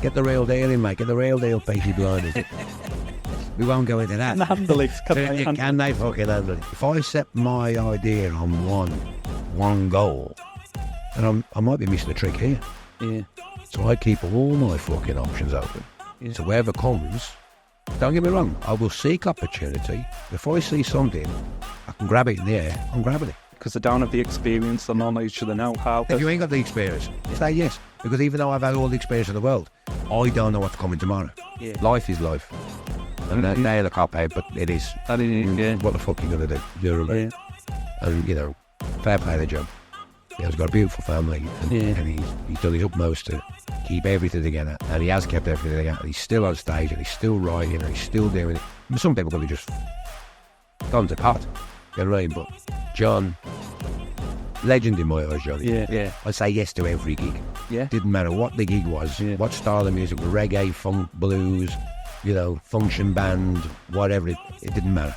Get the real deal in, mate. Get the real deal, Peaky Blinders. We won't go into that. Can they handle it? Can they fucking handle it? If I set my idea on one goal, then I might be missing a trick here. Yeah. So I keep all my fucking options open. Yeah. So wherever comes, don't get me wrong, I will seek opportunity. If I see something, I can grab it in the air, I'm grabbing it. Because they don't have the experience, the knowledge, the know-how. If you ain't got the experience, say yes. Because even though I've had all the experience in the world, I don't know what's coming tomorrow. Yeah. Life is life. And they're the cop-out, but it is. That is, yeah. What the fuck are you going to do? You know what I mean? And, you know, fair play the job. He's got a beautiful family, and he's done his utmost to keep everything together, and he has kept everything together. And he's still on stage, and he's still writing, and he's still doing it. I mean, some people could be just gone to pot, you know what I mean? But John, legend in my eyes, Johnny. Yeah. I say yes to every gig. Yeah. Didn't matter what the gig was, what style of music, reggae, funk, blues, you know, function band, whatever, it didn't matter.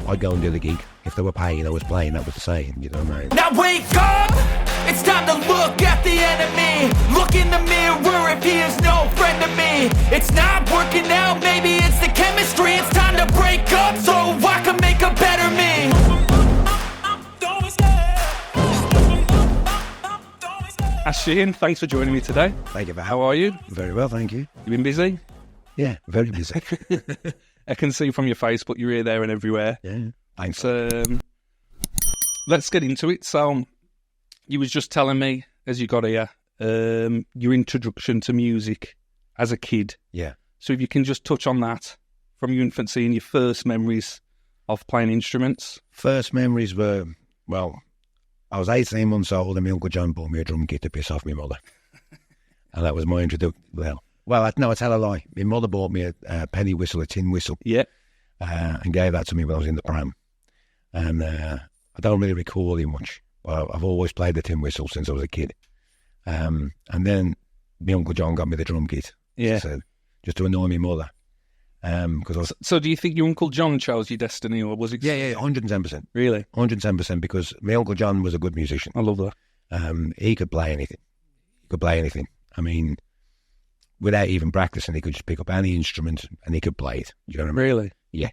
I'd go and do the gig. If they were paying, I was playing, that was the saying, you know what I mean? Now wake up! It's time to look at the enemy. Look in the mirror if he is no friend to me. It's not working out, maybe it's the chemistry. It's time to break up so I can make a better me. Ash Sheehan, thanks for joining me today. Thank you for How are you? Very well, thank you. You been busy? Yeah, very busy. I can see from your Facebook you're here, there and everywhere. Yeah, thanks. So, let's get into it. So, you was just telling me, as you got here, your introduction to music as a kid. Yeah. So if you can just touch on that from your infancy and your first memories of playing instruments. First memories were, well, I was 18 months old and my Uncle John bought me a drum kit to piss off my mother. And that was my introduction. Well, I tell a lie. My mother bought me a penny whistle, a tin whistle. Yeah. And gave that to me when I was in the pram. And I don't really recall it much. But I've always played the tin whistle since I was a kid. And then my Uncle John got me the drum kit. Yeah. Just to annoy my mother. So do you think your Uncle John chose your destiny, or was it? Yeah, 110%. Really? 110%, because my Uncle John was a good musician. I love that. He could play anything. I mean, without even practicing, he could just pick up any instrument and he could play it. You know what I mean? Really? Yeah.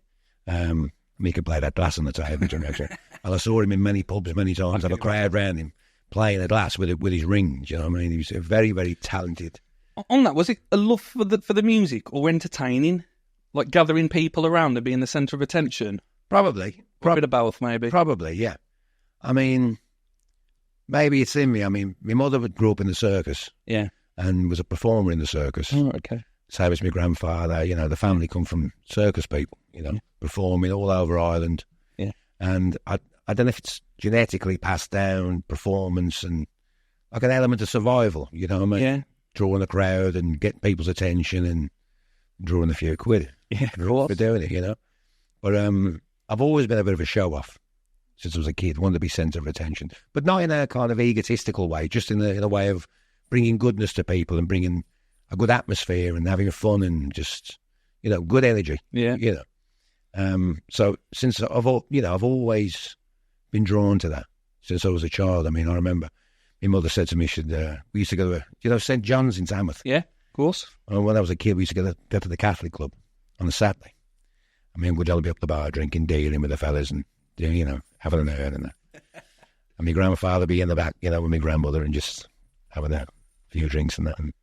He could play that glass on the table. And I saw him in many pubs many times, have a crowd around him playing a glass with his rings. You know what I mean? He was a very, very talented. On that, was it a love for the music or entertaining? Like gathering people around and being the centre of attention? Probably. A bit of both, maybe. Probably, yeah. I mean, maybe it's in me. I mean, my mother grew up in the circus. Yeah. And was a performer in the circus. Oh, okay. Same as my grandfather. You know, the family come from circus people, you know, performing all over Ireland. Yeah. And I don't know if it's genetically passed down, performance and like an element of survival, you know what I mean? Yeah. Drawing a crowd and getting people's attention and drawing a few quid. Yeah, for doing it, you know. But I've always been a bit of a show-off since I was a kid, wanted to be centre of attention. But not in a kind of egotistical way, just in a way of bringing goodness to people and bringing a good atmosphere and having fun and just, you know, good energy. Yeah. You know. So since I've always been drawn to that since I was a child. I mean, I remember my mother said to me, we used to go to, St. John's in Tamworth. Yeah, of course. And when I was a kid, we used to go to the Catholic club on a Saturday. I mean, we'd all be up the bar drinking, dealing with the fellas and, you know, having an urn and that. And my grandfather would be in the back, you know, with my grandmother and just having a few drinks and that. And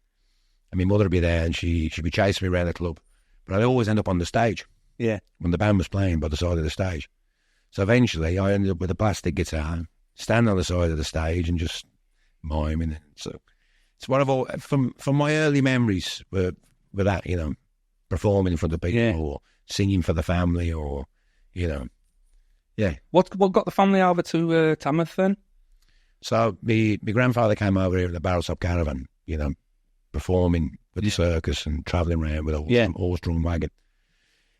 my mother would be there and she'd be chasing me around the club. But I'd always end up on the stage. Yeah. When the band was playing by the side of the stage. So eventually I ended up with a plastic guitar, standing on the side of the stage and just miming. So it's one of all, from my early memories with that, you know, performing in front of people or singing for the family or, you know, yeah. What got the family over to Tamworth then? So my grandfather came over here in a barrel top caravan, you know, performing with the circus and travelling around with a horse-drawn wagon.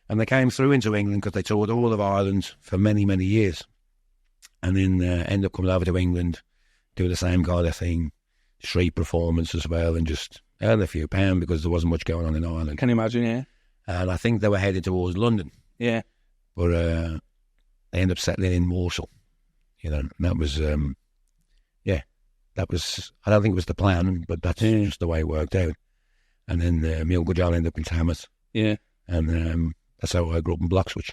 And they came through into England because they toured all of Ireland for many, many years. And then ended up coming over to England, doing the same kind of thing, street performance as well, and just earn a few pounds because there wasn't much going on in Ireland. Can you imagine, yeah? And I think they were headed towards London. Yeah. But they ended up settling in Warsaw, you know, and that was, I don't think it was the plan, but that's just the way it worked out. And then my Uncle John ended up in Tamworth. Yeah. And that's how I grew up in Bloxwich.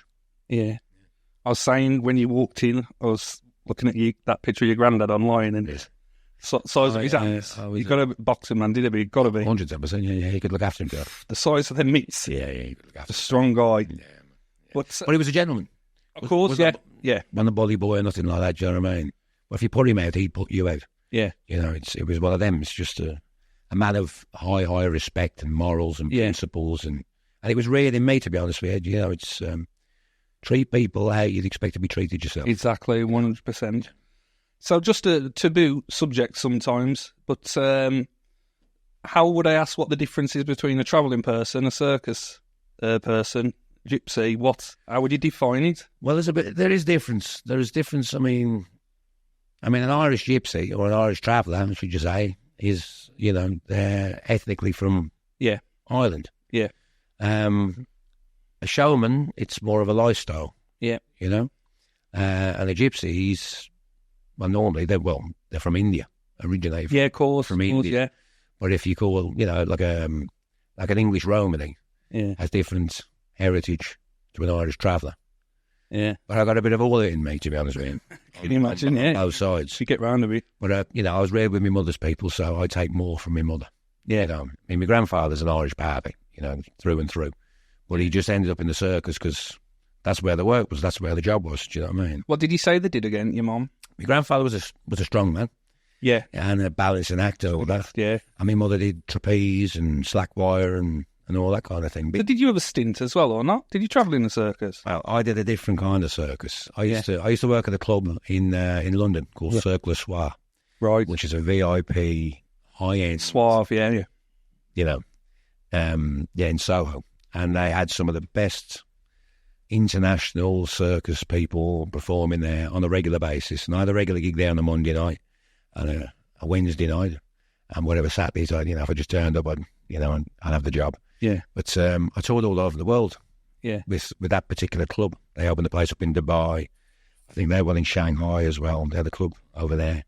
Yeah. I was saying when you walked in, I was looking at that picture of your granddad online, and size of his hands. He got a boxing man, did he? Got to be 110%. Yeah, he could look after himself. The size of them mitts. Yeah, he could look after the strong guy. Yeah. But he was a gentleman. Of course, yeah. Wasn't a bully boy or nothing like that. Do you know what I mean? But if you put him out, he'd put you out. Yeah. You know, it was one of them. It's just a man of high respect and morals and principles, and it was rare in me, to be honest with you. You know, it's treat people how you'd expect to be treated yourself. Exactly, 100%. So just a taboo subject sometimes, but how would I ask what the difference is between a travelling person, a circus person, gypsy? How would you define it? Well, there is difference. There is difference. I mean, an Irish gypsy or an Irish traveller, I should just say, is, you know, they're ethnically from Ireland. Yeah. A showman, it's more of a lifestyle. Yeah. You know? And a gypsy, normally they're from India, originated. Yeah, of course. From India. Yeah. But if you call, you know, like an English Romany, has different heritage to an Irish traveller. Yeah. But I got a bit of all in me, to be honest with you. Can you imagine? On both sides. You get round a bit. But, you know, I was reared with my mother's people, so I take more from my mother. Yeah. You know, my grandfather's an Irish baby, you know, through and through. But he just ended up in the circus because that's where the work was, that's where the job was. Do you know what I mean? What did you say they did again, your mum? My grandfather was a strong man. Yeah. And a balancing actor, all that. Yeah. And my mother did trapeze and slack wire and all that kind of thing. So did you have a stint as well, or not? Did you travel in the circus? Well, I did a different kind of circus. I used to work at a club in London called Circus, right, which is a VIP high-end suave, yeah. You know, in Soho, and they had some of the best international circus people performing there on a regular basis. And I had a regular gig there on a Monday night and a Wednesday night, and whatever Saturdays, you know, if I just turned up, I'd have the job. Yeah. But I toured all over the world. Yeah. With that particular club. They opened a place up in Dubai. I think they were in Shanghai as well. They had a club over there.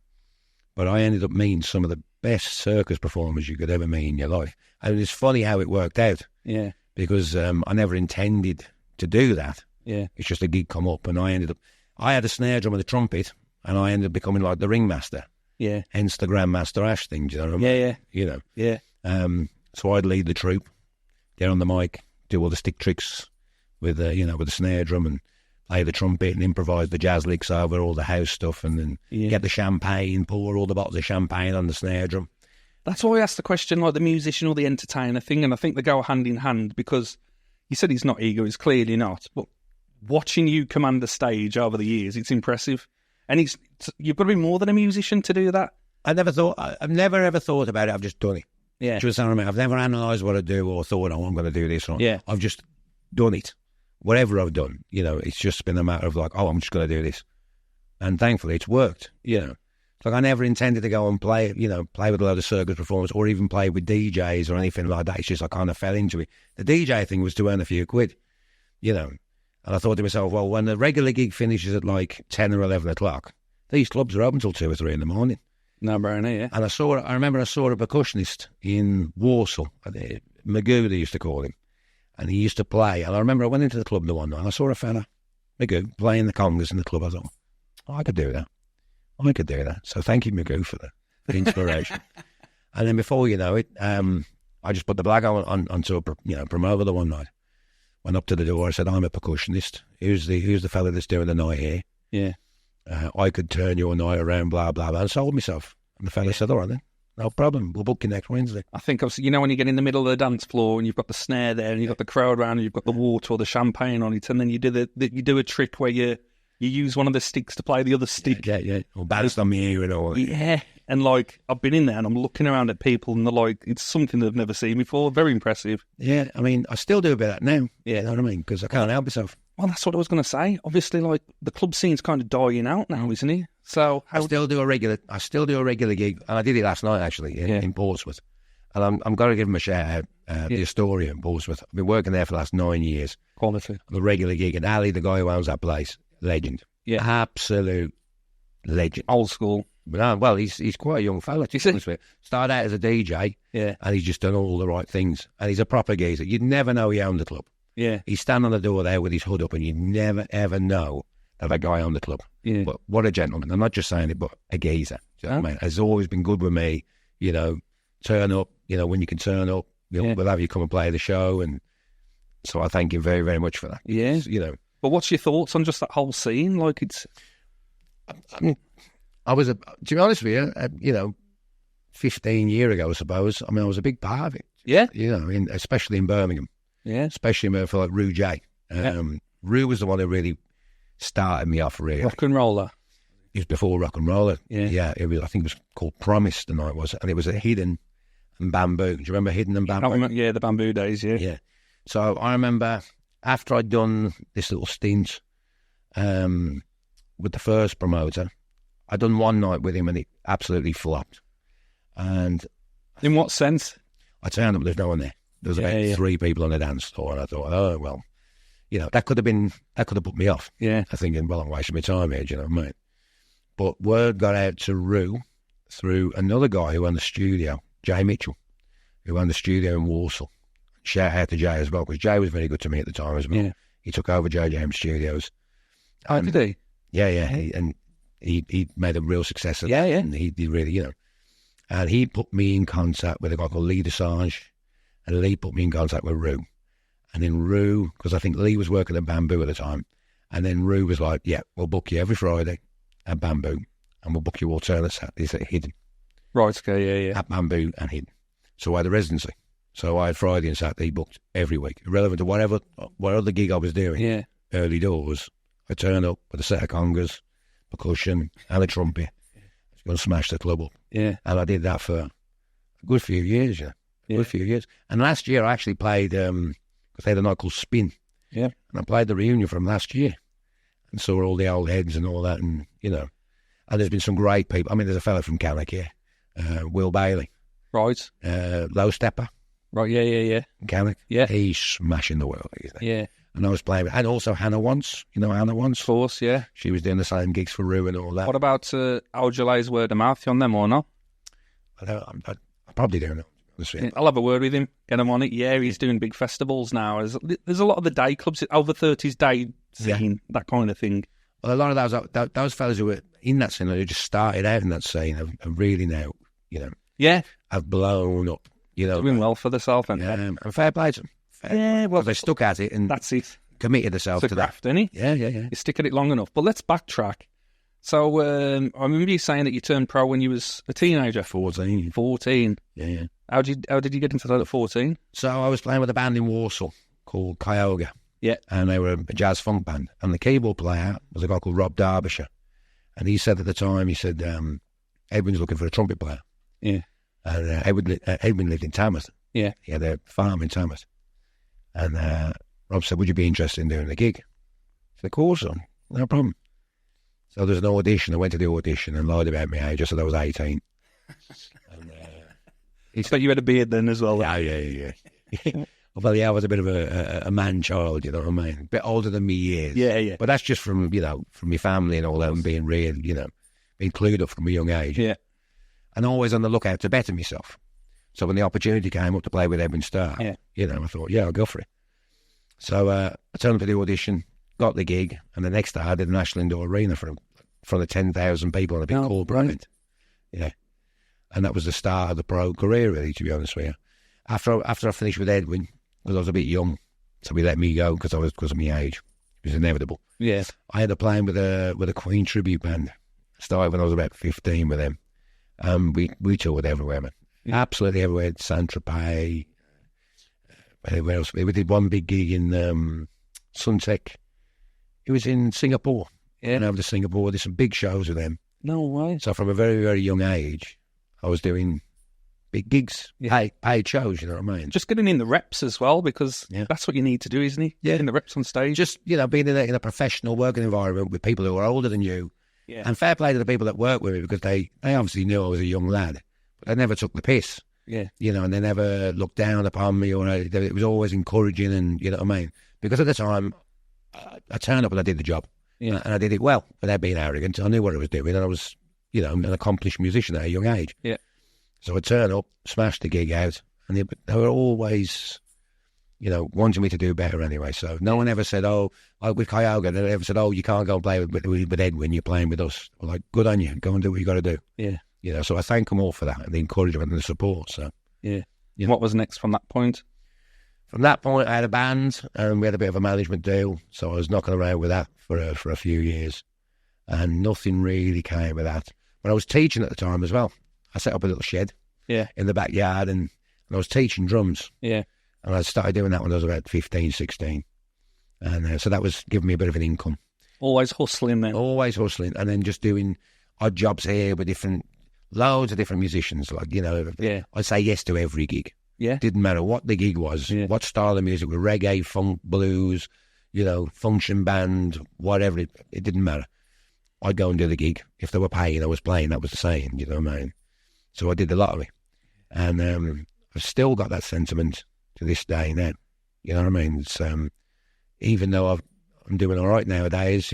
But I ended up meeting some of the best circus performers you could ever meet in your life. And it's funny how it worked out. Yeah. Because I never intended to do that. Yeah. It's just a gig come up, and I had a snare drum and a trumpet, and I ended up becoming like the ringmaster. Yeah. Hence the Grandmaster Ash thing, do you know what I mean? Yeah. You know. Yeah. So I'd lead the troupe, get on the mic, do all the stick tricks with the snare drum, and play the trumpet and improvise the jazz licks over all the house stuff, and then get the champagne, pour all the bottles of champagne on the snare drum. That's why I asked the question, like the musician or the entertainer thing, and I think they go hand in hand, because you said he's not ego, he's clearly not, but watching you command the stage over the years, it's impressive. And you've got to be more than a musician to do that. I've never ever thought about it, I've just done it. Yeah. Just I've never analysed what I do or thought, I'm going to do this. Yeah. I've just done it. Whatever I've done, you know, it's just been a matter of like, I'm just going to do this. And thankfully it's worked, you know. It's like I never intended to go and play with a load of circus performers or even play with DJs or anything like that. It's just I kind of fell into it. The DJ thing was to earn a few quid, you know. And I thought to myself, well, when the regular gig finishes at like 10 or 11 o'clock, these clubs are open till 2 or 3 in the morning. No brainer, yeah. And I remember I saw a percussionist in Warsaw, Magoo they used to call him, and he used to play. And I remember I went into the club the one night and I saw a fella, Magoo, playing the congas in the club. I thought, I could do that. So thank you, Magoo, for the inspiration. And then before you know it, I just put the black onto a promoter the one night. Went up to the door. I said, I'm a percussionist. Here's the fella that's doing the night here. Yeah. I could turn your night around, blah, blah, blah. And sold myself. And the fella said, all right then, no problem. We'll book you next Wednesday. I think, when you get in the middle of the dance floor and you've got the snare there and you've got the crowd around and you've got the water or the champagne on it, and then you do a trick where you use one of the sticks to play the other stick. Yeah. Or bounced on me ear and all. Yeah. And like, I've been in there and I'm looking around at people and they're like, it's something they've never seen before. Very impressive. Yeah, I still do a bit of that now. Yeah, you know what I mean? Because I can't help myself. Well, that's what I was going to say. Obviously, like, the club scene's kind of dying out now, isn't it? So I still do a regular gig, and I did it last night actually in Portsmouth. And I'm going to give him a shout out. The Astoria in Portsmouth. I've been working there for the last 9 years. Quality. The regular gig, and Ali, the guy who owns that place, legend. Yeah, absolute legend. Old school. But well, he's quite a young fella. Started out as a DJ, and he's just done all the right things. And he's a proper geezer. You'd never know he owned the club. Yeah. He'd stand on the door there with his hood up, and you'd never, ever know that a guy owned the club. Yeah. But what a gentleman. I'm not just saying it, but a geezer. Do you know what I mean? Has always been good with me. Turn up, when you can turn up. We'll have you come and play the show. And so I thank him very, very much for that. Yeah. But what's your thoughts on just that whole scene? Like, it's... I mean, to be honest with you, 15 years ago, I suppose, I was a big part of it. Yeah. Especially in Birmingham. Yeah. Especially for like Rue J. Rue was the one who really started me off, really. Rock and roller. It was before rock and roller. Yeah. Yeah. I think it was called Promise the night, was it? And it was at Hidden and Bamboo. Do you remember Hidden and Bamboo? The Bamboo days, yeah. Yeah. So I remember after I'd done this little stint with the first promoter, I'd done one night with him and it absolutely flopped. And in what sense? I turned up, there's no one there. There was about 3 people on the dance floor, and I thought, oh well, that could have put me off. Yeah. I'm thinking, well, I'm wasting my time here, do you know what I mean? But word got out to Rue through another guy who owned the studio, Jay Mitchell, who owned the studio in Walsall. Shout out to Jay as well, because Jay was very good to me at the time as well. Yeah. He took over Joe James Studios. Oh, did he? Yeah. He made a real success of that. Yeah. And he really, and he put me in contact with a guy called Lee Desage, and Lee put me in contact with Rue. And then Rue, because I think Lee was working at Bamboo at the time, and then Rue was like, yeah, we'll book you every Friday at Bamboo, and we'll book you alternate Saturdays at Hidden. Right, okay, yeah. At Bamboo and Hidden. So I had a residency. So I had Friday and Saturday booked every week, irrelevant to what other gig I was doing. Yeah. Early doors, I turned up with a set of congas, percussion, and a trumpet. I was going to smash the club up. Yeah. And I did that for a good few years, good few years. And last year I actually played, because they had a night called Spin. Yeah. And I played the reunion from last year and saw all the old heads and all that. And, and there's been some great people. There's a fellow from Cannock here, Will Bailey. Right. Low Stepper. Right, yeah. Cannock. Yeah. He's smashing the world, isn't he? Yeah. And I was playing, and also Hannah Once. Hannah Once? Of course, yeah. She was doing the same gigs for Rue and all that. What about Algelay's word of mouth? You on them or not? I probably don't know. Yeah, I'll have a word with him, get him on it. Yeah, he's doing big festivals now. There's a lot of the day clubs, over 30s day scene, that kind of thing. Well, a lot of those fellas who were in that scene, who just started out in that scene, have really now, have blown up. Doing well for themselves. And fair play to them. Well, they stuck at it and that's it. Committed themselves to graft, that. Isn't he? Yeah. You stick at it long enough. But let's backtrack. So I remember you saying that you turned pro when you was a teenager. 14. 14. Yeah. How did you get into that at 14? So I was playing with a band in Walsall called Cuyahoga. Yeah. And they were a jazz funk band. And the keyboard player was a guy called Rob Derbyshire. And he said at the time, Edwin's looking for a trumpet player. Yeah. And Edwin lived in Tamworth. Yeah. He had a farm in Tamworth. And Rob said, would you be interested in doing the gig? I said, of course, son. No problem. So there's an audition. I went to the audition and lied about my age. I said I was 18. And, but you had a beard then as well. Yeah. Well, I was a bit of a man-child, you know what I mean? A bit older than me years. Yeah. But that's just from my family and all that, and being real, being clued up from a young age. Yeah. And always on the lookout to better myself. So when the opportunity came up to play with Edwin Starr, I thought, I'll go for it. So I turned up for the audition, got the gig, and the next day I did the National Indoor Arena for the 10,000 people on a big corporate event. Yeah. And that was the start of the pro career, really, to be honest with you. After I finished with Edwin, because I was a bit young, so he let me go because of my age. It was inevitable. Yeah. I ended up playing with a Queen tribute band. Started when I was about 15 with them. We toured everywhere, man. Yeah. Absolutely everywhere. Zante. Where else? We did one big gig in Suntec. It was in Singapore. Yeah. And over to Singapore, did some big shows with them. No way. So from a very, very young age, I was doing big gigs, paid shows, you know what I mean? Just getting in the reps as well, because that's what you need to do, isn't it? Yeah. In the reps on stage. Just, being in a professional working environment with people who are older than you. Yeah. And fair play to the people that work with me, because they obviously knew I was a young lad, but they never took the piss. Yeah. And they never looked down upon me, or it was always encouraging, and you know what I mean? Because at the time, I turned up and I did the job. Yeah. And I did it well without being arrogant. I knew what I was doing, and I was an accomplished musician at a young age. Yeah. So I turn up, smash the gig out, and they were always, wanting me to do better anyway. So no one ever said, with Cuyahoga, they never said, you can't go and play with Edwin, you're playing with us. I'm like, good on you, go and do what you got to do. Yeah. So I thank them all for that, and the encouragement and the support. So yeah. What was next from that point? From that point, I had a band, and we had a bit of a management deal. So I was knocking around with that for a few years, and nothing really came of that. But I was teaching at the time as well. I set up a little shed in the backyard, and I was teaching drums. Yeah. And I started doing that when I was about 15, 16. And so that was giving me a bit of an income. Always hustling then. Always hustling. And then just doing odd jobs here with loads of different musicians. Like, I'd say yes to every gig. Yeah. Didn't matter what the gig was, what style of music, with reggae, funk, blues, function band, whatever. It didn't matter. I'd go and do the gig. If they were paying, I was playing. That was the saying, you know what I mean? So I did the lottery. And I've still got that sentiment to this day now. You know what I mean? It's, even though I'm doing all right nowadays,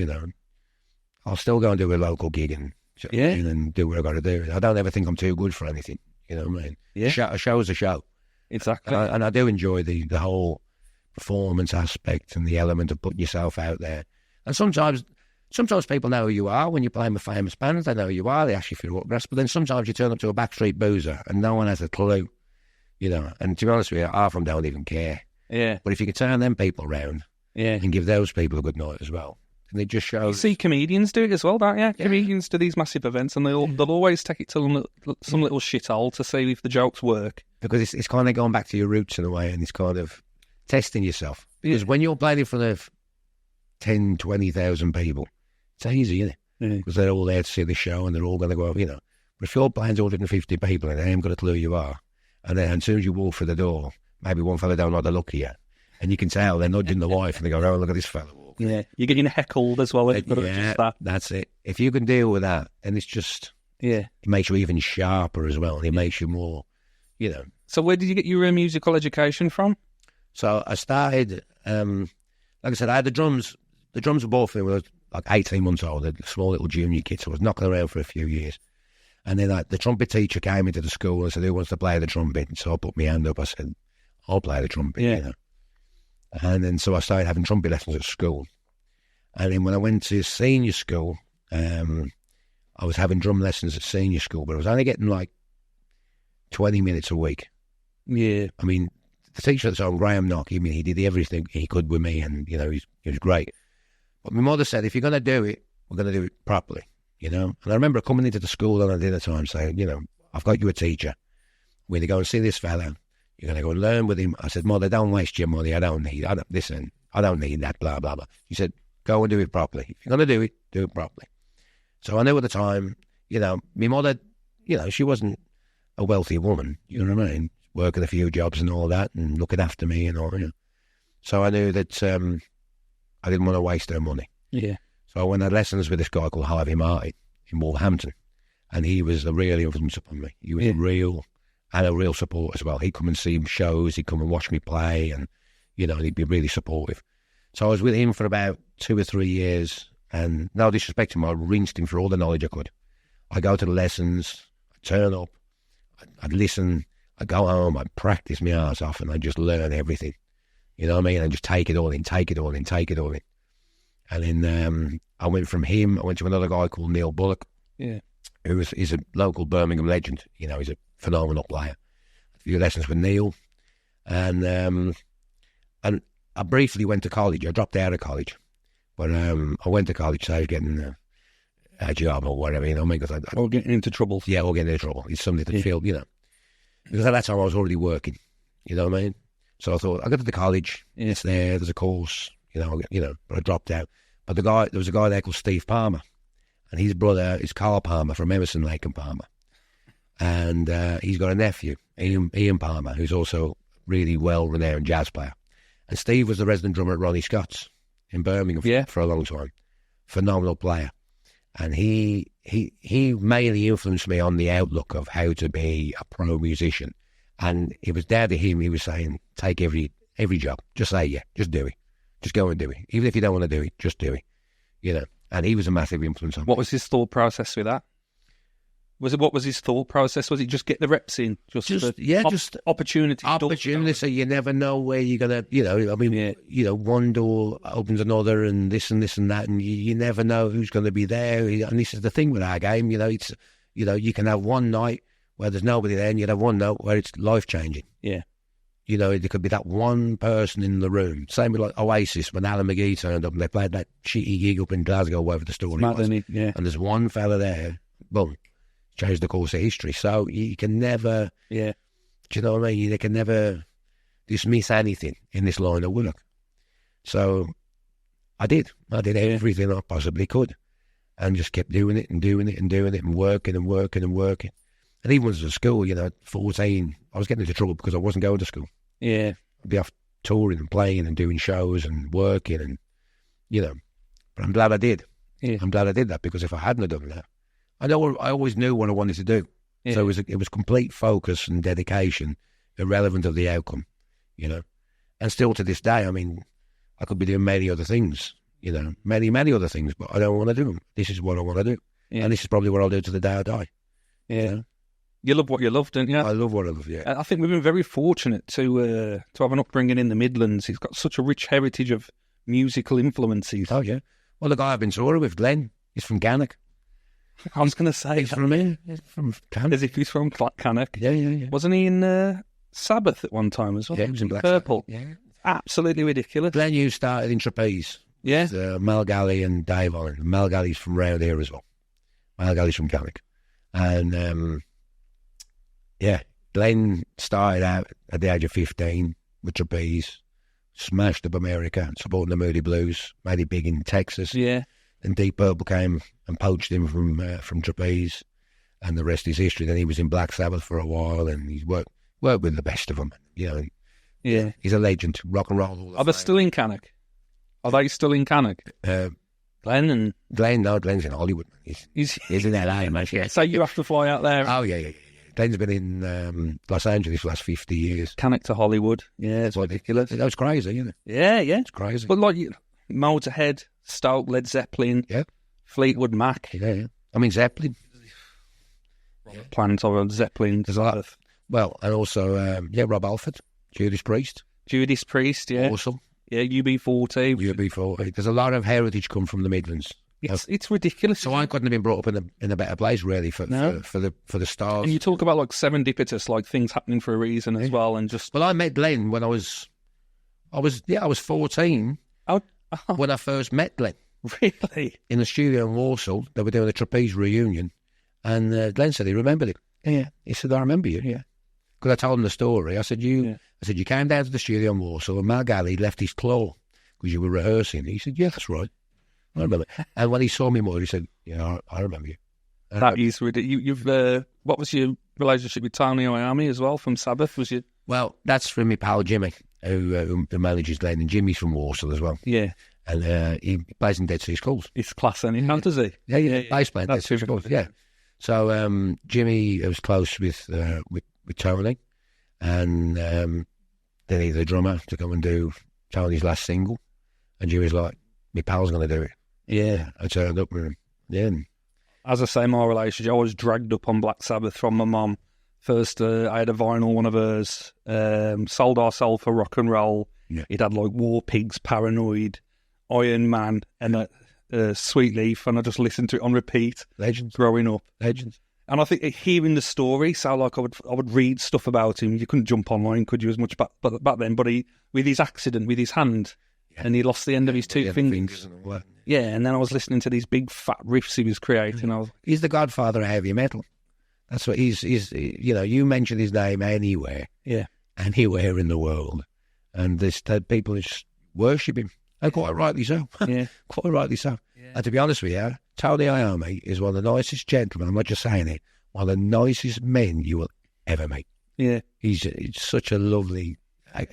I'll still go and do a local gig and do what I've got to do. I don't ever think I'm too good for anything. You know what I mean? Yeah. A show's a show. Exactly. And I do enjoy the whole performance aspect and the element of putting yourself out there. And sometimes people know who you are when you're playing with famous bands. They know who you are. They ask you for your autographs. But then sometimes you turn up to a backstreet boozer and no one has a clue, And to be honest with you, half of them don't even care. Yeah. But if you can turn them people round and give those people a good night as well, and it just shows. You see comedians do it as well, don't you? Yeah. Comedians do these massive events and they'll always take it to some little shithole to see if the jokes work. Because it's kind of going back to your roots in a way, and it's kind of testing yourself. Because when you're playing in front of 10, 20,000 people, it's easy, isn't it? Because they're all there to see the show and they're all going to go, But if you're playing to 150 people and they haven't got a clue who you are, and then as soon as you walk through the door, maybe one fella don't like the look of you, and you can tell they're nudging the wife and they go, oh, look at this fella walking. Yeah, you're getting heckled as well. That's it. If you can deal with that, then it's just, it makes you even sharper as well, and it makes you more, So where did you get your musical education from? So I started, like I said, I had the drums. The drums were bought for me when I was like 18 months old, a small little junior kid, so I was knocking around for a few years. And then the trumpet teacher came into the school and said, who wants to play the trumpet? And so I put my hand up. I said, I'll play the trumpet, And then so I started having trumpet lessons at school. And then when I went to senior school, I was having drum lessons at senior school, but I was only getting like 20 minutes a week. Yeah. I mean, the teacher at the time, Graham Knock, he did everything he could with me, and, he was great. But my mother said, if you're going to do it, we're going to do it properly, And I remember coming into the school on a dinner time saying, I've got you a teacher. We're going to go and see this fella. You're going to go and learn with him. I said, Mother, don't waste your money. I don't need that, blah, blah, blah. She said, go and do it properly. If you're going to do it properly. So I knew at the time, my mother, she wasn't a wealthy woman, you know what I mean? Working a few jobs and all that and looking after me and all, So I knew that I didn't want to waste her money. Yeah. So I went on lessons with this guy called Harvey Martin in Wolverhampton, and he was a real influence upon me. He was a real support as well. He'd come and see shows, he'd come and watch me play, and, he'd be really supportive. So I was with him for about 2 or 3 years, and no disrespect to him, I rinsed him for all the knowledge I could. I'd go to the lessons, I'd turn up, I'd listen, I'd go home, I'd practice my arse off, and I'd just learn everything. You know what I mean? And just take it all in. And then I went from him, I went to another guy called Neil Bullock, he's a local Birmingham legend. He's a phenomenal player. A few lessons with Neil. And I briefly went to college. I dropped out of college. But I went to college, so I was getting a job or whatever, because or getting into trouble. Yeah, or getting into trouble. It's something that feel, Because at that time I was already working, you know what I mean? So I thought, I got to the college, it's there's a course, but I dropped out. But there was a guy there called Steve Palmer, and his brother is Carl Palmer from Emerson, Lake and Palmer. And he's got a nephew, Ian Palmer, who's also really well-renowned jazz player. And Steve was the resident drummer at Ronnie Scott's in Birmingham for a long time. Phenomenal player. And he mainly influenced me on the outlook of how to be a pro musician. And it was down to him, he was saying, take every job. Just say, just do it. Just go and do it. Even if you don't want to do it, just do it. And he was a massive influence on me. What was his thought process with that? What was his thought process? Was it just get the reps in? Just opportunity. Opportunity, so you never know where you're going to, one door opens another and this and that, and you never know who's going to be there. And this is the thing with our game, it's, you can have one night where there's nobody there, and you have one night where it's life-changing. Yeah. There could be that one person in the room. Same with like Oasis, when Alan McGee turned up and they played that shitty gig up in Glasgow, wherever the story was. Yeah. And there's one fella there, boom, changed the course of history. So you can never, do you know what I mean? You can never dismiss anything in this line of work. So I did everything I possibly could, and just kept doing it and doing it and doing it and working and working and working. And even when I was at school, 14, I was getting into trouble because I wasn't going to school. Yeah. I'd be off touring and playing and doing shows and working and, but I'm glad I did. Yeah. I'm glad I did that, because if I hadn't have done that, I always knew what I wanted to do. Yeah. So it was complete focus and dedication, irrelevant of the outcome, And still to this day, I could be doing many other things, many, many other things, but I don't want to do them. This is what I want to do. Yeah. And this is probably what I'll do to the day I die. Yeah. You love what you love, don't you? I love what I love, yeah. I think we've been very fortunate to have an upbringing in the Midlands. He's got such a rich heritage of musical influences. Oh, yeah. Well, the guy I've been touring with, Glenn, he's from Cannock. I was going to say... He's from here. He's from Cannock. As if he's from Cannock. Yeah. Wasn't he in Sabbath at one time as well? Yeah, he was in Black Purple. Sabbath. Yeah. Absolutely ridiculous. Glenn Hughes started in Trapeze. Yeah. With, Mel Galley and Dave Allen. Mel Galley's from round here as well. Mel Galley's from Cannock. And... Glenn started out at the age of 15 with Trapeze, smashed up America, supporting the Moody Blues, made it big in Texas. Yeah. Then Deep Purple came and poached him from Trapeze, and the rest is history. Then he was in Black Sabbath for a while, and he's worked with the best of them. Yeah. He's a legend, rock and roll. Are they still in Cannock? Are they still in Cannock? Glenn, no, Glenn's in Hollywood. He's in LA, man. Yeah. So you have to fly out there. Oh, yeah. Glenn's been in Los Angeles for the last 50 years. Cannock to Hollywood. Yeah, it's ridiculous. That was crazy, isn't it? Yeah. It's crazy. But like Motorhead, Stoke, Led Zeppelin, Fleetwood Mac. Yeah. Zeppelin. Plant or Zeppelin. There's a lot of... Well, and also, Rob Alford, Judas Priest, yeah. Awesome. Yeah, UB40. UB40. There's a lot of heritage come from the Midlands. It's ridiculous. So I couldn't have been brought up in a better place, really, for the stars. And you talk about like serendipitous, like things happening for a reason as well, and just. Well, I met Glenn when I was 14. When I first met Glenn. Really? In the studio in Warsaw, they were doing a Trapeze reunion, and Glenn said he remembered it. Yeah, he said, I remember you. Yeah, because I told him the story. I said you came down to the studio in Warsaw, and Mal Galley left his claw because you were rehearsing. He said, yeah, that's right. I remember. And when he saw me more, he said, yeah, I remember you. That is ridiculous. You've what was your relationship with Tony Iommi as well from Sabbath? Was you? Well, that's from my pal Jimmy, who manages Glenn, and Jimmy's from Warsaw as well. Yeah. And he plays in Dead Sea Schools. It's class, and he does he? Yeah. Bass player in Dead Sea Schools. Yeah. So Jimmy was close with Tony, and then he needed a drummer to come and do Tony's last single, and Jimmy's like, my pal's going to do it. Yeah, I turned up with him. Yeah. As I say, my relationship, I was dragged up on Black Sabbath from my mum. First, I had a vinyl, one of hers, Sold Our Soul for Rock and Roll. Yeah. It had like War Pigs, Paranoid, Iron Man, and Sweet Leaf, and I just listened to it on repeat. Legends. Growing up. Legends. And I think hearing the story, so like I would read stuff about him. You couldn't jump online, could you, as much back then? But with his accident, with his hand, and he lost the end of his two fingers. Yeah, and then I was listening to these big fat riffs he was creating. He's the godfather of heavy metal. That's what he's. You mention his name anywhere, anywhere in the world, and people just worship him, and quite rightly so. Yeah, quite rightly so. Yeah. And to be honest with you, Tony Iommi is one of the nicest gentlemen. I'm not just saying it. One of the nicest men you will ever meet. Yeah, he's such a lovely.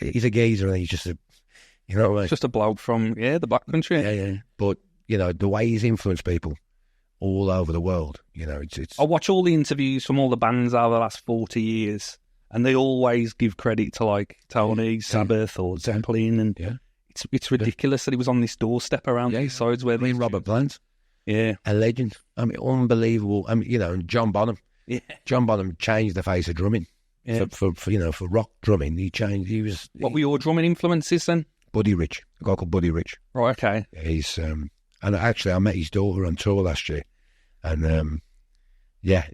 He's a geezer, and he's just a. You know what I mean? Just a bloke from the back country. Yeah. But the way he's influenced people all over the world. It's. I watch all the interviews from all the bands over the last 40 years, and they always give credit to like Tony, Sabbath, or Zeppelin, and it's ridiculous that he was on this doorstep around these sides where. Robert Plant, a legend. Unbelievable. John Bonham. Yeah. John Bonham changed the face of drumming. Yeah. For rock drumming, he was. What were your drumming influences then? Buddy Rich, a guy called Buddy Rich. Right, okay. Yeah, he's and actually I met his daughter on tour last year, and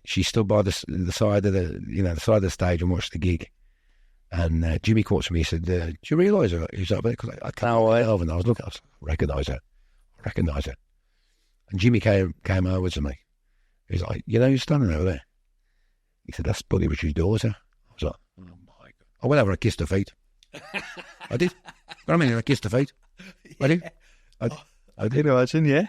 she stood by the side of the side of the stage and watched the gig. And Jimmy caught to me. He said, "Do you realise her?" He was like, "Because I can't over." And I was looking, I recognise her. And Jimmy came over to me. He's like, "You know who's standing over there?" He said, "That's Buddy Rich's daughter." I was like, "Oh my God!" I went over and kissed her feet. I did. I mean, I kissed her feet. I did. I did. Imagine, yeah.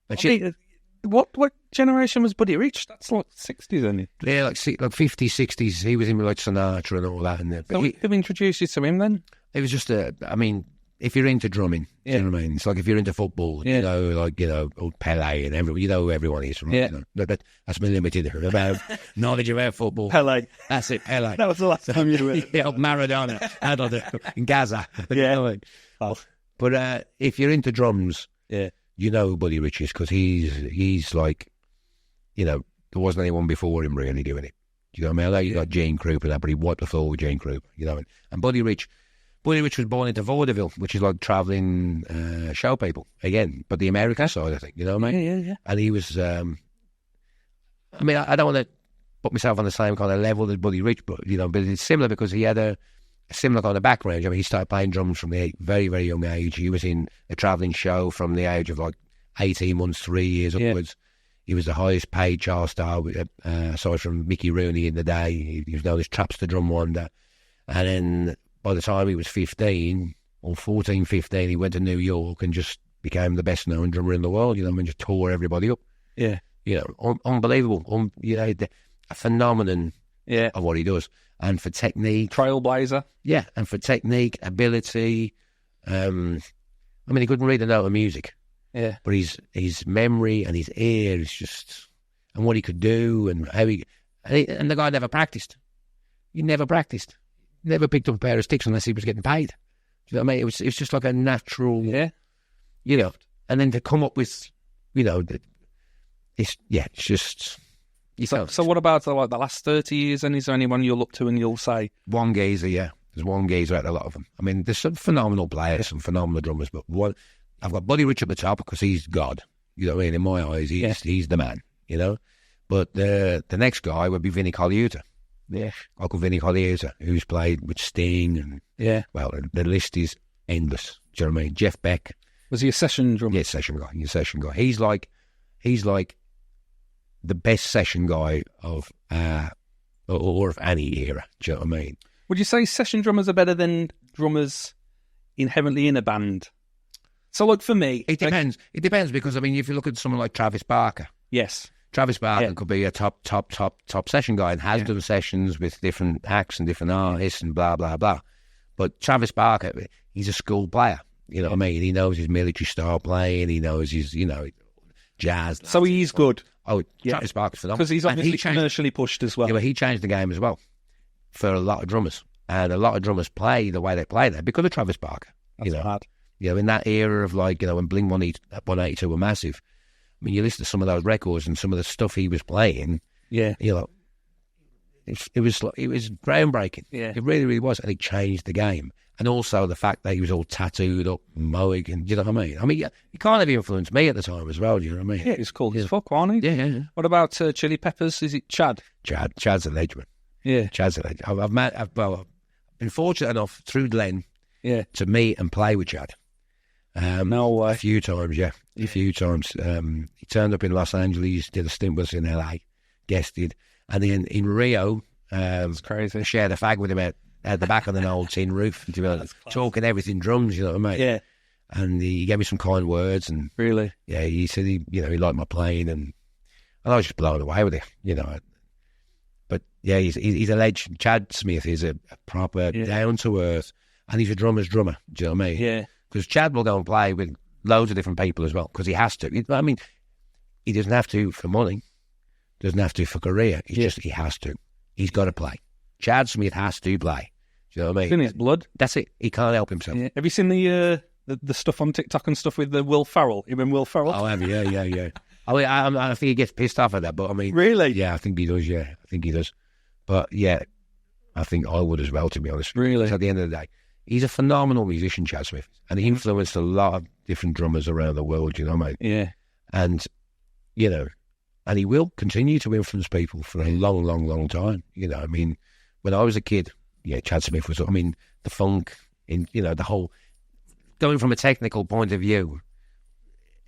And what generation was Buddy Rich? That's like 60s, isn't it? Yeah, like 50s, 60s. He was in with like Sinatra and all that. And So who introduced you to him then? it was just if you're into drumming, do you know what I mean? It's like if you're into football, old Pele and everyone, who everyone is from. Yeah. That's my limited about knowledge about football. Pele. That's it, Pele. That was the last time you were. Yeah, Maradona, in Gaza. Yeah. But if you're into drums, Yeah. you know who Buddy Rich is because he's like, there wasn't anyone before him really doing it. Do you know what I mean? I know you got Gene Krupa and that, but he wiped the floor with Gene Krupa, And Buddy Rich was born into vaudeville, which is like travelling show people, again, but the American side, I think, you know what I mean? Yeah. And he was, I don't want to put myself on the same kind of level as Buddy Rich, but it's similar because he had a similar kind of background. I mean, he started playing drums from the very, very young age. He was in a travelling show from the age of like 18 months, 3 years upwards. He was the highest paid child star, aside from Mickey Rooney in the day. He was known as Trapster Drum Wonder. And then by the time he was 15, or 14, 15, he went to New York and just became the best known drummer in the world, and just tore everybody up. Yeah. Unbelievable. A phenomenon of what he does. And for technique. Trailblazer. Yeah, and for technique, ability. He couldn't read a note of music. Yeah. But his memory and his ear is just, and what he could do and how and the guy never practiced. He never practiced. Never picked up a pair of sticks unless he was getting paid. Do you know what I mean? It was just like a natural, and then to come up with, it's just. So what about the last 30 years? And is there anyone you'll look to and you'll say? One geezer, yeah. There's one geezer out of a lot of them. I mean, there's some phenomenal players, some phenomenal drummers, but I've got Buddy Rich at the top because he's God. You know what I mean? In my eyes, he's the man, But the next guy would be Vinnie Colaiuta. Yeah. I call Vinnie Colaiuta, who's played with Sting. And well, the list is endless. Do you know what I mean? Jeff Beck. Was he a session drummer? Yeah, session guy. He's like the best session guy of any era. Do you know what I mean? Would you say session drummers are better than drummers inherently in a band? So, look, for me... It depends. It depends because, if you look at someone like Travis Barker... Yes. Travis Barker could be a top session guy and has done sessions with different acts and different artists and blah, blah, blah. But Travis Barker, he's a school player. You know what I mean? He knows his military style playing. He knows his, jazz. So he's good. Oh, Travis Barker's phenomenal. Because he's obviously commercially pushed as well. Yeah, but he changed the game as well for a lot of drummers. And a lot of drummers play the way they play there because of Travis Barker. That's hard. In that era of when Blink-182 were massive, you listen to some of those records and some of the stuff he was playing. Yeah. It was groundbreaking. Yeah. It really, really was. And it changed the game. And also the fact that he was all tattooed up, mowing, and you know what I mean? He kind of influenced me at the time as well, do you know what I mean? Yeah, he was cool as fuck, wasn't he? Yeah. What about Chili Peppers? Is it Chad? Chad's a legend. Yeah. Chad's a legend. I've been fortunate enough through Glenn to meet and play with Chad. No way. A few times, yeah. A few times. He turned up in Los Angeles, did a stint with us in LA, guested. And then in Rio, that's crazy. Shared a fag with him at the back of an old tin roof, talking everything drums, you know what I mean? Yeah. And he gave me some kind words. And really? Yeah, he said he liked my playing, and I was just blown away with it, But yeah, he's a legend. Chad Smith is a proper down-to-earth, and he's a drummer's drummer, do you know what I mean? Yeah. Because Chad will go and play with loads of different people as well, because he has to. He doesn't have to for money, doesn't have to for career. He has to. He's got to play. Chad Smith has to play. Do you know what I mean? It's in his blood. That's it. He can't help himself. Yeah. Have you seen the stuff on TikTok and stuff with the Will Ferrell? You remember Will Ferrell? Oh, have you? Yeah. I mean, I think he gets pissed off at that, but I mean... Really? Yeah, I think he does, yeah. I think he does. But, yeah, I think I would as well, to be honest. Really? Because at the end of the day, he's a phenomenal musician, Chad Smith, and he influenced a lot of different drummers around the world, you know, mate? Yeah. And, you know, and he will continue to influence people for a long, long, long time. You know, I mean, when I was a kid, yeah, Chad Smith was, I mean, the funk, you know, the whole... Going from a technical point of view...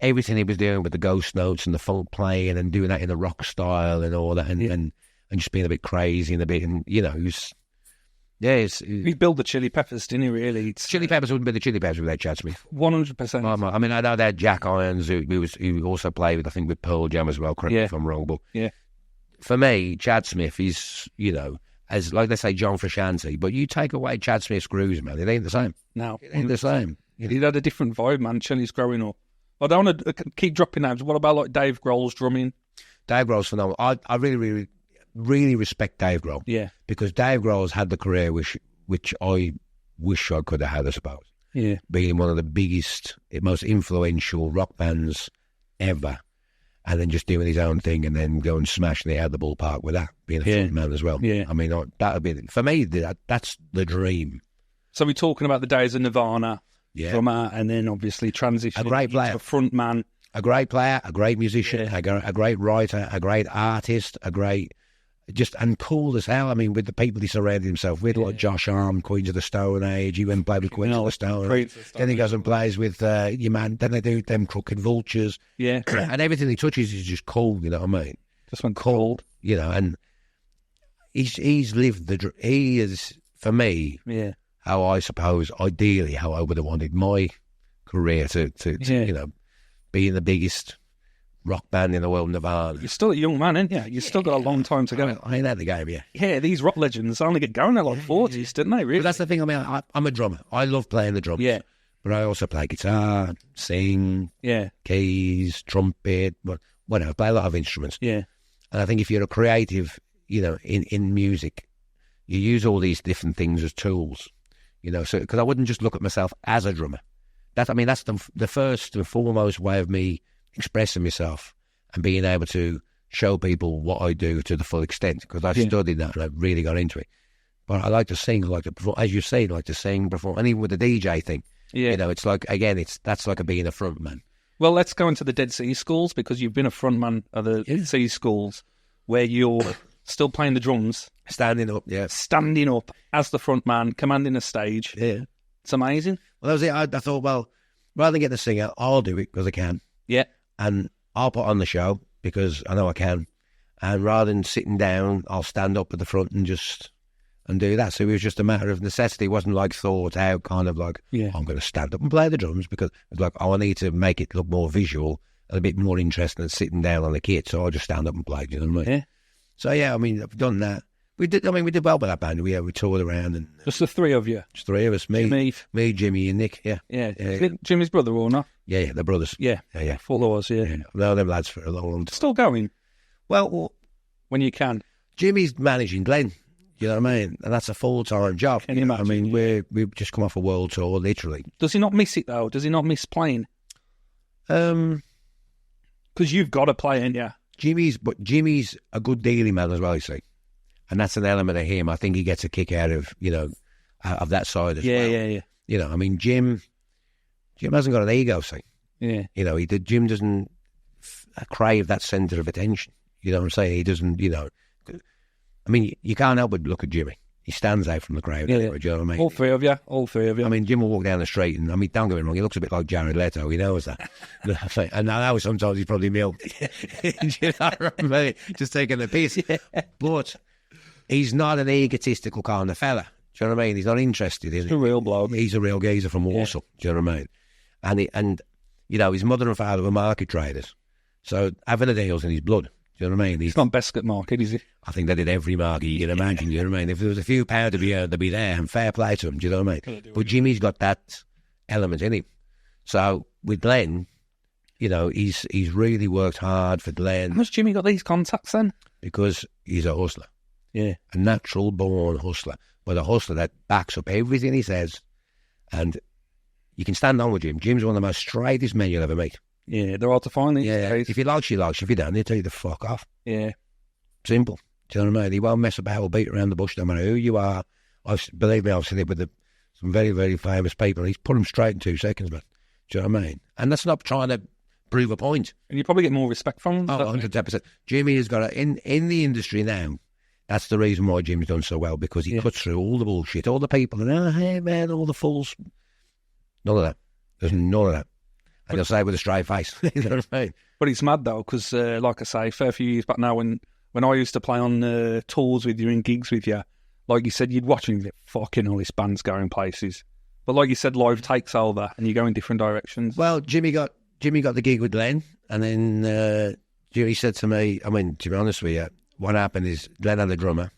Everything he was doing with the ghost notes and the funk playing and doing that in the rock style and all that and just being a bit crazy and a bit, and you know, he built the Chili Peppers, didn't he, really? Chili Peppers wouldn't be the Chili Peppers without Chad Smith. 100%. I mean, I know they had Jack Irons, who also played with, I think, with Pearl Jam as well, correct me if I'm wrong, but for me, Chad Smith is, you know, as like they say, John Frusciante, but you take away Chad Smith's grooves, man, it ain't the same. No. It ain't the same. You know? He had a different vibe, man, Chili's growing up. I don't want to keep dropping names. What about like Dave Grohl's drumming? Dave Grohl's phenomenal. I really, really, really respect Dave Grohl. Yeah. Because Dave Grohl's had the career which I wish I could have had, I suppose. Yeah. Being one of the biggest, most influential rock bands ever. And then just doing his own thing and then going smashing it out of the ballpark with that, being a front man as well. Yeah. I mean, that would be, for me, that's the dream. So we're talking about the days of Nirvana. Yeah. Drummer, and then obviously transition. A great player. A front man. A great player, a great musician, a great writer, a great artist, and cool as hell. I mean, with the people he surrounded himself with, like Josh Arm, Queens of the Stone Age. He went and played with Queens of the Stone Age. Then he goes and plays with your man. Then they do them Crooked Vultures. Yeah. And everything he touches is just cool, you know what I mean? Just went cold. You know, and he's lived he is, for me... Yeah. How I suppose, ideally, how I would have wanted my career to you know, be in the biggest rock band in the world, Nirvana. You're still a young man, aren't you? You've still got a long time to go. I ain't had the game, yeah. Yeah, these rock legends only get going at like 40s, didn't they, really? But that's the thing, I mean, I'm a drummer. I love playing the drums. Yeah. But I also play guitar, sing, keys, trumpet, whatever. Play a lot of instruments. Yeah. And I think if you're a creative, you know, in music, you use all these different things as tools. You know, so because I wouldn't just look at myself as a drummer. That's the first and foremost way of me expressing myself and being able to show people what I do to the full extent. Because I studied that and I really got into it. But I like to sing, I like to perform, as you say, like to sing, perform, and even with the DJ thing. Yeah. You know, it's like, again, that's like being a front man. Well, let's go into the Dead Sea Schools, because you've been a front man of the Sea Schools, where you're still playing the drums. Standing up, yeah. Standing up as the front man, commanding a stage. Yeah. It's amazing. Well, that was it. I thought, well, rather than get the singer, I'll do it because I can. Yeah. And I'll put on the show because I know I can. And rather than sitting down, I'll stand up at the front and do that. So it was just a matter of necessity. It wasn't like thought out, kind of like, I'm going to stand up and play the drums, because it's like, I need to make it look more visual, a bit more interesting than sitting down on the kit. So I'll just stand up and play, you know what I mean? Yeah. So, yeah, I mean, I've done that. We did well with that band. We toured around. And just the three of you? Just three of us. Me, Jimmy and Nick, yeah. Yeah. Jimmy's brother or not? Yeah, they're brothers. Yeah. Yeah. Thought there was, yeah. I've known them lads for a long, long time. Still going? Well, when you can. Jimmy's managing Glenn, you know what I mean? And that's a full-time job. Can you imagine? I mean, we've just come off a world tour, literally. Does he not miss it, though? Does he not miss playing? Because you've got to play, ain't you? Jimmy's a good dealing man as well, you see. And that's an element of him. I think he gets a kick out of, you know, of that side as well. Yeah. You know, I mean, Jim hasn't got an ego, see. Yeah. You know, Jim doesn't crave that centre of attention. You know what I'm saying? He doesn't, you know. I mean, you can't help but look at Jimmy. He stands out from the crowd. Yeah. Do you know what I mean? All three of you. I mean, Jim will walk down the street and, I mean, don't get me wrong, he looks a bit like Jared Leto. He knows that. And I know sometimes he's probably milk. You know what I mean? Just taking the piss. Yeah. But he's not an egotistical kind of fella. Do you know what I mean? He's not interested. He's a real bloke. He's a real geezer from Warsaw. Do you know what I mean? And you know, his mother and father were market traders. So having a deal's in his blood. Do you know what I mean? He's not Bescott market, is he? I think they did every market you can imagine. Do you know what I mean? If there was a few pounds to be earned, they'd be there, and fair play to him. Do you know what I mean? But Jimmy's got that element in him. So with Glenn, you know, he's really worked hard for Glenn. How's Jimmy got these contacts then? Because he's a hustler. Yeah. A natural born hustler. But a hustler that backs up everything he says. And you can stand on with Jim. Jim's one of the most straightest men you'll ever meet. Yeah, they're hard to find these days. If you like, she likes. If you don't, they tell you to fuck off. Yeah. Simple. Do you know what I mean? He won't mess about or beat around the bush, no matter who you are. Believe me, I've seen it with some very, very famous people. He's put them straight in 2 seconds, man. Do you know what I mean? And that's not trying to prove a point. And you probably get more respect from him. Oh, 110%. Jimmy has got in the industry now. That's the reason why Jimmy's done so well, because he cuts through all the bullshit, all the people, and hey man, all the fools. None of that. There's none of that. And he'll say it with a straight face. You know what I mean? But it's mad though, because like I say, a fair few years back now, when I used to play on tours with you and gigs with you, like you said, you'd watch and you'd think, fucking all this band's going places. But like you said, life takes over and you go in different directions. Well, Jimmy got the gig with Glenn, and then Jimmy said to me, I mean, to be honest with you, what happened is Glenn had a drummer.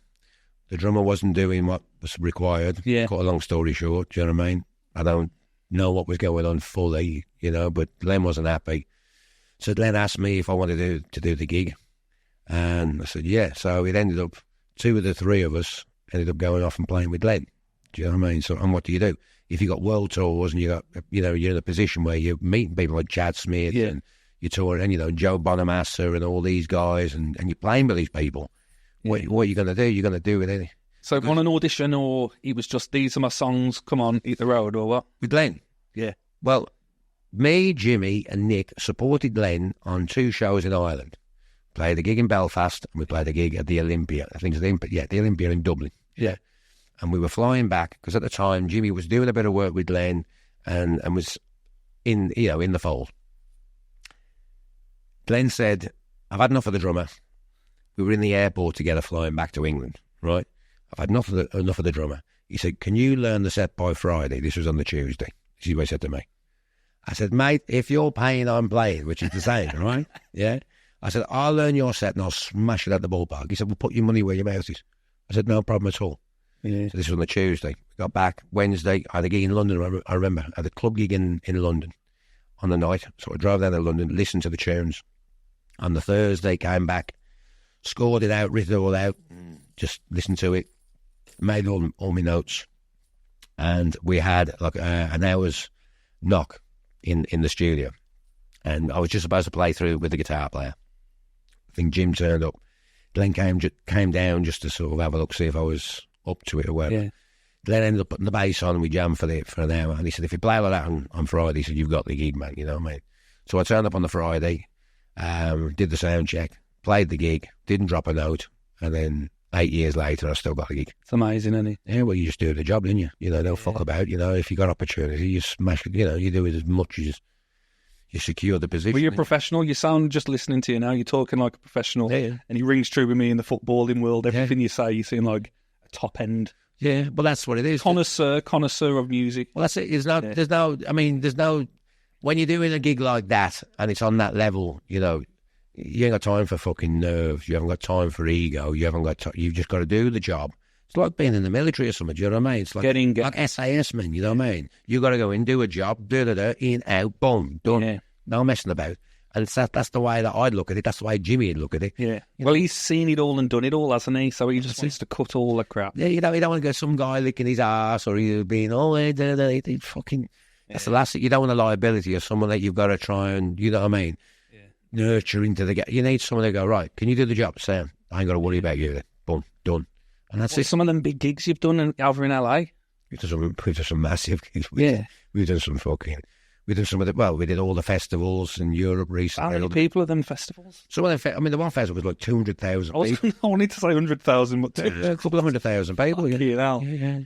The drummer wasn't doing what was required. Yeah. Cut a long story short, do you know what I mean? I don't know what was going on fully, you know, but Glenn wasn't happy. So Glenn asked me if I wanted to do the gig. And I said, yeah. So it ended up, 2 of the 3 of us ended up going off and playing with Glenn. Do you know what I mean? So, and what do you do? If you got world tours and you're in a position where you're meeting people like Chad Smith and you're touring, and, Joe Bonamassa and all these guys, and you're playing with these people, what are you going to do? You're going to do it, ain't you? So on an audition, or it was just, these are my songs, come on, hit the road, or what? With Glenn? Yeah. Well, me, Jimmy and Nick supported Glenn on 2 shows in Ireland. Played a gig in Belfast and we played a gig at the Olympia. I think it's the Olympia in Dublin. Yeah. And we were flying back, because at the time Jimmy was doing a bit of work with Glenn and was in the fold. Glenn said, I've had enough of the drummer. We were in the airport together flying back to England, right? I've had enough of the drummer. He said, can you learn the set by Friday? This was on the Tuesday. This is what he said to me. I said, mate, if you're paying, I'm playing, which is the same, right? Yeah. I said, I'll learn your set and I'll smash it at the ballpark. He said, well, put your money where your mouth is. I said, no problem at all. Yeah. So this was on the Tuesday. We got back Wednesday. I had a gig in London, I remember. I had a club gig in London on the night. So I drove down to London, listened to the tunes. On the Thursday, came back, scored it out, written it all out, just listened to it, made all my notes. And we had like an hour's knock in the studio. And I was just supposed to play through with the guitar player. I think Jim turned up. Glenn came down just to sort of have a look, see if I was up to it or whatever. Yeah. Glenn ended up putting the bass on and we jammed for an hour. And he said, if you play like that on Friday, he said, you've got the gig, man, you know what I mean? So I turned up on the Friday, did the sound check, played the gig, didn't drop a note, and then 8 years later, I still got the gig. It's amazing, isn't it? Yeah, well, you just do the job, didn't you? Don't fuck about, if you got opportunity, you smash it, you do it as much as you secure the position. Well, you're a professional. You sound, just listening to you now, you're talking like a professional. Yeah. And he rings true with me in the footballing world. Everything you say, you seem like a top end. Yeah, well, that's what it is. Connoisseur of music. Well, that's it. There's no, when you're doing a gig like that and it's on that level, you ain't got time for fucking nerves. You haven't got time for ego. You've just got to do the job. It's like being in the military or something, do you know what I mean? It's like like SAS, man, you know what I mean? You got to go in, do a job, in, out, boom, done. Yeah. No messing about. And that's the way that I'd look at it. That's the way Jimmy would look at it. Yeah. Well, he's seen it all and done it all, hasn't he? So he just wants to cut all the crap. Yeah, you don't want to get some guy licking his ass or he's being, fucking... That's the last thing. You don't want a liability or someone that you've got to try and, you know what I mean, nurture into the... You need someone to go, right, can you do the job, Sam? I ain't got to worry about you. Boom, done. And that's it. Some of them big gigs you've done over in LA? We've done some massive gigs. We've done some fucking... We did some of the, we did all the festivals in Europe recently. How many people are them festivals? Some of them, the one festival was like 200,000 people. I wanted to say 100,000, but a couple of 100,000 people. Yeah.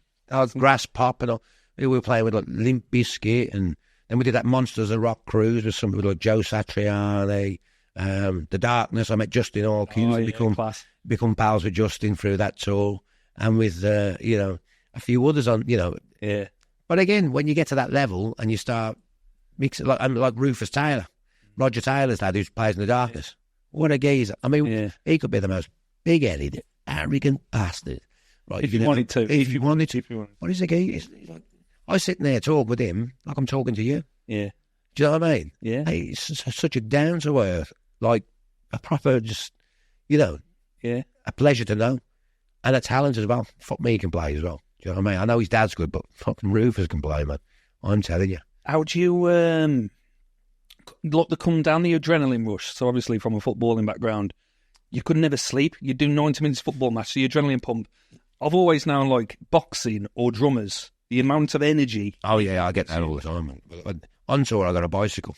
Grass Pop and all. We were playing with like Limp Bizkit, and then we did that Monsters of Rock cruise with somebody like Joe Satriani, The Darkness. I met Justin Hawkins, become pals with Justin through that tour, and with a few others on. Yeah. But again, when you get to that level and you start mixing like Rufus Taylor, Roger Taylor's lad who plays in The Darkness. What a geezer! I mean, he could be the most big-headed, arrogant bastard. Right, if you wanted to. If you wanted to. What is the geezer? I was sitting there talking with him like I'm talking to you. Yeah. Do you know what I mean? Yeah. Hey, he's such a down-to-earth, like a proper just, a pleasure to know. And a talent as well. Fuck me, he can play as well. Do you know what I mean? I know his dad's good, but fucking Rufus can play, man. I'm telling you. How do you, like the come down, the adrenaline rush. So obviously from a footballing background, you could never sleep. You do 90 minutes football match, so your adrenaline pump. I've always known, like, boxing or drummers, the amount of energy. Oh, yeah, I get that all the time. On tour, I got a bicycle.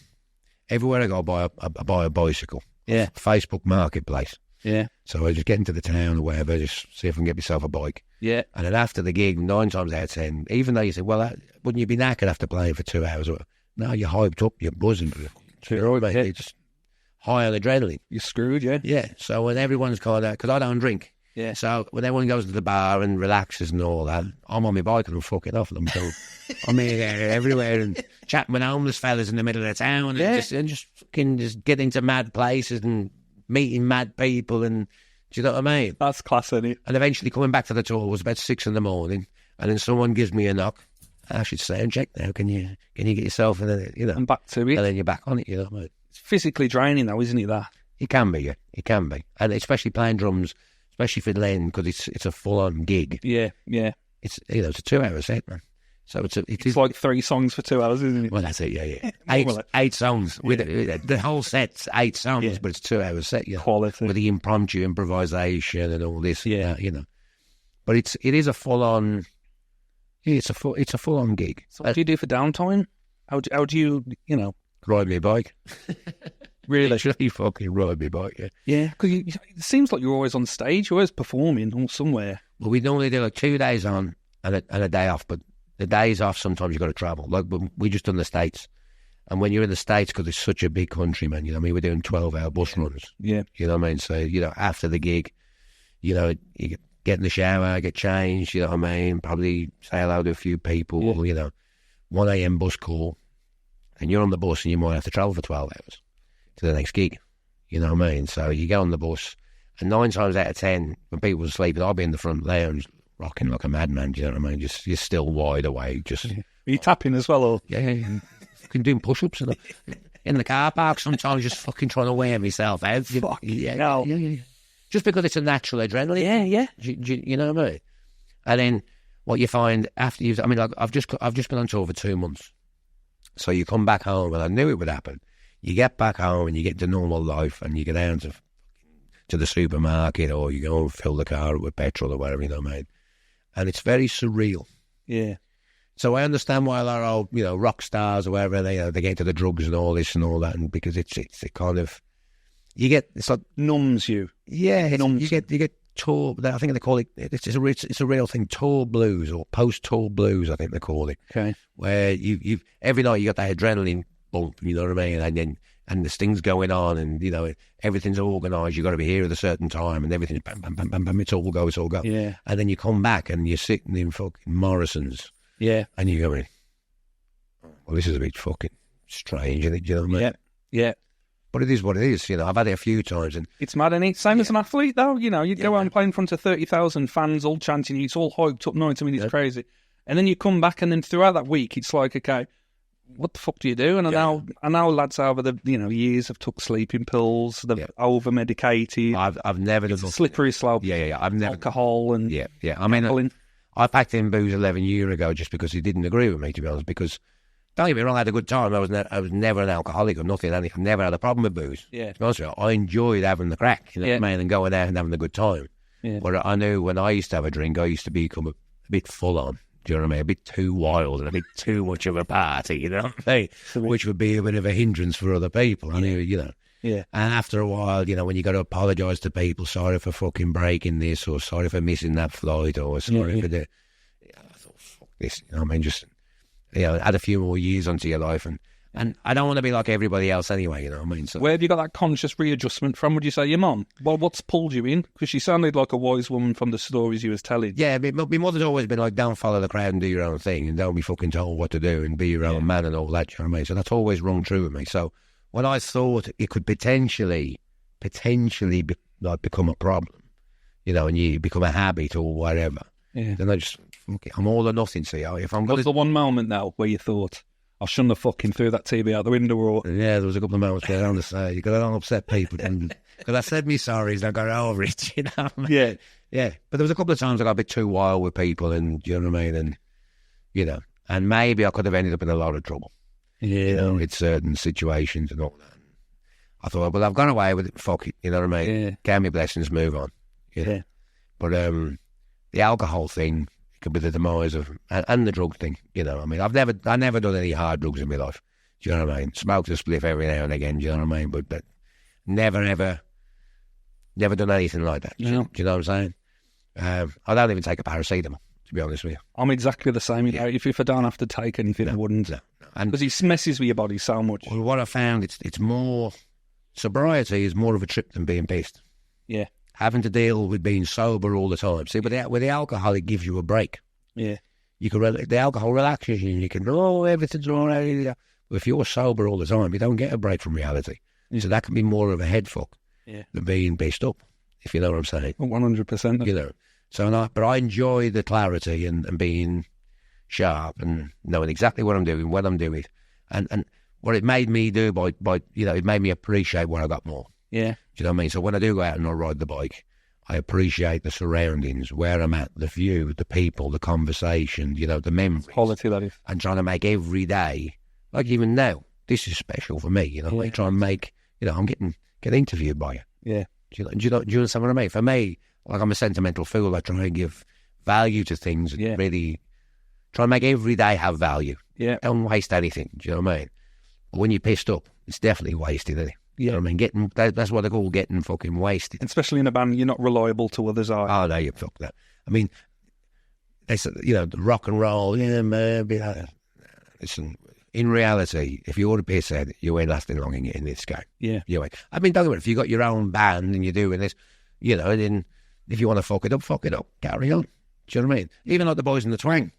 Everywhere I go, I buy a bicycle. Yeah. Facebook Marketplace. Yeah. So I just get into the town or wherever, just see if I can get myself a bike. Yeah. And then after the gig, 9 times out of 10, even though you say, well, wouldn't you be knackered after playing for 2 hours? No, you're hyped up, you're buzzing. You're just high on adrenaline. You're screwed, yeah. Yeah. So when everyone's kind of, because I don't drink. Yeah. So when everyone goes to the bar and relaxes and all that, I'm on my bike and I'm fucking off them. So I'm here everywhere and chatting with homeless fellas in the middle of the town and just getting to mad places and meeting mad people, and do you know what I mean? That's class, isn't it? And eventually coming back to the tour was about 6 a.m, and then someone gives me a knock. I should sound check now. Can you get yourself in it, and back to it? And then you're back on it, you know what I mean? It's physically draining though, isn't it, that? It can be, yeah. It can be. And especially playing drums, especially for Len, because it's a full-on gig. Yeah, yeah. It's it's a 2-hour set, man. So it's like 3 songs for 2 hours, isn't it? Well, that's it, yeah. Eight songs. With the whole set's 8 songs, but it's 2 hours set, yeah. Quality. With the impromptu improvisation and all this, you know. But it is a full-on, it's a full-on gig. So what do you do for downtime? How do you, Ride my bike. Really? Literally fucking ride my bike, yeah. Yeah, because it seems like you're always on stage, you're always performing or somewhere. Well, we normally do like 2 days on and a day off, but the days off, sometimes you've got to travel. Like, we just done the States. And when you're in the States, because it's such a big country, man, you know what I mean? We're doing 12-hour bus runs. Yeah. You know what I mean? So, after the gig, you get in the shower, get changed, you know what I mean? Probably say hello to a few people, 1 a.m. bus call. And you're on the bus and you might have to travel for 12 hours to the next gig. You know what I mean? So you get on the bus, and 9 times out of 10, when people are sleeping, I'll be in the front lounge, rocking like a madman, do you know what I mean? Just, you're still wide awake. Just, Are you tapping as well? Or? Yeah. Fucking doing push-ups in the car park sometimes, just fucking trying to wear myself out. Yeah. Just because it's a natural adrenaline. Yeah. You know what I mean? And then what you find after I've just been on tour for 2 months. So you come back home, and I knew it would happen. You get back home and you get to normal life, and you get down to the supermarket, or you go and fill the car with petrol or whatever, you know what I mean? And it's very surreal. Yeah. So I understand why a lot of rock stars or whatever, they get into the drugs and all this and all that, and because it's a kind of, it's like numbs you. Yeah, numbs. You get tour. I think they call it. It's a real thing. Tour blues or post-tour blues, I think they call it. Okay. Where you every night you got that adrenaline bump. You know what I mean? And there's things going on, and everything's organised. You got to be here at a certain time, and everything's bam, bam, bam, bam, bam. It's all go. Yeah. And then you come back and you're sitting in fucking Morrison's. Yeah. And you're going, well, this is a bit fucking strange, isn't it? Do you know what I mean? Yeah. But it is what it is. I've had it a few times. And it's mad, isn't it? Same as an athlete, though. You go out and play in front of 30,000 fans all chanting you. It's all hyped up 90 minutes, crazy. And then you come back, and then throughout that week, it's like, okay, what the fuck do you do? And I know lads over the years have took sleeping pills, they've over medicated. I've never done slippery slope. Yeah. I've never alcohol and I mean, I packed in booze 11 years ago just because he didn't agree with me, to be honest. Because don't get me wrong, I had a good time. I was never an alcoholic or nothing. I've never had a problem with booze. Yeah. To be honest with you, I enjoyed having the crack, what I mean, and going out and having a good time. Yeah. But I knew when I used to have a drink, I used to become a bit full on. Do you know what I mean? A bit too wild and a bit too much of a party, you know what I mean? Which would be a bit of a hindrance for other people. I knew, Yeah. And after a while, when you got to apologise to people, sorry for fucking breaking this, or sorry for missing that flight, or sorry for the... I thought, fuck this, you know what I mean? Just, add a few more years onto your life, and I don't want to be like everybody else anyway, you know what I mean? So, where have you got that conscious readjustment from? Would you say your mum? Well, what's pulled you in? Because she sounded like a wise woman from the stories you was telling. Yeah, my mother's always been like, don't follow the crowd and do your own thing, and don't be fucking told what to do, and be your own man and all that, you know what I mean? So that's always rung true with me. So when I thought it could potentially become a problem, and you become a habit or whatever, then I just, I'm all or nothing, see. If I'm What's the one moment now where you thought, I shouldn't have fucking threw that TV out the window? Or... Yeah, there was a couple of moments where I don't say, you got to upset people. Because I said me sorries, I got over it, you know. Yeah. But there was a couple of times I got a bit too wild with people, and you know what I mean? And, and maybe I could have ended up in a lot of trouble. you know, in certain situations and all that. I thought, well, I've gone away with it, fuck it, you know what I mean? Count me blessings, move on. Yeah. But the alcohol thing could be the demise of, and the drug thing, you know what I mean? I never done any hard drugs in my life, do you know what I mean? Smoked a spliff every now and again, do you know what I mean? But never done anything like that, do you know what I'm saying? I don't even take a paracetamol, to be honest with you. I'm exactly the same. You know, if I don't have to take anything, I wouldn't. Because it messes with your body so much. Well, what I found, it's more... Sobriety is more of a trip than being pissed. Yeah. Having to deal with being sober all the time. See, with the alcohol, it gives you a break. Yeah. You can the alcohol relaxes you, and you can, everything's all right. But if you're sober all the time, you don't get a break from reality. So that can be more of a head fuck than being pissed up, if you know what I'm saying. 100%. You know. So, but I enjoy the clarity and being sharp and knowing exactly what I'm doing, when I'm doing, and what it made me do by you know, it made me appreciate what I got more. Yeah. Do you know what I mean? So when I do go out and I ride the bike, I appreciate the surroundings, where I'm at, the view, the people, the conversation, you know, the memories. Quality, that is. And trying to make every day, like even now, this is special for me, you know. I try and make, you know, I'm getting interviewed by you. Yeah. Do you understand what I mean? For me, like, I'm a sentimental fool. I try and give value to things and really try and make every day have value. Yeah. Don't waste anything. Do you know what I mean? But when you're pissed up, it's definitely wasted, isn't it? Yeah. You know what I mean? That's what they call getting fucking wasted. Especially in a band, you're not reliable to others, are you? Oh, no, you fuck that. I mean, they said, you know, the rock and roll, listen, in reality, if you're a pisshead, you ain't lasting long in this game. Yeah. You ain't. I mean, don't get me wrong, if you got your own band and you're doing this, you know, then if you want to fuck it up, carry on. Do you know what I mean? Even like the boys in the Twang, do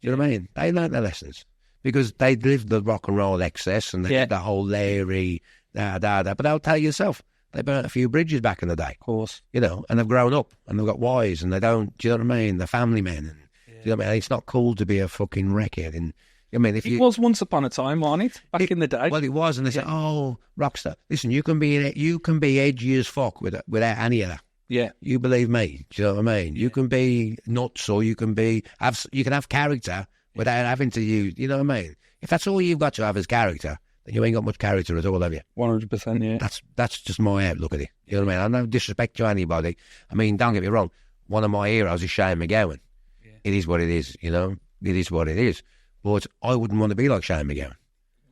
you know what I mean? They learnt their lessons because they lived the rock and roll excess and they did the whole Larry, but I'll tell you yourself, they burnt a few bridges back in the day. Of course. You know, and they've grown up and they've got wives and they don't, do you know what I mean? They're family men. And, do you know what I mean? It's not cool to be a fucking wreckhead. And I mean, if it was once upon a time, wasn't it? Back in the day. Well, it was, and they said, "Oh, rockstar, listen, you can be edgy as fuck without any of that." Yeah, you believe me. Do you know what I mean? You can be nuts, or you can have character without having to use. You know what I mean? If that's all you've got to have as character, then you ain't got much character at all, have you? 100%. Yeah. That's just my outlook at it. You know what I mean? I no disrespect to anybody. I mean, don't get me wrong. One of my heroes is Shane McGowan. Yeah. It is what it is. You know, it is what it is. But I wouldn't want to be like Shane McGowan.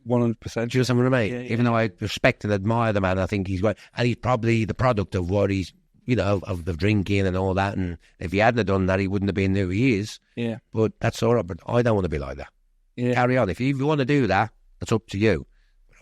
100%. Do you know what I mean? Yeah. Even though I respect and admire the man, I think he's great. And he's probably the product of what he's, you know, of the drinking and all that. And if he hadn't done that, he wouldn't have been who he is. Yeah. But that's all right. But I don't want to be like that. Yeah. Carry on. If you want to do that, that's up to you.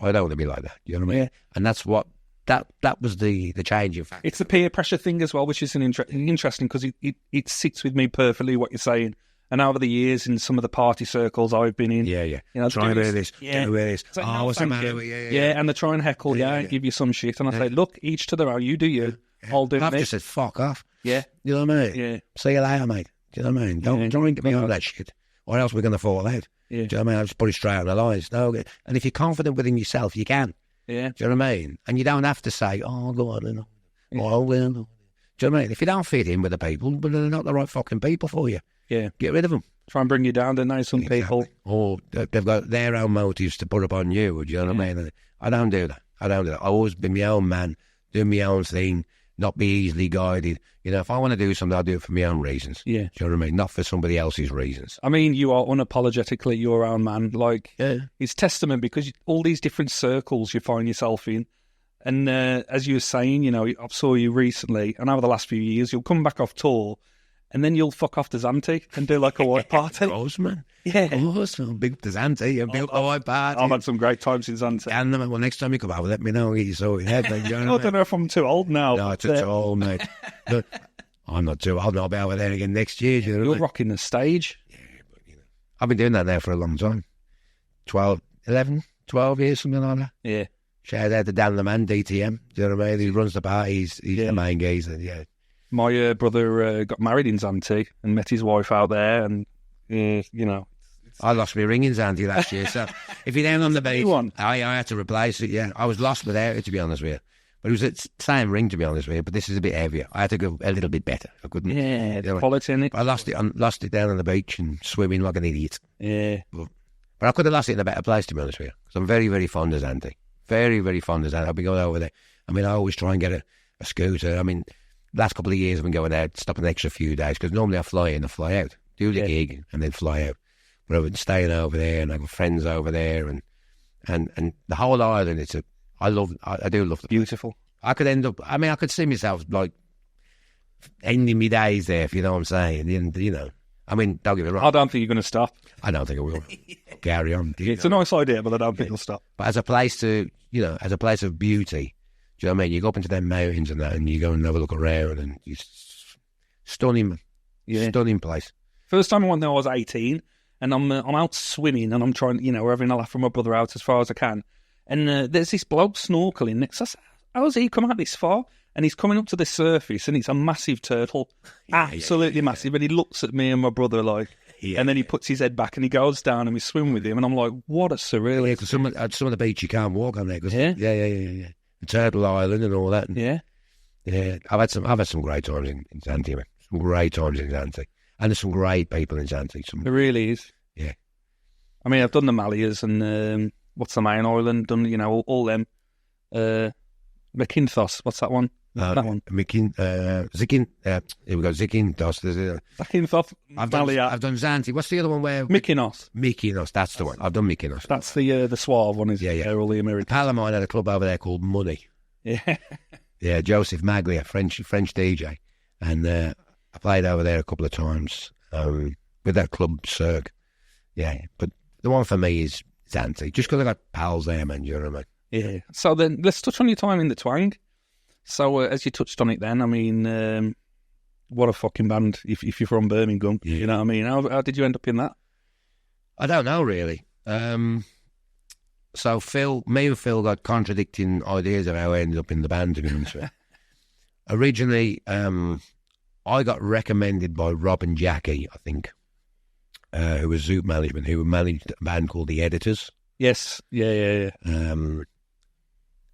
But I don't want to be like that. Do you know what I mean? Yeah. And that's what, that was the changing factor. It's the peer pressure thing as well, which is interesting because it sits with me perfectly, what you're saying. And over the years, in some of the party circles I've been in, you know, try to wear this, wear this. Like, oh, what's the matter with you? Yeah, and they try and heckle, give you some shit, and I say, look, each to their own. You do you. I'll do I've me. just said, fuck off. Yeah, you know what I mean. Yeah, see you later, mate. Do you know what I mean? Don't get me on that shit, or else we're gonna fall out. Yeah, do you know what I mean? I'll just put it straight on the lines. No, and if you're confident within yourself, you can. Yeah, do you know what I mean? And you don't have to say, oh, go on, do you know what I mean? If you don't fit in with the people, but they're not the right fucking people for you. Yeah, get rid of them. Try and bring you down, don't they? Some people, or they've got their own motives to put up on you. Do you know what I mean? I don't do that. I always be my own man, do my own thing, not be easily guided. You know, if I want to do something, I'll do it for my own reasons. Yeah, do you know what I mean? Not for somebody else's reasons. I mean, you are unapologetically your own man. Like, it's testament because all these different circles you find yourself in. And as you were saying, you know, I saw you recently, and over the last few years, you'll come back off tour. And then you'll fuck off to Zante and do like a white party. Of course, man. Yeah. Of course, I'm big to Zante and built a white party. I've had some great times in Zante. And well, next time you come over, let me know. Get you sorted out. I don't know if I'm too old now. No, too old, mate. Look, I'm not too old. I'll be over there again next year. You know, you're rocking the stage. Yeah, but you know, I've been doing that now for a long time. 12 years, something like that. Yeah. Shout out to Dan the Man, DTM. Do you know what I mean? He runs the parties. He's the main geezer, My brother got married in Zante and met his wife out there, and you know, I lost my ring in Zante last year. So if you're down on the beach, I had to replace it. Yeah, I was lost without it, to be honest with you. But it was the same ring, to be honest with you. But this is a bit heavier. I had to go a little bit better. I couldn't. Yeah, the quality in it. I lost it down on the beach and swimming like an idiot. Yeah, but But I could have lost it in a better place, to be honest with you, because I'm very, very fond of Zante. Very, very fond of Zante. I've been going over there. I mean, I always try and get a scooter. I mean, last couple of years I've been going out, stop an extra few days, because normally I fly in, I fly out, do the gig, and then fly out. But I've been staying over there, and I've got friends over there, and the whole island, I do love the Beautiful. I could end up, I mean, I could see myself, like, ending my days there, if you know what I'm saying. And, you know, I mean, don't get me wrong. I don't think you're going to stop. I don't think I will. Carry on. It's a nice idea, but I don't think it'll stop. But as a place to, you know, as a place of beauty, do you know what I mean? You go up into them mountains and that, and you go and have a look around, and it's stunning, stunning place. First time I went there, I was 18, and I'm out swimming, and I'm trying, you know, we're having a laugh from my brother out as far as I can. And there's this bloke snorkeling next to us. How's he come out this far? And he's coming up to the surface, and it's a massive turtle, absolutely massive. And he looks at me and my brother like, and then he puts his head back and he goes down, and we swim with him. And I'm like, what a surreal. Yeah, because some of the beach you can't walk on there. Yeah, the Turtle Island and all that. And, yeah. I've had some great times in Zante, man. Some great times in Zante, and there's some great people in Zante. There really is. Yeah. I mean, I've done the Malleers and what's the main island? Done, you know, all them. Zakynthos, what's that one? That one. Here we go. Zakynthos. Zakynthos. I've done Zante. What's the other one where? Mykonos. That's the one. I've done Mykonos. That's the suave one, is it? Yeah. All the Americans. A pal of mine had a club over there called Money. Yeah. Yeah, Joseph Maglia, French DJ. And I played over there a couple of times with that club, Circus. Yeah, but the one for me is Zante, just because I got pals there, man, you know what I mean? Yeah. So then, let's touch on your time in the Twang. So, as you touched on it then, I mean, what a fucking band if you're from Birmingham, you know what I mean? How did you end up in that? I don't know, really. So, me and Phil got contradicting ideas of how I ended up in the band, to be honest with you. Originally, I got recommended by Rob and Jackie, I think, who was Zoot Management, who managed a band called The Editors. Yes, yeah.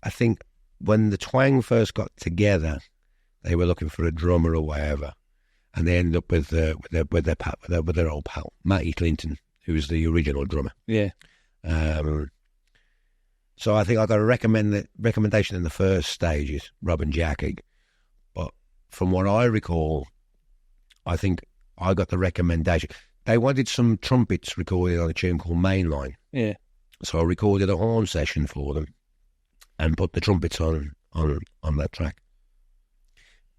I think when the Twang first got together, they were looking for a drummer or whatever, and they ended up with their old pal Matty Clinton, who was the original drummer. Yeah. So I think I got a recommendation in the first stages, Rob and Jackie, but from what I recall, I think I got the recommendation. They wanted some trumpets recorded on a tune called Mainline. Yeah. So I recorded a horn session for them and put the trumpets on that track.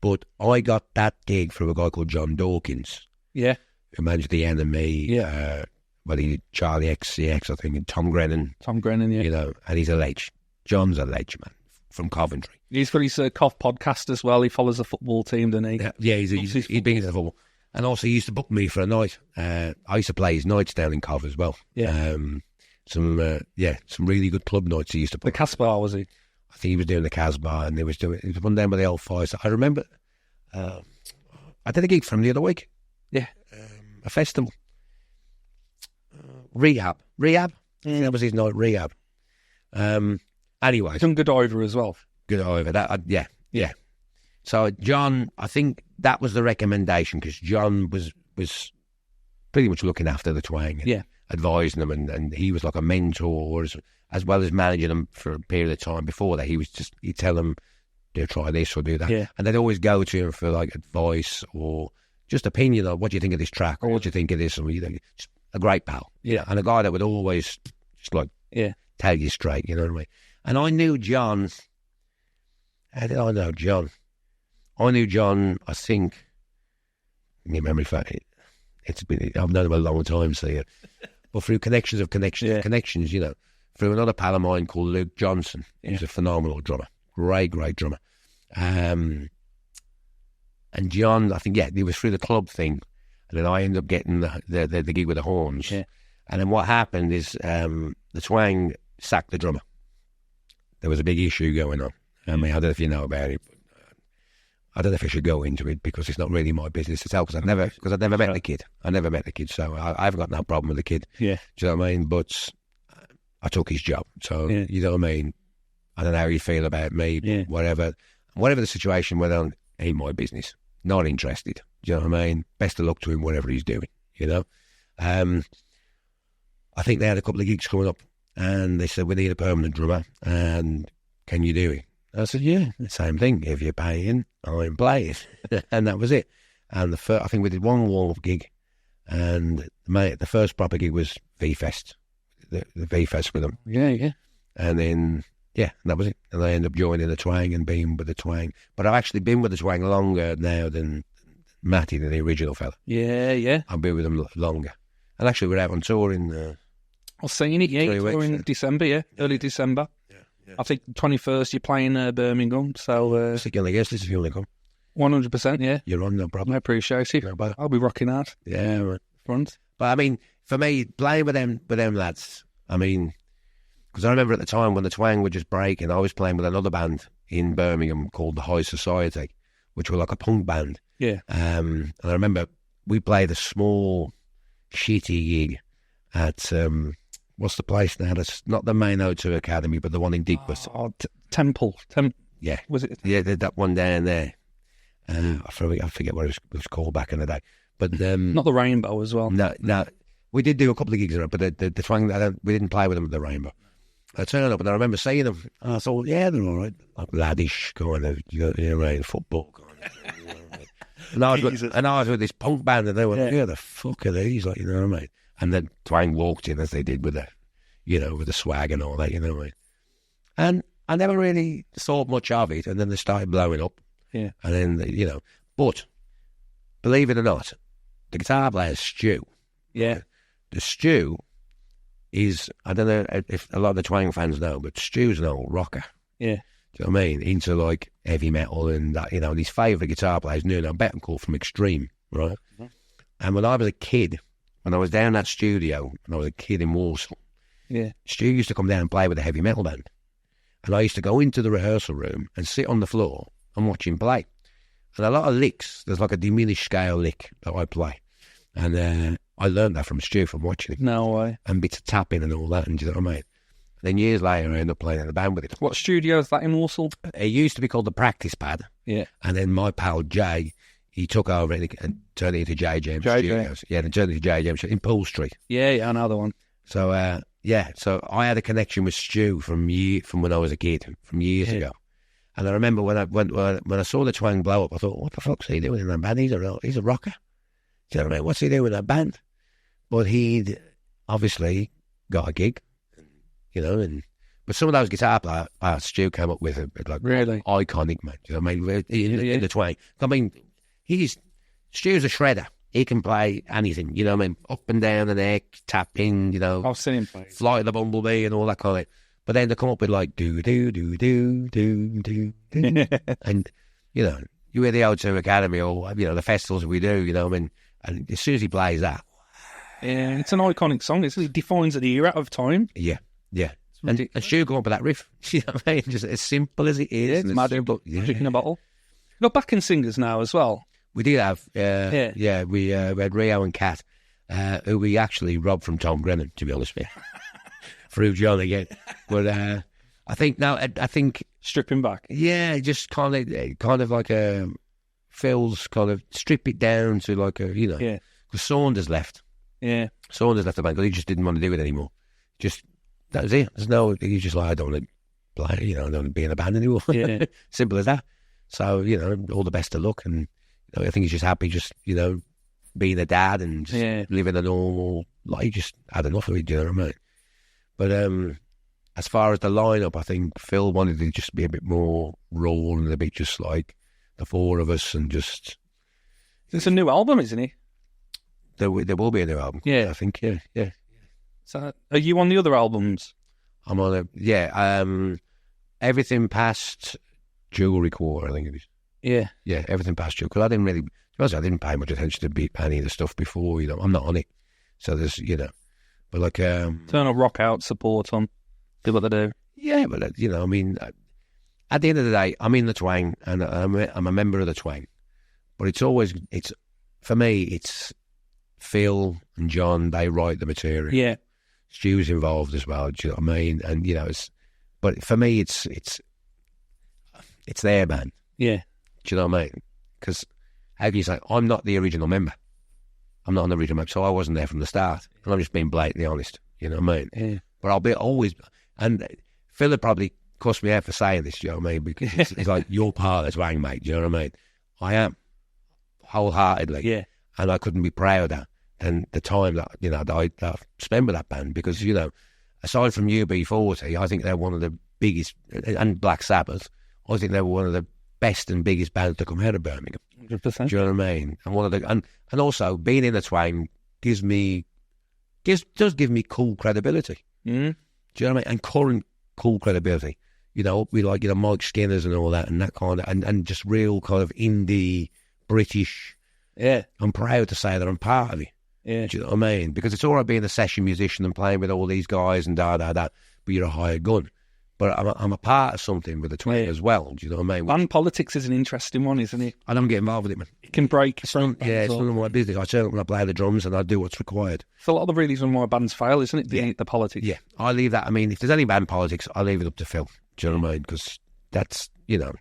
But I got that gig from a guy called John Dawkins. Yeah. Who managed The Enemy. Yeah. But he did Charlie XCX, I think, and Tom Grennan. Yeah. You know, and he's a ledge. John's a ledge, man, from Coventry. He's got his Cov podcast as well. He follows the football team, doesn't he? Yeah, he's been into the football. And also he used to book me for a night. I used to play his nights down in Cov as well. Yeah. Some really good club nights he used to book. The Casbah, was he? I think he was doing the Casbah, and he was one down by the old fire. So I remember I did a gig for him the other week. Yeah. A festival. Rehab. That was his night, Rehab. Anyway. Some Godiva as well. Godiva, yeah. So John, I think that was the recommendation, because John was pretty much looking after the Twang. Yeah. Advising them, and he was like a mentor as well as managing them for a period of time. Before that, he'd tell them, try this or do that. Yeah. And they'd always go to him for like advice or just opinion on what do you think of this track, or what do you think of this, or just a great pal. Yeah. And a guy that would always just like tell you straight, you know what I mean? And I knew John. How did I know John? I knew John, I think, my memory fact, I've known him a long time, so but through connections, you know, through another pal of mine called Luke Johnson. He's a phenomenal drummer, great drummer. And John, I think, he was through the club thing, and then I ended up getting the gig with the horns. Yeah. And then what happened is the Twang sacked the drummer. There was a big issue going on. I mean, I don't know if you know about it, but I don't know if I should go into it, because it's not really my business to tell, because I'd never met the kid. I never met the kid, so I haven't got no problem with the kid. Yeah. Do you know what I mean? But I took his job, so you know what I mean? I don't know how you feel about me, whatever the situation went on, ain't my business. Not interested. Do you know what I mean? Best of luck to him, whatever he's doing, you know? I I think they had a couple of gigs coming up, and they said, we need a permanent drummer, and can you do it? I said, yeah, same thing. If you're paying, I'm playing. And that was it. And I think we did one warm-up gig, and the first proper gig was V-Fest, the V-Fest with them. Yeah. And then, that was it. And I ended up joining the Twang and being with the Twang. But I've actually been with the Twang longer now than Matty, the original fella. Yeah. I've been with them longer. And actually, we're out on tour in... I've seen it, you're in December, early December. Yeah. I think 21st you're playing Birmingham, so... Stick on the guest list if you want to come. 100%, yeah. You're on, no problem. I appreciate it. I'll be rocking out. Yeah, right. Front. But I mean, for me, playing with them lads, I mean, because I remember at the time when the Twang were just breaking, I was playing with another band in Birmingham called the High Society, which were like a punk band. Yeah. And I remember we played a small, shitty gig at... what's the place now? That's not the main O2 Academy, but the one in Digbus. Temple. Yeah. Was it? Yeah, that one down there. I forget what it was called back in the day. But not the Rainbow as well. No. We did do a couple of gigs around, but the Twang, we didn't play with them at the Rainbow. I turned up and I remember seeing them. And I thought, yeah, they're all right. Like laddish kind of, football kind of. And I was with this punk band, and they were, the fuck are these? Like, you know what I mean? And then Twang walked in as they did with the swag and all that, you know what I mean? And I never really thought much of it, and then they started blowing up. Yeah. And then, but believe it or not, the guitar player, Stu. Yeah. The Stu is, I don't know if a lot of the Twang fans know, but Stu's an old rocker. Yeah. Do you know what I mean? Into like heavy metal and that, and his favourite guitar player is Nuno Betancourt from Extreme, right? Mm-hmm. And when I was a kid, when I was down that studio, when I was a kid in Warsaw, Stu used to come down and play with a heavy metal band. And I used to go into the rehearsal room and sit on the floor and watch him play. And a lot of licks, there's like a diminished scale lick that I play. And I learned that from Stu, from watching him. No way. And bits of tapping and all that, and do you know what I mean? Then years later, I ended up playing in a band with it. What studio is that in Warsaw? It used to be called the Practice Pad. Yeah. And then my pal Jay, he took over and turned it into J. James Studios. Yeah, and turned it to J. James in Poole Street. Yeah, another one. So, so I had a connection with Stu from when I was a kid, from years ago. And I remember when I saw the Twang blow up, I thought, what the fuck's he doing in that band? He's a rocker. Do you know what I mean? What's he doing in that band? But he'd obviously got a gig, but some of those guitar players Stu came up with, like, really iconic, man. Do you know what I mean? In the Twang. I mean, Stu's a shredder. He can play anything, you know what I mean? Up and down the neck, tapping, I've seen him play. Flight of the Bumblebee and all that kind of thing. But then they come up with like do do do do do do do, and you hear the O2 Academy or the festivals we do, you know what I mean? And as soon as he plays that, yeah, it's an iconic song. It defines an era of time. Yeah. And Stu come up with that riff, you know what I mean? Just as simple as it is. Yeah, it's magic in a bottle. You've got backing singers now as well. We did have, we had Rio and Kat, who we actually robbed from Tom Grennan, to be honest with you. Through John again. But I think stripping back. Yeah, just kind of like Phil's kind of strip it down to like a, because Saunders left. Yeah. Saunders left the band because he just didn't want to do it anymore. Just, that was it. He's just like, I don't want to play, I don't want to be in a band anymore. Yeah. Simple as that. So, all the best of luck. And I think he's just happy, just, being a dad and just living a normal life. He just had enough of it, you know what I mean? But as far as the lineup, I think Phil wanted to just be a bit more raw and a bit just like the four of us and just... It's a new album, isn't it? There will be a new album. Yeah. I think, yeah. So are you on the other albums? I'm on everything past Jewellery Quater, I think it is. Yeah. Yeah, everything past Jewellery. Because I didn't pay much attention to any of the stuff before, I'm not on it. So there's, but like... Turn a rock out, support them, do what they do. Yeah, but, at the end of the day, I'm in the Twang and I'm a member of the Twang. But for me, it's Phil and John, they write the material. Yeah. Stu's involved as well, do you know what I mean? And, but for me, it's their band. Yeah. Do you know what I mean? Because, how can you say, I'm not the original member. I'm not an original member, so I wasn't there from the start. And I'm just being blatantly honest. You know what I mean? Yeah. But I'll be always, and Phil would probably cuss me out for saying this, you know what I mean? Because it's like, you're part of the Twang, mate, you know what I mean? I am, wholeheartedly. Yeah. And I couldn't be prouder than the time that, you know, that I spent with that band, because, you know, aside from UB40, I think they're one of the biggest, and Black Sabbath, I think they were one of the best and biggest bands to come out of Birmingham. 100%. Do you know what I mean? And one of the, and also being in the Twang does give me cool credibility. Mm. Do you know what I mean? And current cool credibility. You know, we like, you know, Mike Skinner's and all that, and that kind of, and just real kind of indie British. Yeah. I'm proud to say that I'm part of it. Yeah. Do you know what I mean? Because it's all right being a session musician and playing with all these guys and but you're a hired gun. But I'm a part of something with the Twang as well. Do you know what I mean? And politics is an interesting one, isn't it? I don't get involved with it, man. It can break. It's none of my business. I turn up and I play the drums and I do what's required. It's a lot of the reasons why bands fail, isn't it? The politics. Yeah, I leave that. I mean, if there's any band politics, I leave it up to Phil. Do you know what I mean? Because that's, you know,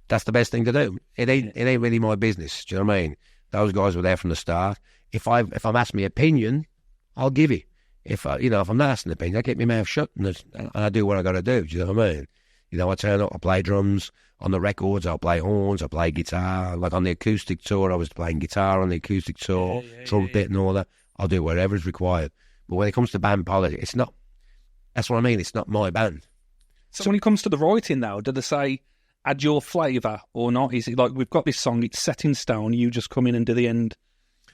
that's the best thing to do. It ain't really my business. Do you know what I mean? Those guys were there from the start. If I'm asked my opinion, I'll give it. If I'm not asked an opinion, I keep my mouth shut and I do what I got to do. Do you know what I mean? You know, I turn up, I play drums. On the records, I'll play horns, I play guitar. Like on the acoustic tour, I was playing guitar on the acoustic tour, trumpet and all that. I'll do whatever's required. But when it comes to band politics, it's not, that's what I mean, it's not my band. So when it comes to the writing now, do they say, add your flavour or not? Is it like, we've got this song, it's set in stone, you just come in and do the end?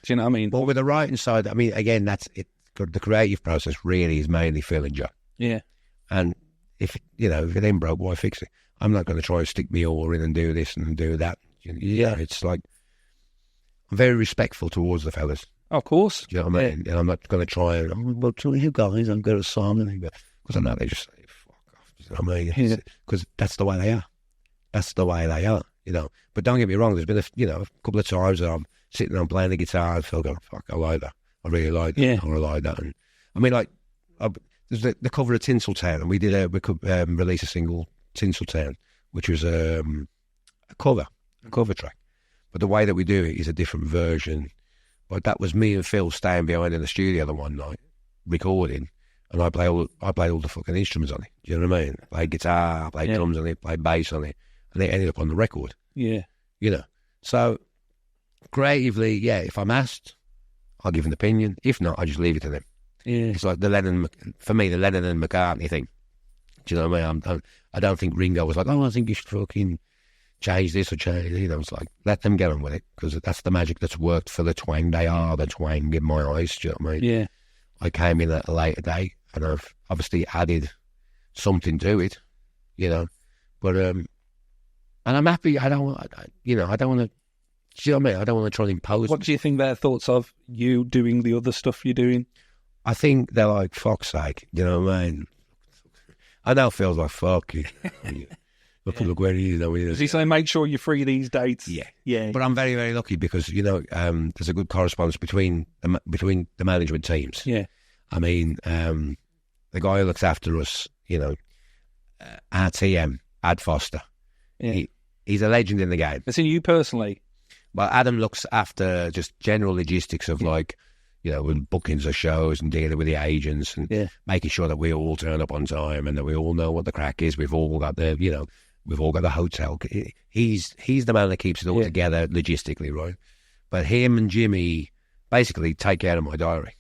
Do you know what I mean? Well, with the writing side, I mean, again, that's it. The creative process really is mainly Phil and Joe. Yeah. And if it ain't broke, why fix it? I'm not going to try to stick me oar in and do this and do that. Yeah, it's like, I'm very respectful towards the fellas. Of course. Do you know what I mean? And I'm not going to try and, well, tell you guys, I'm going to song, because I know they just say, fuck off. Do you know what I mean? Because that's the way they are. That's the way they are, you know. But don't get me wrong, there's been a couple of times that I'm sitting there and playing the guitar and Phil going, fuck, I like that. I really like that. Yeah. I like that. And I mean, like, there's the cover of Tinseltown, and we could release a single, Tinseltown, which was a cover track. But the way that we do it is a different version. But that was me and Phil staying behind in the studio the one night, recording, and I played all the fucking instruments on it. Do you know what I mean? I played guitar, I played drums on it, played bass on it, and it ended up on the record. Yeah. You know. So, creatively, yeah, if I'm asked, I'll give an opinion. If not, I just leave it to them. Yeah. It's like the Lennon and McCartney thing. Do you know what I mean? I don't think Ringo was like, oh, I think you should fucking change this or change, it's like, let them get on with it, because that's the magic that's worked for the Twang. They are the Twang in my eyes, do you know what I mean? Yeah. I came in at a later date, and I've obviously added something to it, but, and I'm happy. I don't want to, do you know what I mean? I don't want to try and impose. What do you think their thoughts of you doing the other stuff you're doing? I think they're like, fuck's sake, you know what I mean? I know it feels like, fuck you. Look where he is. Does he say, make sure you're free these dates? Yeah. Yeah. But I'm very, very lucky because, there's a good correspondence between the management teams. Yeah. I mean, the guy who looks after us, our TM, Ad Foster, he's a legend in the game. As in you personally? Well, Adam looks after just general logistics of with bookings of shows and dealing with the agents and making sure that we all turn up on time and that we all know what the crack is. We've all got we've all got the hotel. He's the man that keeps it all together logistically, right? But him and Jimmy basically take care of my diary.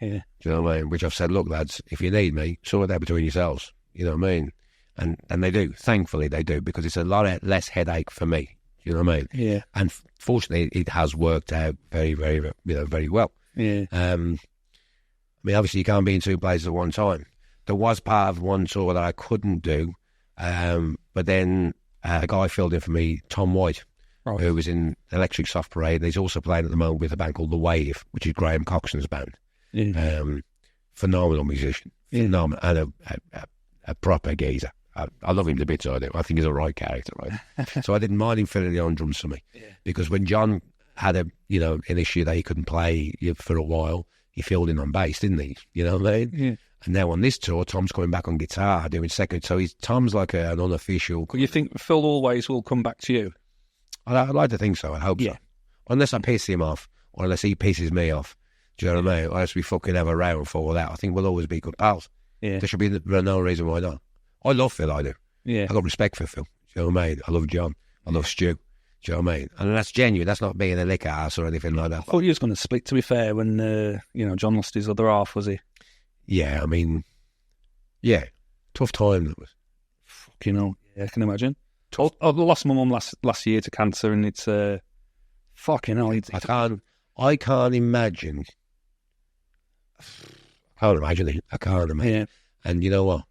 Yeah. Do you know what I mean? Which I've said, look, lads, if you need me, sort that between yourselves. You know what I mean? And they do. Thankfully, they do, because it's a lot less headache for me. You know what I mean? Yeah. And fortunately, it has worked out very, very, very well. Yeah. I mean, obviously, you can't be in two places at one time. There was part of one tour that I couldn't do, but then a guy filled in for me, Tom White, who was in Electric Soft Parade, and he's also playing at the moment with a band called The Wave, which is Graham Coxon's band. Yeah. Phenomenal musician, phenomenal, and a proper geezer. I love him to bits, I do. I think he's a right character, right? So I didn't mind him filling in on drums for me, because when John had an issue that he couldn't play for a while, he filled in on bass, didn't he? You know what I mean? Yeah. And now on this tour, Tom's coming back on guitar, doing second. So Tom's like an unofficial. You think Phil always will come back to you? I'd like to think so. I hope so. Unless I piss him off, or unless he pisses me off. Do you know what I mean? Unless we fucking have a row and fall out, I think we'll always be good pals. Yeah. There should be no reason why not. I love Phil, I do. Yeah. I got respect for Phil. Do you know what I mean? I love John. I love Stu. Do you know what I mean? And that's genuine. That's not being a lick ass or anything like that. I thought you was going to split, to be fair, when, John lost his other half, was he? Yeah, I mean, yeah. Tough time that was. Fucking hell. Yeah, I can imagine. I lost my mum last year to cancer, and it's fucking hell. I can't imagine. I can't imagine it. I can't imagine. Yeah. And you know what?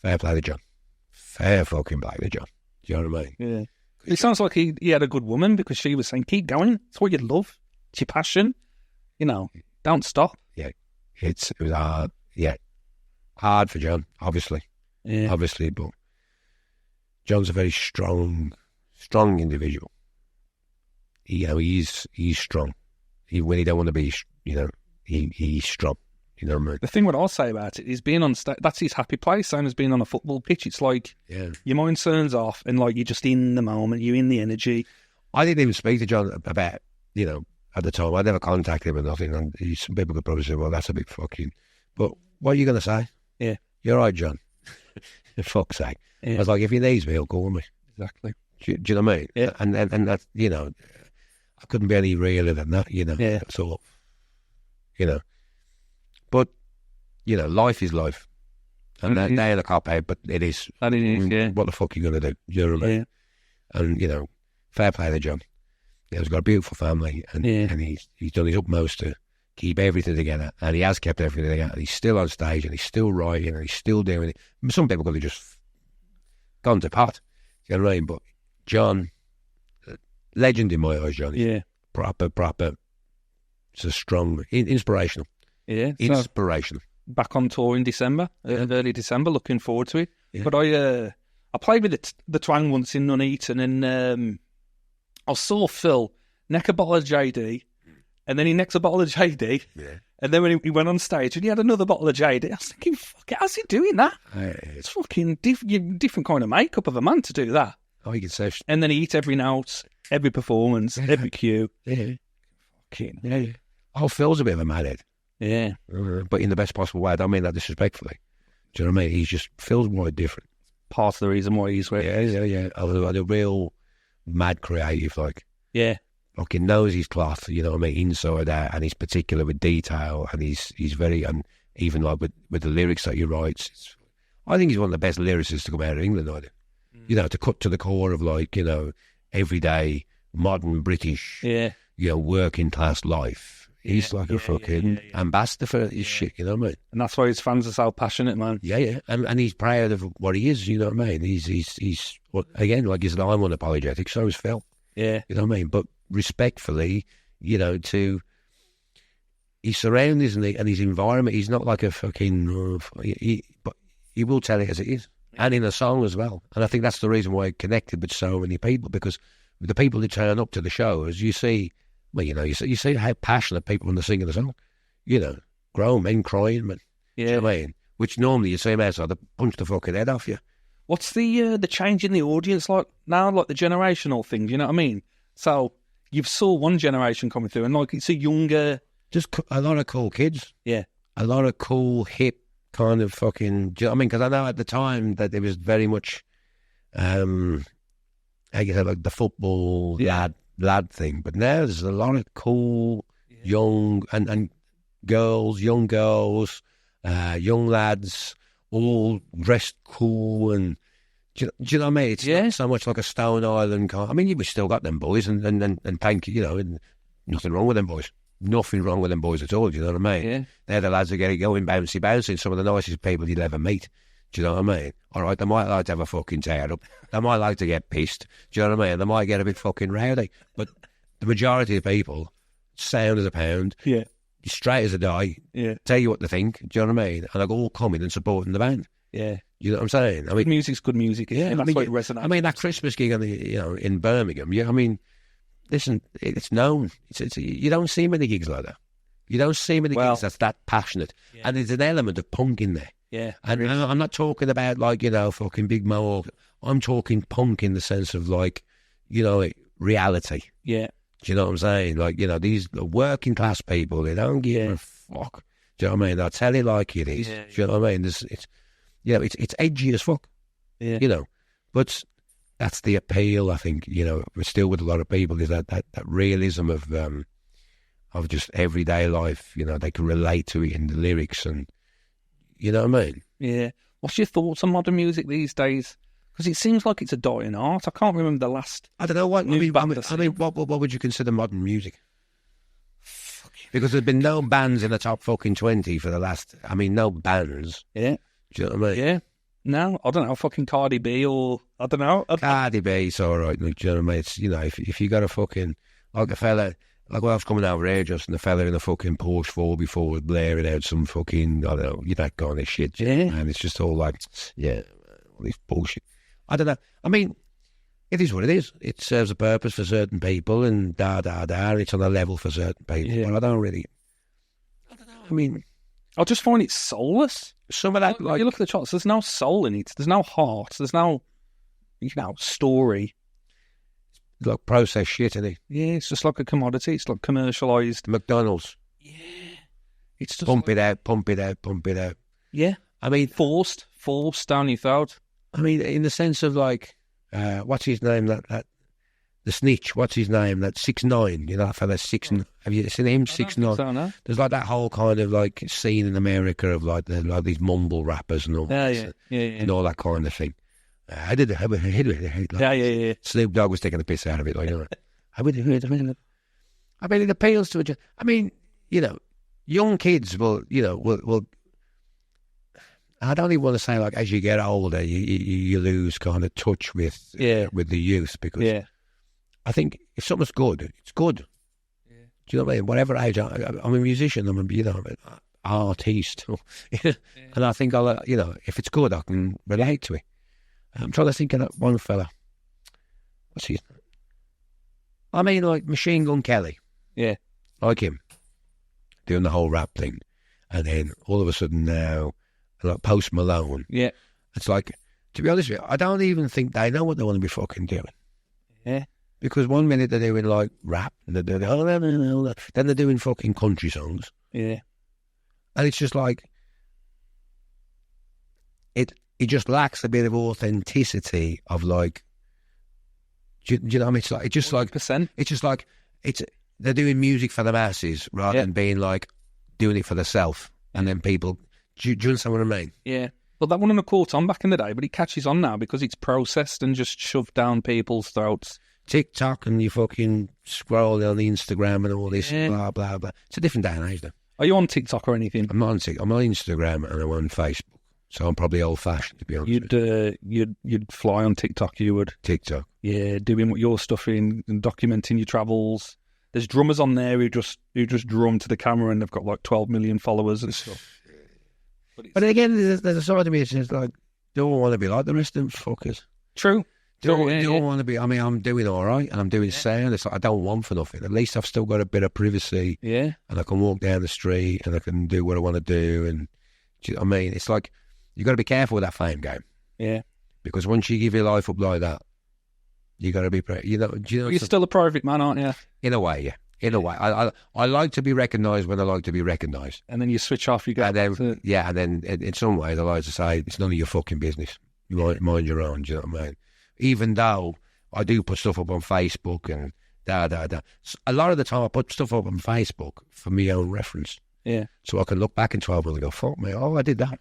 Fair play to John. Fair fucking play to John. Do you know what I mean? Yeah. It sounds like he had a good woman, because she was saying, keep going. It's what you love. It's your passion. Don't stop. Yeah. It was hard. Yeah. Hard for John, obviously. Yeah. Obviously, but John's a very strong individual. He's strong. Even when he don't want to be, he's strong. You know what I mean? The thing what I'll say about it is being on stage, that's his happy place, same as being on a football pitch. It's like your mind turns off and like you're just in the moment, you're in the energy. I didn't even speak to John about, at the time. I never contacted him or nothing. And some people could probably say, well, that's a bit fucking... But what are you going to say? Yeah. You're right, John. For fuck's sake. Yeah. I was like, if he needs me, he'll call me. Exactly. Do you know what I mean? Yeah. And that's, I couldn't be any realer than that, Yeah. So, But, life is life. And they ain't a cop-out, but it is. That is, yeah. What the fuck are you going to do? You know what I mean? Yeah. And, fair play to John. He's got a beautiful family, and he's done his utmost to keep everything together, and he has kept everything together, and he's still on stage, and he's still writing, and he's still doing it. Some people could have just gone to pot, you know what I mean? But John, legend in my eyes, John. Yeah. Proper. It's a strong, inspirational. Yeah. Inspirational. So back on tour in December, early December, looking forward to it. Yeah. But I played with the Twang once in Nuneaton, and I saw Phil neck a bottle of JD, and then he necks a bottle of JD. Yeah. And then when he went on stage and he had another bottle of JD, I was thinking, fuck it, how's he doing that? It's fucking different kind of makeup of a man to do that. Oh, you can say... And then he eats every note, every performance, every cue. Yeah. Fucking... Yeah. Oh, Phil's a bit of a madhead. Yeah. But in the best possible way. I don't mean that disrespectfully. Do you know what I mean? He's just... Phil's wide different. Part of the reason why he's where... Yeah. A real mad creative, like... Yeah. Fucking knows his cloth, you know what I mean, inside out, and he's particular with detail, and he's very, and even like with the lyrics that he writes, I think he's one of the best lyricists to come out of England, I do. To cut to the core of like, everyday, modern British, working class life. He's like a fucking ambassador for his shit, you know what I mean? And that's why his fans are so passionate, man. Yeah. And he's proud of what he is, you know what I mean? He's again, like you said, I'm unapologetic, so is Phil. Yeah. You know what I mean? But respectfully, to his surroundings and his environment, he's not like a fucking... but he will tell it as it is. And in a song as well. And I think that's the reason why I connected with so many people, because with the people who turn up to the shows, you see... Well, you see how passionate people when they're singing the song. Grown men crying, man. Yeah. Do you know what I mean? Which normally you see them outside, they punch the fucking head off you. What's the change in the audience like now, like the generational thing, you know what I mean? So you've saw one generation coming through, and like it's a younger... Just a lot of cool kids. Yeah. A lot of cool, hip kind of fucking... Do you know what I mean? Because I know at the time that there was very much, I guess, like the football lad thing. But now there's a lot of cool young and young girls, young lads, all dressed cool, and do you know what I mean? It's not so much like a Stone Island kind. I mean, you've still got them boys and Pank, and nothing wrong with them boys. Nothing wrong with them boys at all, do you know what I mean? Yeah. They're the lads that get it going, bouncy, some of the nicest people you'd ever meet. Do you know what I mean? All right, they might like to have a fucking tear up. They might like to get pissed. Do you know what I mean? They might get a bit fucking rowdy. But the majority of people, sound as a pound, straight as a die, tell you what they think. Do you know what I mean? And they're all coming and supporting the band. Yeah. You know what I'm saying? I mean, good music's good music. Yeah, and that's what resonates. I mean, that Christmas gig in Birmingham, I mean, listen, it's known. It's you don't see many gigs like that. You don't see many gigs that's that passionate. Yeah. And there's an element of punk in there. Yeah. And I'm not talking about like, fucking Big Mo. I'm talking punk in the sense of like, reality. Yeah. Do you know what I'm saying? Like, you know, these working class people, they don't give a fuck. Do you know what I mean? They'll tell you like it is. Yeah. Do you know what I mean? It's edgy as fuck. Yeah. You know, but that's the appeal, I think, you know, still with a lot of people, is that realism of just everyday life. You know, they can relate to it in the lyrics, and you know what I mean? Yeah. What's your thoughts on modern music these days? Because it seems like it's a dying art. I can't remember the last. I don't know what. What would you consider modern music? Because there's been no bands in the top fucking 20 for the last. I mean, no bands. Yeah. Do you know what I mean? Yeah. No, I don't know. Fucking Cardi B, or I don't know. Cardi B, all right. Like, do you know what I mean? It's, you know, if you got a fucking like a fella. Like when I was coming over here, just and the fella in a fucking Porsche 4x4 was blaring out some fucking, I don't know, you that kind of shit. Yeah. And it's just all like, yeah, all this bullshit. I don't know. I mean, it is what it is. It serves a purpose for certain people, and and it's on a level for certain people. Yeah. But I don't know. I mean, I just find it soulless. some of that, Like, you look at the charts, there's no soul in it. There's no heart. There's no, story. like processed shit, isn't it? Yeah, it's just like a commodity. It's like commercialised. McDonald's. Yeah. It's just Pump it out, pump it out, pump it out. Yeah. I mean, Forced down your throat. I mean, in the sense of like, what's his name? That the snitch. What's his name? That 6ix9ine. You know that fella 6ix9ine. Have you seen him? 6ix9ine. So, no? There's like that whole kind of like scene in America of like these mumble rappers and all, Yeah. and all that kind of thing. I did it. Yeah. Snoop Dogg was taking the piss out of it. Like, you know, I mean, it appeals to it. I mean, you know, young kids will. I don't even want to say like as you get older, you lose kind of touch with the youth, because I think if something's good, it's good. Yeah. Do you know what I mean? Whatever age, I'm a musician. I'm an artiste, and I think if it's good, I can relate to it. I'm trying to think of that one fella. What's his name? I mean, like Machine Gun Kelly. Yeah. Like him. Doing the whole rap thing. And then all of a sudden now, like Post Malone. Yeah. It's like, to be honest with you, I don't even think they know what they want to be fucking doing. Yeah. Because one minute they're doing like rap, and they're doing, then they're doing fucking country songs. Yeah. And it's just like, it just lacks a bit of authenticity of like, do you know what I mean? It's like, it's just like, they're doing music for the masses rather than being like doing it for the self, and then people, do you understand what I mean? Yeah. Well, that wouldn't have caught on back in the day, but it catches on now because it's processed and just shoved down people's throats. TikTok, and you fucking scroll on the Instagram and all this, blah, blah, blah. It's a different day and age, though. Are you on TikTok or anything? I'm on Instagram and I'm on Facebook. So I'm probably old-fashioned, to be honest. You'd fly on TikTok, you would. TikTok. Yeah, doing what you're stuff in and documenting your travels. There's drummers on there who just drum to the camera, and they've got like 12 million followers and stuff. But again, there's a side of me that says, like, don't want to be like the rest of them fuckers. True. Don't want to be. I mean, I'm doing all right, and I'm doing sound. It's like I don't want for nothing. At least I've still got a bit of privacy. Yeah. And I can walk down the street, and I can do what I want to do. And do you know what I mean? It's like, you got to be careful with that fame game. Yeah. Because once you give your life up like that, you got to be. Do you know? You're still a private man, aren't you? In a way, yeah. In a way, I like to be recognised when I like to be recognised. And then you switch off. You go. And then in some ways, I like to say it's none of your fucking business. You mind your own. Do you know what I mean? Even though I do put stuff up on Facebook and a lot of the time I put stuff up on Facebook for my own reference. Yeah. So I can look back in 12 months and go, fuck me, oh, I did that.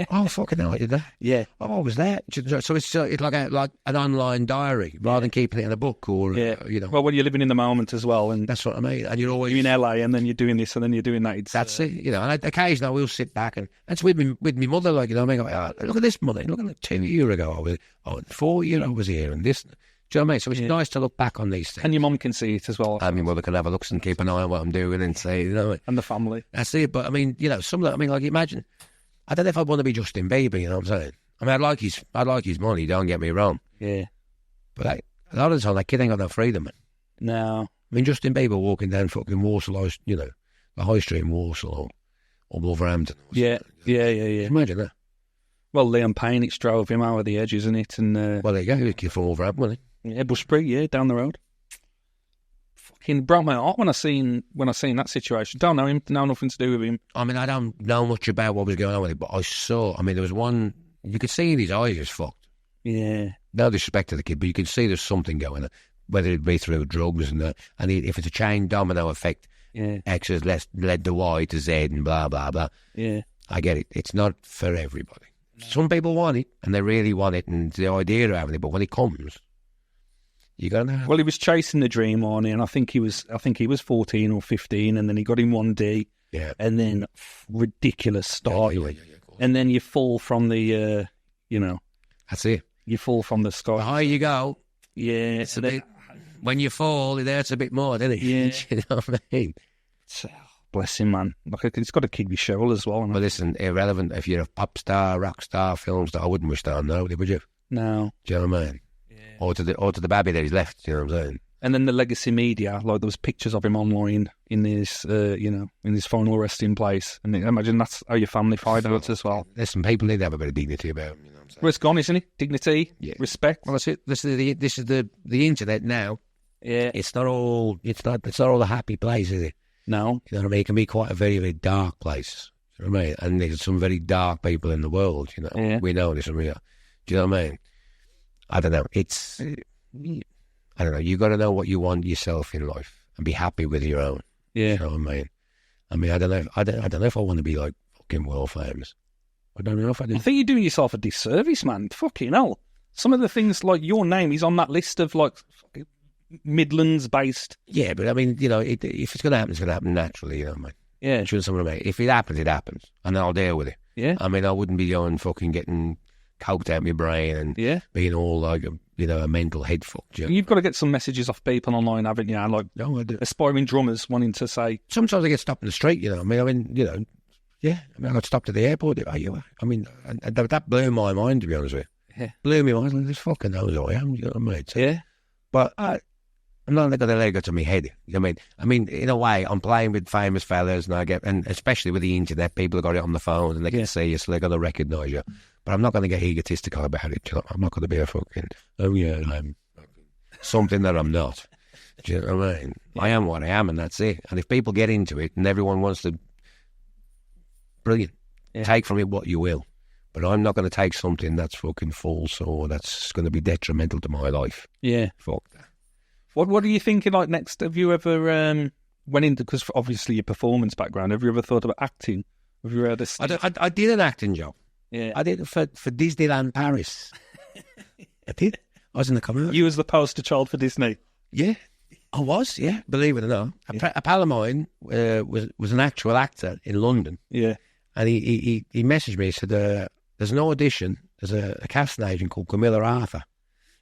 Oh, fucking hell, I did that. Yeah. Oh, I was there. So it's like an online diary rather than keeping it in a book or, you know. Well, when you're living in the moment as well. And that's what I mean. And you're always... You're in LA and then you're doing this and then you're doing that. That's it, you know. And occasionally I will sit back and that's with me mother, like, you know, I mean, look at this mother. Look at 2 years ago. 4 years I was here and this... Do you know what I mean? So it's nice to look back on these things. And your mum can see it as well. And my mother can have a look and keep an eye on what I'm doing and say, you know. And the family. That's it. But I mean, you know, like imagine, I don't know if I'd want to be Justin Bieber, you know what I'm saying? I mean, I'd like his money, don't get me wrong. Yeah. But a lot of the time, that kid ain't got no freedom, man. No. I mean, Justin Bieber walking down fucking Warsaw, you know, the high street in Warsaw or Wolverhampton. Or yeah. Imagine that. Well, Liam Payne, it's drove him out of the edge, isn't it? And well, there you go. He was a kid from Wolverhampton, wasn't he? Yeah, Bushbury, down the road. fucking broke my heart when I seen that situation. Don't know him, know nothing to do with him. I mean, I don't know much about what was going on with it, but there was one, you could see in his eyes he was fucked. Yeah. No disrespect to the kid, but you could see there's something going on, whether it be through drugs and if it's a chain domino effect, X has led to Y to Z and blah, blah, blah. Yeah. I get it. It's not for everybody. No. Some people want it, and they really want it, and the idea of having it, but when it comes, you got to know. Well, he was chasing the dream on it, and I think he was 14 or 15, and then he got in one day, and then ridiculous start, and then you fall from the, that's it. You fall from the sky. The higher you go, it's a bit. When you fall, it hurts a bit more, doesn't it? Yeah, you know what I mean. Bless him, man. Like it's got a kid with shovel as well. But listen, irrelevant if you're a pop star, rock star, film star. I wouldn't wish that on nobody, would you? No. Do you know what I mean? Yeah. Or to the baby that he's left. You know what I'm saying? And then the legacy media, like there was pictures of him online in his, in his final resting place. And I imagine that's how your family find out as well. Listen, people need to have a bit of dignity about him. You know what I'm saying? Well, it's gone, isn't it? Dignity, respect. Well, that's it. This is the internet now. Yeah. It's not all the happy place, is it? No. You know what I mean? It can be quite a very, very dark place. You know what I mean? And there's some very dark people in the world, you know. Yeah. We know this, and do you know what I mean? I don't know. I don't know. You got to know what you want yourself in life and be happy with your own. Yeah. You know what I mean? I don't know. I don't know if I want to be like fucking world famous. I don't know if I do. I think you're doing yourself a disservice, man. Fucking hell. Some of the things, like your name is on that list of like Midlands based. Yeah, but I mean, if it's going to happen, it's going to happen naturally, you know what I mean? Yeah. If it happens, it happens. And I'll deal with it. Yeah. I mean, I wouldn't be going fucking getting coked out my brain and being all like, a mental head fuck. You've got to get some messages off people online, haven't you? Like aspiring drummers wanting to say. Sometimes I get stopped in the street, I got stopped at the airport. I mean, that blew my mind, to be honest with you. Yeah. Blew me mind. Like, this fucking knows who I am, you know what I mean? So, yeah. But I'm not going to let it go to my head. You know what I mean? I mean, in a way, I'm playing with famous fellas, and especially with the internet, people have got it on the phone and they can see you, so they're going to recognise you. But I'm not going to get egotistical about it. I'm not going to be a fucking, I'm something that I'm not. Do you know what I mean? I am what I am, and that's it. And if people get into it and everyone wants to, brilliant. Yeah. Take from it what you will. But I'm not going to take something that's fucking false or that's going to be detrimental to my life. Yeah. Fuck that. What are you thinking like next? Have you ever went into, because obviously your performance background, have you ever thought about acting? Have you ever I did an acting job. Yeah. I did it for Disneyland Paris. I did. I was in the commercial. You was the poster child for Disney? Yeah. I was, yeah. Believe it or not. A pal of mine was an actual actor in London. Yeah. And he messaged me, he said, there's an audition, there's a casting agent called Camilla Arthur.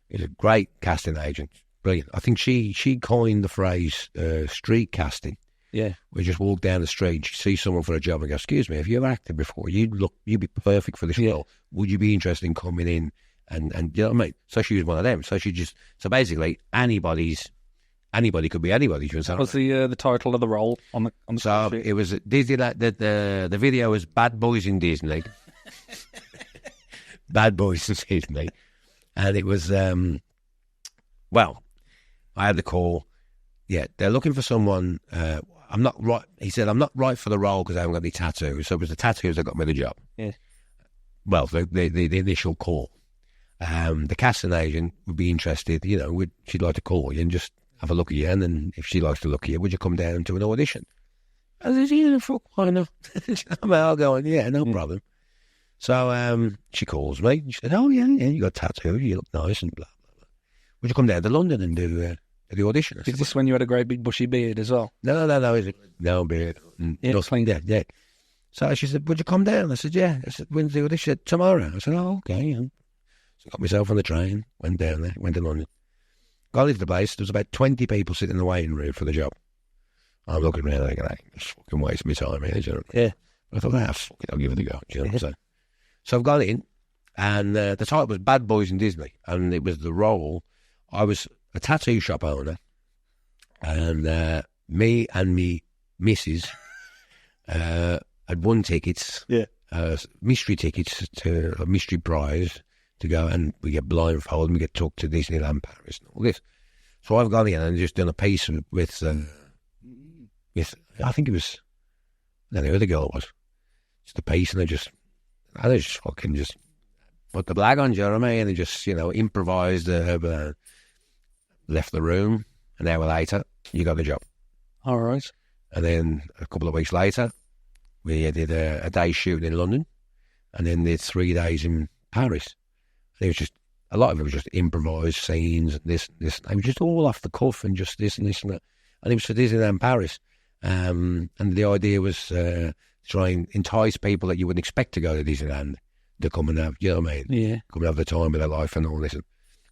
He's a great casting agent. Brilliant. I think she coined the phrase street casting. Yeah. We just walk down the street and she sees someone for a job and go, excuse me, have you ever acted before? You'd be perfect for this role. Would you be interested in coming in? And you know what I mean? So she was one of them. So basically anybody could be anybody. What was the title of the role on the So street? It was Disney. The video was Bad Boys in Disney. Bad Boys in Disney. And it was, I had the call. Yeah, they're looking for someone. I'm not right. He said, I'm not right for the role because I haven't got any tattoos. So it was the tattoos that got me the job. Yeah. Well, the initial call. The casting agent would be interested, she'd like to call you and just have a look at you. And then if she likes to look at you, would you come down to an audition? I said, yeah, fuck, why not? I'm going, yeah, no problem. So she calls me. She said, oh, yeah, you got tattoos. You look nice and blah, blah, blah. Would you come down to London and do the audition? Is this when you had a great big bushy beard as well? No, no beard. Nothing. Yeah. So she said, would you come down? I said, yeah. I said, when's the audition? She said, tomorrow. I said, oh, okay. So I got myself on the train, went down there, went to London. Got into the place. There was about 20 people sitting in the waiting room for the job. I'm looking around thinking, it's fucking wasting my time here. Yeah. I thought, fuck it, I'll give it a go. Do you know what I'm saying? So I've got in, and the title was Bad Boys in Disney, and it was the role. I was a tattoo shop owner, and me and me missus had won tickets, mystery tickets to a mystery prize to go, and we get blindfolded and we get took to Disneyland Paris and all this. So I've gone in and just done a piece with I think it was, I don't know who the girl was. Just a piece, and I just fucking just put the blag on, Jeremy, and they just, improvised, left the room. An hour later, you got the job. All right. And then a couple of weeks later, we did a day shoot in London, and then did 3 days in Paris. It was just, a lot of it was just improvised scenes, and this. It was just all off the cuff, and just this and this and that. And it was for Disneyland Paris. And the idea was to try and entice people that you wouldn't expect to go to Disneyland to come and have, you know what I mean? Yeah. Come and have the time of their life and all this.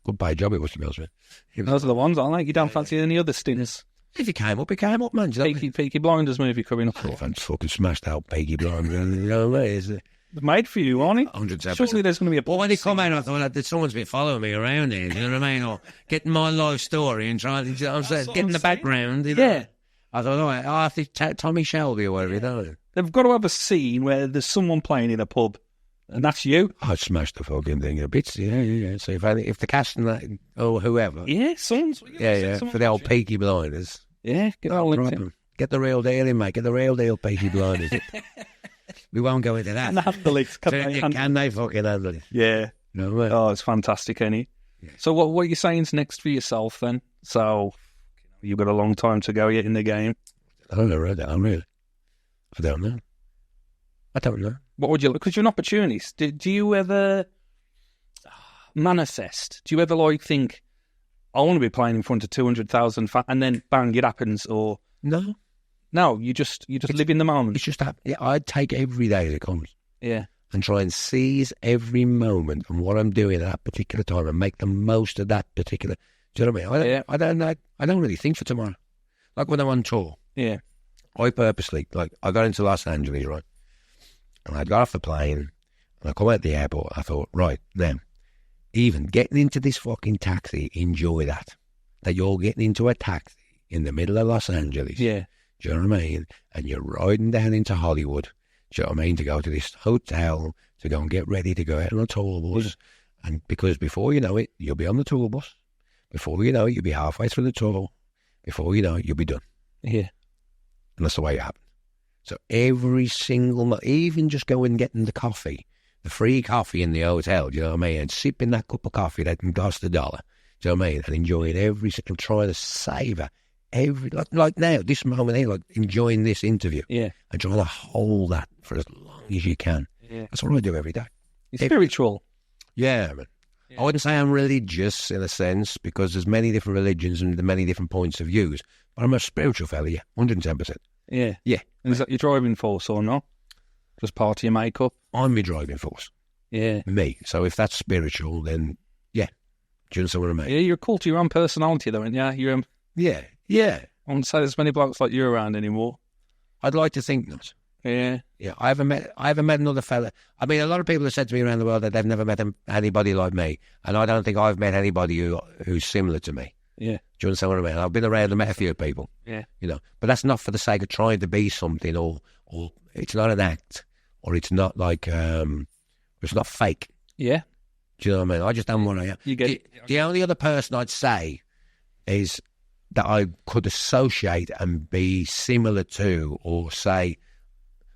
Good paid job it was, to be honest with you. Those are the ones, aren't they? You don't fancy any other stints? If it came up, man. Peaky Blinders movie coming up. I've fucking smashed out Peaky Blinders. You know what I mean? It's made for you, aren't it? 100%. Surely there's going to be a... Well, when they come out, I thought that someone's been following me around here, you know what I mean? Or getting my life story and trying to, get in the background, you know? Yeah. I thought, I think Tommy Shelby or whatever, you know. They've got to have a scene where there's someone playing in a pub, and that's you. I'd smash the fucking thing a bit, yeah. So if the cast and that, or whoever. Yeah, sons. Yeah, for the old Peaky Blinders. Yeah, get on LinkedIn. Get the real deal in, mate. Get the real deal, Peaky Blinders. We won't go into that. Can they fucking handle it? Yeah. No way. Oh, it's fantastic, Kenny. Yeah. So what are you saying's next for yourself then? So you've got a long time to go yet in the game. I don't know, really. I don't know. What would you look? Because you're an opportunist. Do you ever manifest? Do you ever think, I want to be playing in front of 200,000 fans, and then bang, it happens? Or no, you just live in the moment. It's just that. Yeah, I'd take every day that comes. Yeah, and try and seize every moment and what I'm doing at that particular time and make the most of that particular. Do you know what I mean? I don't really think for tomorrow. Like when I'm on tour. Yeah. I purposely, I got into Los Angeles, right? And I got off the plane and I come out the airport. I thought, right, then, even getting into this fucking taxi, enjoy that. That you're getting into a taxi in the middle of Los Angeles. Yeah. Do you know what I mean? And you're riding down into Hollywood. Do you know what I mean? To go to this hotel, to go and get ready to go out on a tour bus. Yeah. And because before you know it, you'll be on the tour bus. Before you know it, you'll be halfway through the tour. Before you know it, you'll be done. Yeah. And that's the way it happened. So every single, even just going and getting the coffee, the free coffee in the hotel, do you know what I mean? And sipping that cup of coffee that can cost $1, do you know what I mean? And enjoying every single, trying to savour every, like now, this moment here, enjoying this interview. Yeah. And trying to hold that for as long as you can. Yeah. That's what I do every day. It's spiritual. Yeah, man. Yeah. I wouldn't say I'm religious in a sense, because there's many different religions and many different points of views. But I'm a spiritual fella, yeah, 110%. Yeah. Yeah. And is that your driving force or not? Just part of your makeup? I'm my driving force. Yeah. Me. So if that's spiritual, then yeah. Do you understand what I mean? Yeah, you're cool to your own personality though, aren't you? You're, yeah. Yeah. I wouldn't say there's many blokes like you around anymore. I'd like to think not. Yeah. Yeah. I haven't met another fella. I mean, a lot of people have said to me around the world that they've never met anybody like me. And I don't think I've met anybody who's similar to me. Yeah. Do you understand what I mean? I've been around and met a few people. Yeah. You know, but that's not for the sake of trying to be something, or it's not an act, or it's not like it's not fake. Yeah. Do you know what I mean? I just don't want to. You get the only other person I'd say is that I could associate and be similar to, or say,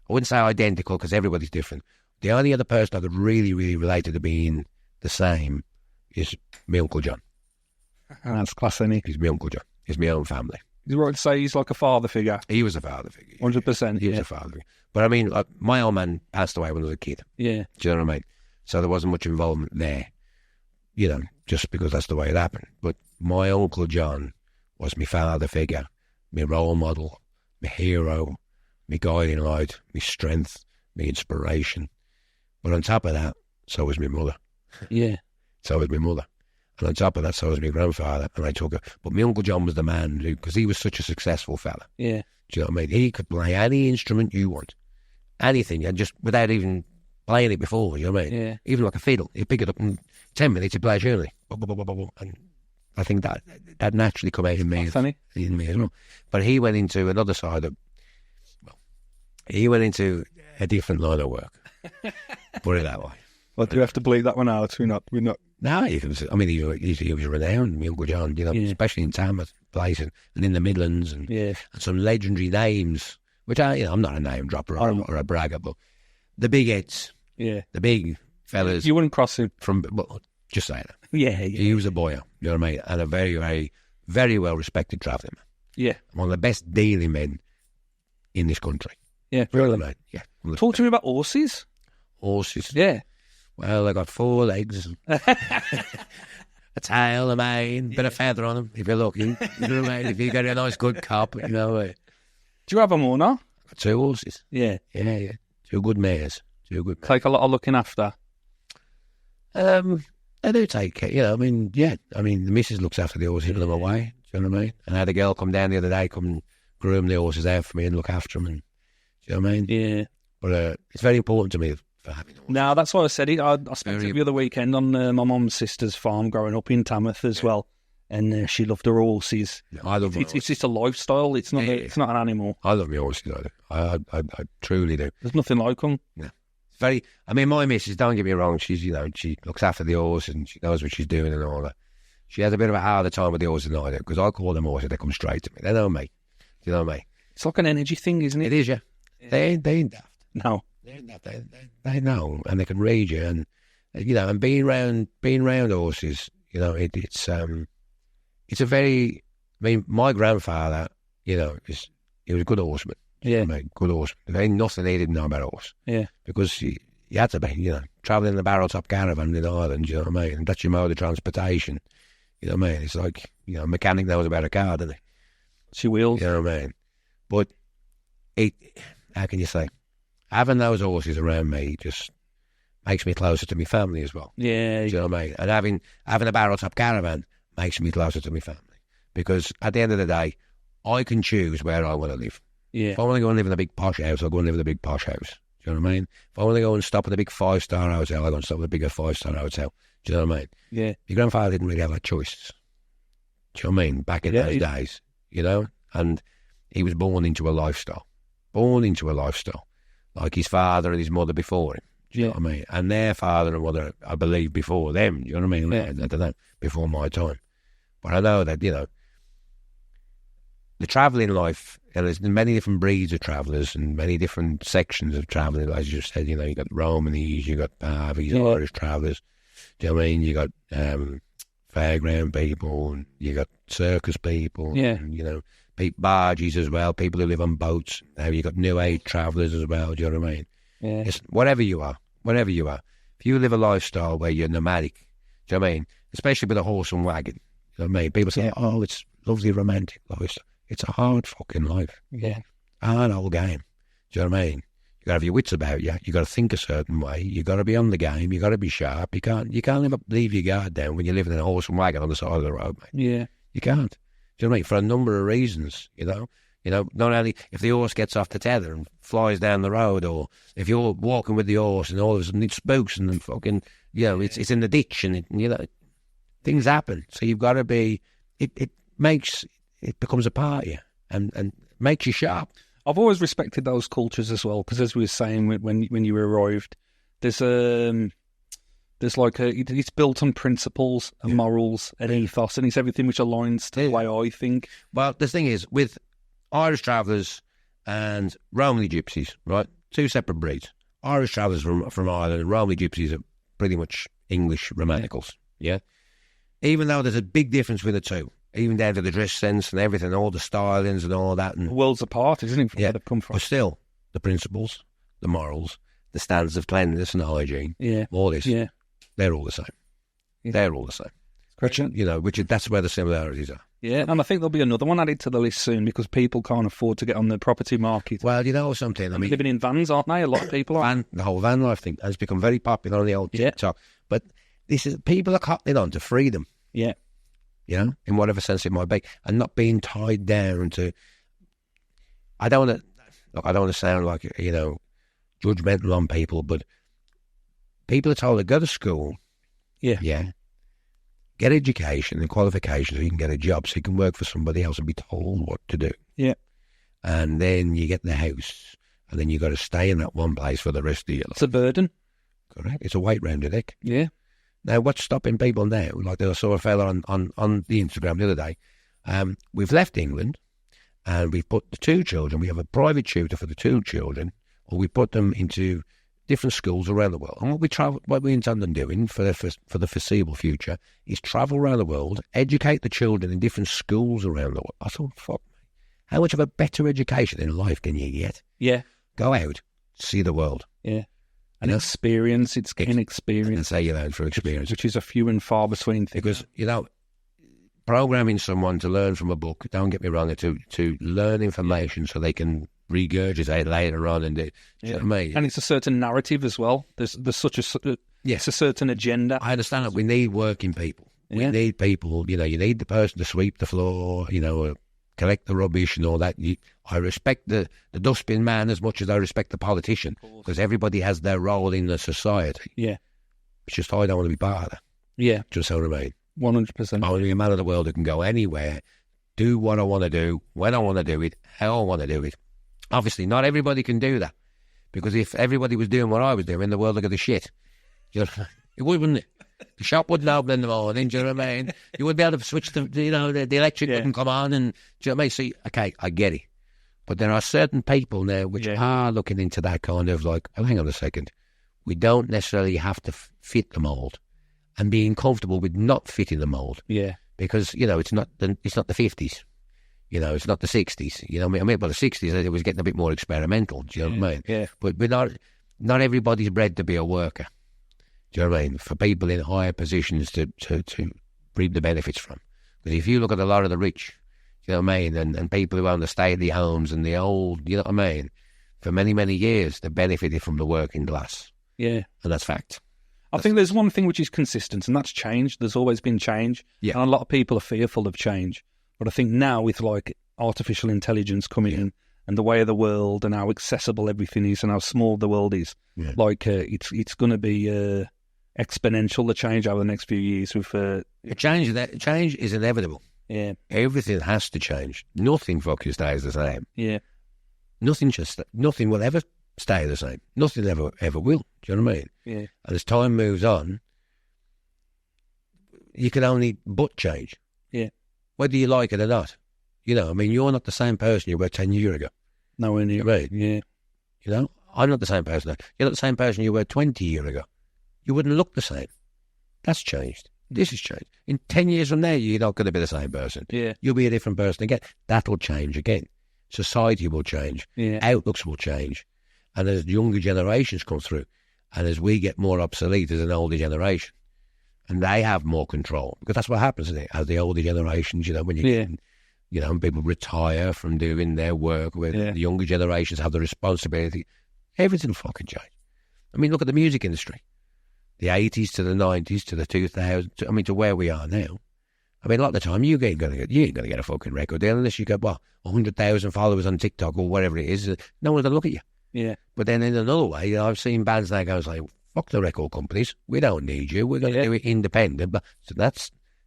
I wouldn't say identical because everybody's different. The only other person I could really, really relate to being the same is my Uncle John. That's class, isn't he? He's my Uncle John. He's my own family. Is it right to say he's like a father figure? He was a father figure. 100%. He was a father figure. But I mean, my old man passed away when I was a kid. Yeah. Do you know what I mean? So there wasn't much involvement there, you know, just because that's the way it happened. But my Uncle John was my father figure, my role model, my hero, my guiding light, my strength, my inspiration. But on top of that, so was my mother. Yeah. So was my mother. And on top of that, so was my grandfather. And I took her. But my Uncle John was the man who, because he was such a successful fella. Yeah. Do you know what I mean? He could play any instrument you want. Anything. And just without even playing it before, you know what I mean? Yeah. Even like a fiddle. He'd pick it up in 10 minutes, he'd play it surely. And I think that naturally come out in me. Funny. In me as well. But he went into another side of, he went into a different line of work. Put it that way. Well, do we have to bleep that one out? We're not No, you can. I mean, he was renowned, Uncle John. You know, especially in Tamworth place and in the Midlands, and some legendary names. Which I'm not a name dropper or a bragger, but the big heads, the big fellas. You wouldn't cross him just saying that. Yeah. He was a boy, you know what I mean, and a very, very, very well respected travelling man. Yeah, one of the best dealing men in this country. Yeah, really. Mate. Yeah. Talk to me about horses. Horses. Yeah. Well, they got 4 legs, a tail, a mane, bit of feather on them if you're lucky. You know what I mean? If you get a nice good cop, you know. Do you have them all now? Got 2 horses. Yeah. Yeah. 2 good mares. 2 good mares. Take a lot of looking after. They do take care. You know, I mean, the missus looks after the horses, put them away. Do you know what I mean? And I had a girl come down the other day, come and groom the horses out for me and look after them. And, do you know what I mean? Yeah. But it's very important to me for having horses. No, that's why I said it. I spent it the other weekend on my mum's sister's farm growing up in Tamworth as well. And she loved her horses. Yeah, I love horses. It's just a lifestyle. It's not. It's not an animal. I love my horses. I truly do. There's nothing like them. Yeah. It's very. I mean, my missus. Don't get me wrong. She's she looks after the horse and she knows what she's doing and all that. She has a bit of a harder time with the horses than I do because I call them horses. They come straight to me. They know me. Do you know what I mean? It's like an energy thing, isn't it? It is. Yeah. They ain't daft. No. They ain't daft. They know and they can read you and and being around horses. It's a very. I mean, my grandfather. He was a good horseman. Yeah, good horseman. There ain't nothing he didn't know about horse. Yeah, because you had to be, travelling in a barrel top caravan in Ireland. You know what I mean? And that's your mode of transportation. You know what I mean? It's like a mechanic knows about a car, doesn't he? She wheels. You know what I mean? But how can you say? Having those horses around me just makes me closer to my family as well. Yeah, you know what I mean? And having a barrel top caravan makes me closer to my family because at the end of the day, I can choose where I want to live. Yeah. If I want to go and live in a big posh house, I'll go and live in a big posh house. Do you know what I mean? If I want to go and stop in a big 5-star hotel, I'll go and stop in a bigger 5-star hotel. Do you know what I mean? Yeah. Your grandfather didn't really have that choice. Do you know what I mean? Back in those days, and he was born into a lifestyle. Like his father and his mother before him. Do you know what I mean? And their father and mother, I believe, before them. Do you know what I mean? Yeah. I don't know, before my time. But I know that, the travelling life, there's many different breeds of travellers and many different sections of travelling. As you just said, you got Romanese, you got Barbies, Irish travellers. Do you know what I mean? You got fairground people, and you got circus people, and, barges as well, people who live on boats. Now you got new age travellers as well. Do you know what I mean? Yeah. It's whatever you are. If you live a lifestyle where you're nomadic, do you know what I mean? Especially with a horse and wagon. You know what I mean? People say, "Oh, it's lovely, romantic lifestyle." It's a hard fucking life. Yeah. Hard old game. Do you know what I mean? You got to have your wits about you. You got to think a certain way. You got to be on the game. You got to be sharp. You can't leave your guard down when you're living in a horse and wagon on the side of the road, mate. Yeah. You can't. Do you know what I mean? For a number of reasons, not only if the horse gets off the tether and flies down the road, or if you're walking with the horse and all of a sudden it spooks and then fucking, it's in the ditch and things happen. So you've got to be, it becomes a part of you and makes you sharp. I've always respected those cultures as well, because as we were saying when you arrived, it's built on principles and morals and ethos, and it's everything which aligns to the way I think. Well, the thing is, with Irish travellers and Romany gypsies, right? 2 separate breeds. Irish travellers from Ireland and Romany gypsies are pretty much English romanicals, yeah? Even though there's a big difference with the two, even down to the dress sense and everything, all the stylings and all that. And worlds apart, isn't it, from where they've come from? But still, the principles, the morals, the standards of cleanliness and hygiene, all this, they're all the same. Yeah. They're all the same. That's where the similarities are. Yeah, and I think there'll be another one added to the list soon because people can't afford to get on the property market. Well, you know something? I mean, living in vans, aren't they? A lot of people are. The whole van life thing has become very popular on the old TikTok. But people are cottoning on to freedom. Yeah. In whatever sense it might be, and not being tied down to. I don't want to sound like judgmental on people, but people are told to go to school, get education and qualifications so you can get a job, so you can work for somebody else and be told what to do. Yeah, and then you get the house, and then you got to stay in that one place for the rest of your life. It's a burden. Correct. It's a weight round the neck. Yeah. Now, what's stopping people now? Like I saw a fella on the Instagram the other day. We've left England and we've put the two children. We have a private tutor for the two children, or we put them into different schools around the world. And what we intend on doing for the foreseeable future is travel around the world, educate the children in different schools around the world. I thought, fuck me, how much of a better education in life can you get? Yeah. Go out, see the world. Yeah. And experience, it's getting experience. And say you learn through experience. Which is a few and far between thing. Because, programming someone to learn from a book, don't get me wrong, to learn information so they can regurgitate later on. And you know what I mean? And it's a certain narrative as well. There's such a it's a certain agenda. I understand that we need working people. We need people. You need the person to sweep the floor. Collect the rubbish and all that. I respect the dustbin man as much as I respect the politician, because everybody has their role in the society. Yeah, it's just I don't want to be part of that. Yeah, just so I mean. 100%. I want to be a man of the world who can go anywhere, do what I want to do, when I want to do it, how I want to do it. Obviously, not everybody can do that, because if everybody was doing what I was doing, the world would go to shit. It would, wouldn't it? The shop wouldn't open in the morning, do you know what I mean? You wouldn't be able to switch the electric wouldn't come on, and do you know what I mean? See, okay, I get it. But there are certain people now which are looking into that kind of like, oh, hang on a second, we don't necessarily have to fit the mould, and being comfortable with not fitting the mould. Yeah. Because, it's not the 50s. It's not the 60s. I mean, by the 60s, it was getting a bit more experimental, do you know what I mean? Yeah. But not everybody's bred to be a worker. Do you know what I mean? For people in higher positions to reap the benefits from. Because if you look at a lot of the rich, you know what I mean, and people who own the stately homes and the old, you know what I mean, for many, many years, they benefited from the working class. Yeah. And that's fact. I think there's one thing which is consistent, and that's change. There's always been change. Yeah. And a lot of people are fearful of change. But I think now with like artificial intelligence coming in, and the way of the world and how accessible everything is and how small the world is, it's going to be exponential, the change over the next few years. With change is inevitable. Yeah, everything has to change. Nothing fucking stays the same. Yeah, nothing will ever stay the same. Nothing ever will. Do you know what I mean? Yeah. And as time moves on, you can only but change. Yeah, whether you like it or not. I mean, you're not the same person you were 10 years ago. Nowhere near. Right? Yeah. I'm not the same person now. You're not the same person you were 20 years ago. You wouldn't look the same. That's changed. This has changed. In 10 years from now, you're not going to be the same person. Yeah. You'll be a different person again. That'll change again. Society will change. Yeah. Outlooks will change. And as younger generations come through, and as we get more obsolete as an older generation, and they have more control, because that's what happens, isn't it? As the older generations, when when people retire from doing their work, where the younger generations have the responsibility, everything will fucking change. I mean, look at the music industry. The 80s to the 90s to the 2000s, to where we are now. I mean, a lot of the time, you ain't going to get a fucking record deal unless you got, 100,000 followers on TikTok or whatever it is. No one's going to look at you. Yeah. But then in another way, I've seen bands now go like, fuck the record companies. We don't need you. We're going to do it independent. But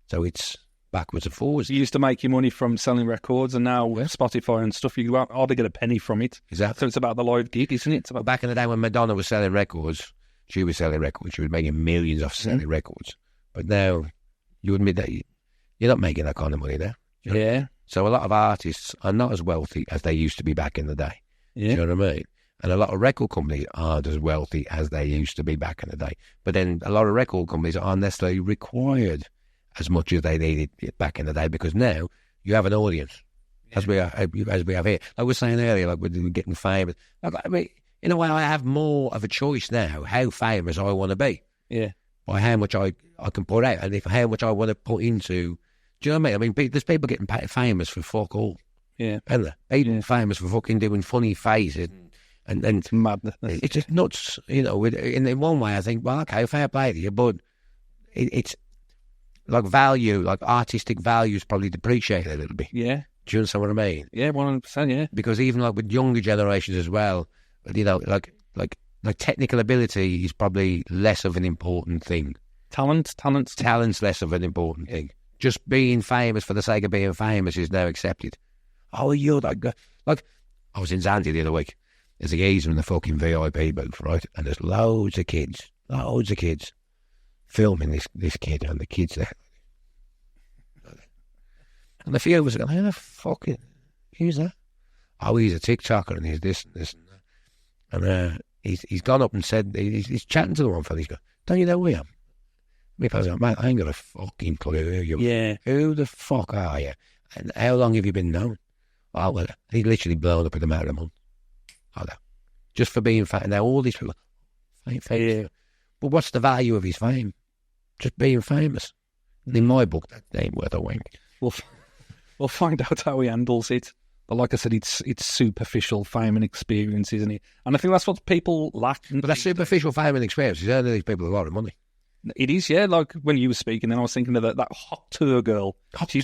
so it's backwards and forwards. You used to make your money from selling records, and now with Spotify and stuff, you hardly get a penny from it. Exactly. So it's about the live gig, isn't it? Back in the day when Madonna was selling records, she was selling records. She was making millions off selling records. But now, you admit that you're not making that kind of money now. Yeah. So a lot of artists are not as wealthy as they used to be back in the day. Yeah. Do you know what I mean? And a lot of record companies aren't as wealthy as they used to be back in the day. But then a lot of record companies aren't necessarily required as much as they needed back in the day, because now you have an audience, as we have here. Like we were saying earlier, like we're getting famous. Like, I mean, in a way, I have more of a choice now how famous I want to be. Yeah. By how much I can put out, and how much I want to put into. Do you know what I mean? There's people getting famous for fuck all. Yeah. Isn't there? People famous for fucking doing funny faces. And it's madness. It's just nuts, In one way, I think, well, okay, fair play to you, but it's like value, like artistic value is probably depreciated a little bit. Yeah. Do you understand what I mean? Yeah, 100%, yeah. Because even like with younger generations as well, like technical ability is probably less of an important thing. Talent's less of an important thing. Just being famous for the sake of being famous is now accepted. Oh, you're that guy. Like, I was in Zante the other week. There's a geezer in the fucking VIP booth, right? And there's loads of kids. filming this kid and the kids there. And a few of us are going, who the fuck who's that? Oh, he's a TikToker and he's this and this and that. And he's gone up and said, he's chatting to the one fella. He's going, don't you know who I am? Me fellas going, mate, I ain't got a fucking clue who you are. Yeah. Who the fuck are you? And how long have you been known? Oh, well, he's literally blown up in a matter of a month. Oh, no. Just for being famous. Now, all these people, famous. Yeah. But what's the value of his fame? Just being famous. In my book, that ain't worth a wink. We'll find out how he handles it. But like I said, it's superficial fame and experience, isn't it? And I think that's what people lack. But that superficial fame and experience is earning these people a lot of money. It is, yeah. Like when you were speaking, then I was thinking of that hot tour girl. She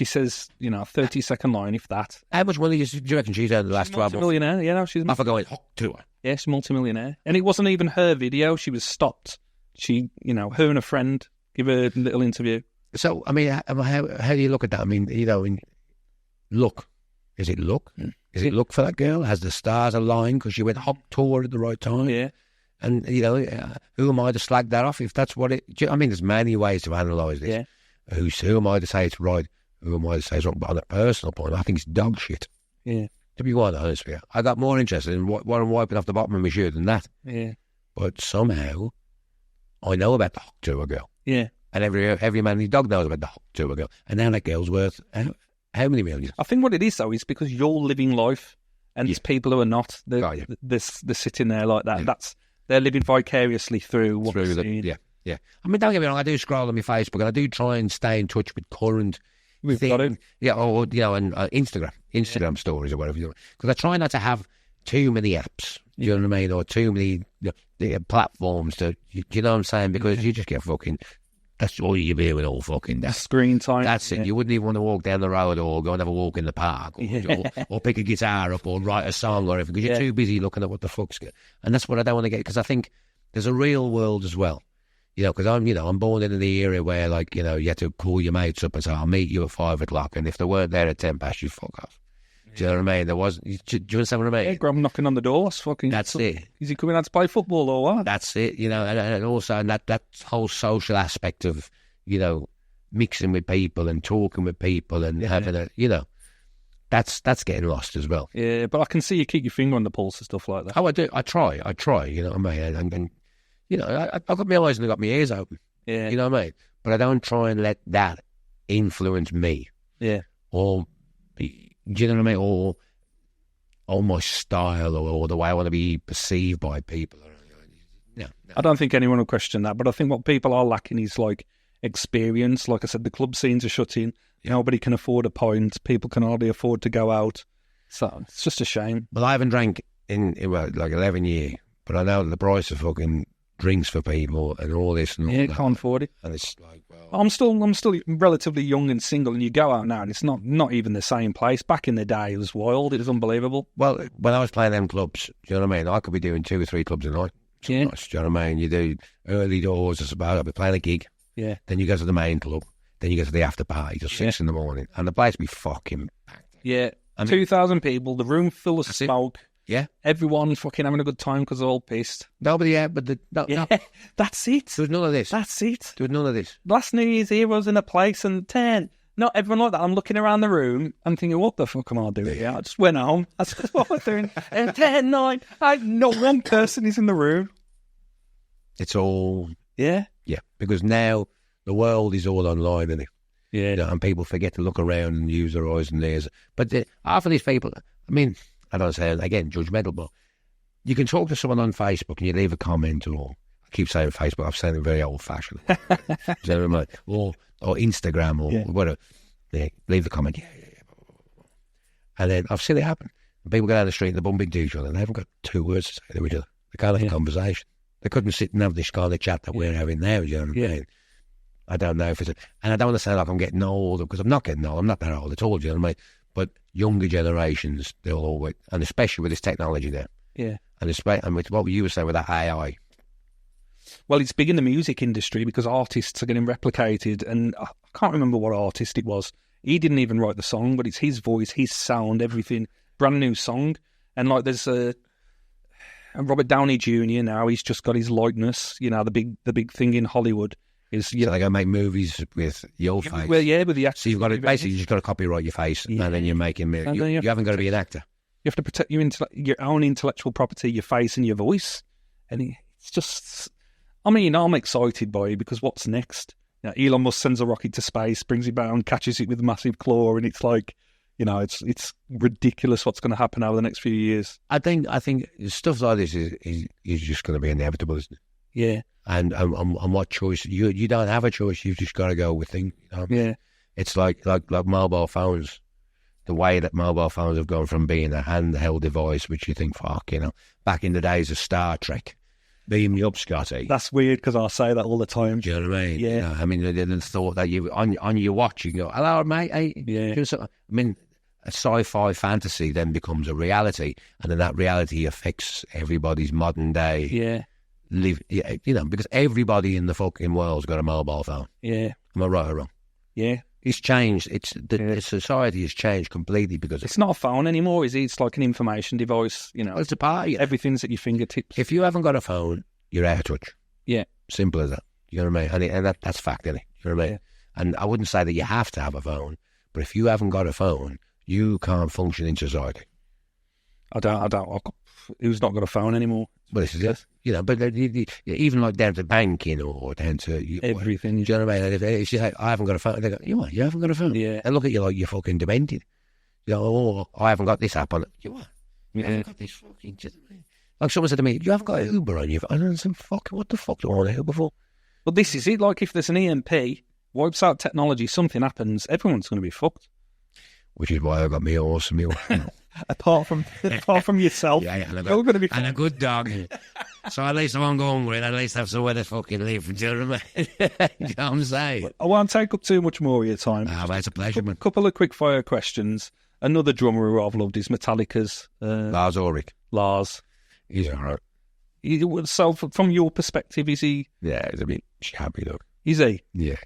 says, 30-second line, if that. How much money do you reckon she's earned the last 12 months? Multi-millionaire, yeah. No, she's I forgot hot tour. Yeah, she's multi-millionaire. And it wasn't even her video. She was stopped. She, her and a friend give a little interview. So, I mean, how do you look at that? I mean, look. Is it luck? Is it luck for that girl? Has the stars aligned because she went hot tour at the right time? Yeah. And, who am I to slag that off if that's what it... I mean, there's many ways to analyse this. Yeah. Who am I to say it's right? Who am I to say it's wrong? But on a personal point, I think it's dog shit. Yeah. To be quite honest with you. I got more interested in what I'm wiping off the bottom of my shoe than that. Yeah. But somehow, I know about the hot tour girl. Yeah. And every man and his dog knows about the hot tour girl. And now that girl's worth how many millions? I think what it is, though, is because you're living life and there's people who are not. They're sitting there like that. Yeah. They're living vicariously through what they're seeing. Yeah. I mean, don't get me wrong, I do scroll on my Facebook and I do try and stay in touch with current things. Yeah, or, and Instagram stories or whatever you do. Because I try not to have too many apps, you know what I mean, or too many platforms to, you know what I'm saying? Because you just get fucking... That's all you're doing all fucking day. Screen time. That's it. You wouldn't even want to walk down the road or go and have a walk in the park or pick a guitar up or write a song or anything because you're too busy looking at what the fuck's good. And that's what I don't want to get because I think there's a real world as well. Because I'm born into the era where, you had to call your mates up and say, I'll meet you at 5 o'clock. And if they weren't there at 10 past, you fuck off. Do you know what I mean? There wasn't. Do you understand what I mean? Yeah, grab knocking on the door. That's it. Is he coming out to play football or what? That's it. And also that whole social aspect of, mixing with people and talking with people and having that's getting lost as well. Yeah, but I can see you keep your finger on the pulse and stuff like that. Oh, I do. I try. You know what I mean? And I've got my eyes and I've got my ears open. Yeah. You know what I mean? But I don't try and let that influence me. Yeah. Or, do you know what I mean? Or my style or the way I want to be perceived by people. No. I don't think anyone will question that, but I think what people are lacking is experience. Like I said, the club scenes are shutting. Nobody can afford a pint. People can hardly afford to go out. So it's just a shame. Well, I haven't drank in 11 years, but I know the price of fucking drinks for people and all this and all that. Yeah, can't afford it. And it's like, well... I'm still relatively young and single, and you go out now and it's not even the same place. Back in the day, it was wild. It was unbelievable. Well, when I was playing them clubs, do you know what I mean? I could be doing 2 or 3 clubs a night. Yeah. Nice, do you know what I mean? You do early doors, I suppose. I'll be playing a gig. Yeah. Then you go to the main club. Then you go to the after party till 6 in the morning. And the place be fucking packed. Yeah. 2,000 people, the room full of smoke. Yeah. Everyone fucking having a good time because they're all pissed. Nobody out, but that's it. There was none of this. That's it. There was none of this. Last New Year's Eve, I was in a place and 10. Not everyone like that. I'm looking around the room and thinking, what the fuck am I doing here? I just went home. That's what I'm doing. And 10, 9, not one person is in the room. It's all... Yeah? Yeah, because now the world is all online, isn't it? Yeah. And people forget to look around and use their eyes and ears. But half of these people, I mean, I don't say, again, judgmental, but you can talk to someone on Facebook and you leave a comment or, I keep saying Facebook, I'm saying very old-fashioned. or Instagram or whatever. Yeah, leave the comment, yeah. And then I've seen it happen. People go down the street and they bump into each other and they haven't got 2 words to say to each other. They can't have a conversation. They couldn't sit and have this kind of chat that we're having now, you know what I mean? I don't know if it's... And I don't want to sound like I'm getting old, because I'm not getting old. I'm not that old at all, do you know what I mean? But younger generations, they'll always... And especially with this technology there. Yeah. And with what you were saying with that AI. Well, it's big in the music industry because artists are getting replicated. And I can't remember what artist it was. He didn't even write the song, but it's his voice, his sound, everything. Brand new song. And there's Robert Downey Jr. now, he's just got his likeness, the big thing in Hollywood. Is So they go make movies with your face. Well, yeah, with the actors. So you've got to basically you just got to copyright your face, and then you're making. You haven't got to be an actor. You have to protect your own intellectual property, your face and your voice, and it's just. I mean, I'm excited by it because what's next? You know, Elon Musk sends a rocket to space, brings it down, catches it with a massive claw, and it's like, you know, it's ridiculous what's going to happen over the next few years. I think stuff like this is just going to be inevitable, isn't it? Yeah. And what choice? You don't have a choice. You've just got to go with things. You know? Yeah. It's like mobile phones. The way that mobile phones have gone from being a handheld device, which you think, fuck, you know, back in the days of Star Trek, beam me up, Scotty. That's weird because I say that all the time. Do you know what I mean? Yeah. You know, I mean, they didn't thought that you on your watch, you go, hello, mate. Hey, Yeah. I mean, a sci-fi fantasy then becomes a reality, and then that reality affects everybody's modern day. Yeah. You know, because everybody in the fucking world's got a mobile phone. Yeah. Am I right or wrong? Yeah. It's changed. The society has changed completely because It's not a phone anymore, is it? It's like an information device, you know. it's a party. Everything's at your fingertips. If you haven't got a phone, you're out of touch. Yeah. Simple as that. You know what I mean? And that's fact, isn't it? You know what I mean? Yeah. And I wouldn't say that you have to have a phone, but if you haven't got a phone, you can't function in society. I don't. Who's not got a phone anymore? Well, this is it. You know, but even like down to banking or down to Everything. Do you know what I mean? If you say, I haven't got a phone, they go, you haven't got a phone? Yeah. They look at you like you're fucking demented. You know, oh, I haven't got this app on it. You what? You haven't got this fucking... Like someone said to me, you haven't got Uber on your phone. I said, what the fuck do I want an Uber for? But this is it. Like if there's an EMP, wipes out technology, something happens, everyone's going to be fucked. Which is why I got me horse and me apart from yourself. Yeah, and you're going to be and a good dog. So at least I won't go hungry and at least have somewhere to fucking live. Do you know what I mean? You know what I'm saying? I won't take up too much more of your time. Well, it's a pleasure, man. Couple of quick fire questions. Another drummer who I've loved is Metallica's Lars Ulrich. Lars. He's all right. So from your perspective, is he... Yeah, he's a bit shabby, look. Is he? Yeah.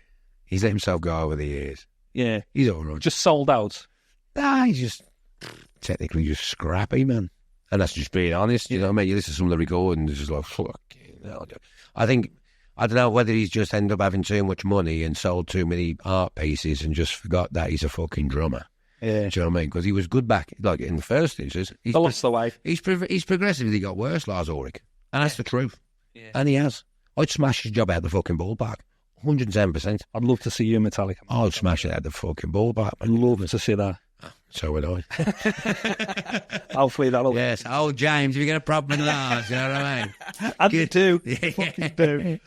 He's let himself go over the years. Yeah. He's all right. Just sold out. Nah, he's just technically just scrappy, man. And that's just being honest, you know what I mean? You listen to some of the recordings, it's just like, fuck. I don't know whether he's just ended up having too much money and sold too many art pieces and just forgot that he's a fucking drummer. Yeah. Do you know what I mean? Because he was good back, like in the first instance. They lost the way. He's progressively got worse, Lars Ulrich. And that's the truth. Yeah. And he has. I'd smash his job out of the fucking ballpark. 110%. I'd love to see you, Metallica. I'd smash it out of the fucking ballpark. I'd love to see that. So would I. Hopefully that'll... Yes. Oh, James, if you get a problem with Lars, you know what I mean? I do. Yeah. Fucking do.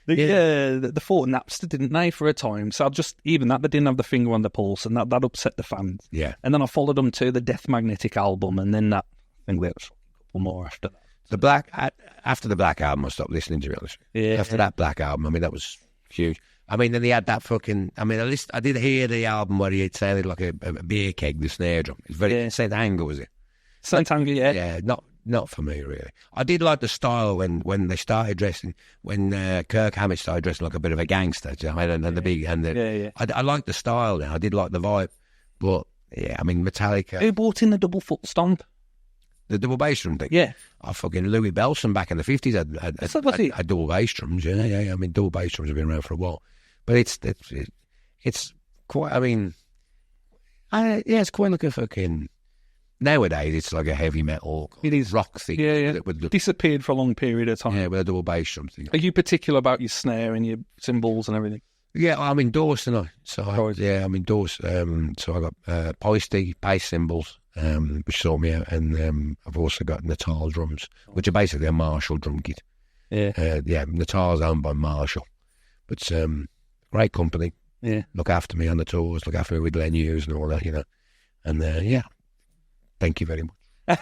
They fought Napster, didn't they, for a time? So even that, they didn't have the finger on the pulse, and that upset the fans. Yeah. And then I followed them to the Death Magnetic album, and then I think there was a couple more after that. After the Black album, I stopped listening, to be honest. Yeah. After that Black album, I mean, that was huge. I mean, then he had that fucking... I mean, at least I did hear the album where he sounded like a beer keg, the snare drum. It's very... St. Anger, was it? St. Anger, yeah. Yeah, not for me, really. I did like the style when they started dressing... When Kirk Hammett started dressing like a bit of a gangster, do you know what I mean? And the big... And the, yeah. I liked the style now. I did like the vibe. But, yeah, I mean, Metallica... Who brought in the double foot stomp? The double bass drum thing? Yeah. Fucking Louis Belson back in the 50s had double bass drums, yeah. I mean, double bass drums have been around for a while. But it's quite, I mean, it's quite like a fucking, nowadays it's like a heavy metal, it is rock thing. Yeah. Disappeared for a long period of time. Yeah, with a double bass drum thing. Are you particular about your snare and your cymbals and everything? Yeah, I'm endorsed tonight. I'm endorsed. So I got Poisty bass cymbals, which saw me out, and I've also got Natal drums, which are basically a Marshall drum kit. Yeah. Natal's owned by Marshall, but great company. Yeah, look after me on the tours, look after me with Glenn Hughes and all that, you know. And thank you very much.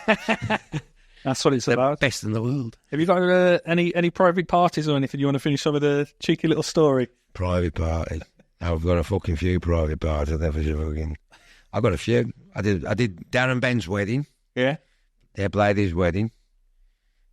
That's what it's about. Best in the world. Have you got any private parties or anything you want to finish off with a cheeky little story? Private party. I've got a fucking few private parties. I've got a few. I did Darren Ben's wedding. Yeah. They played his wedding.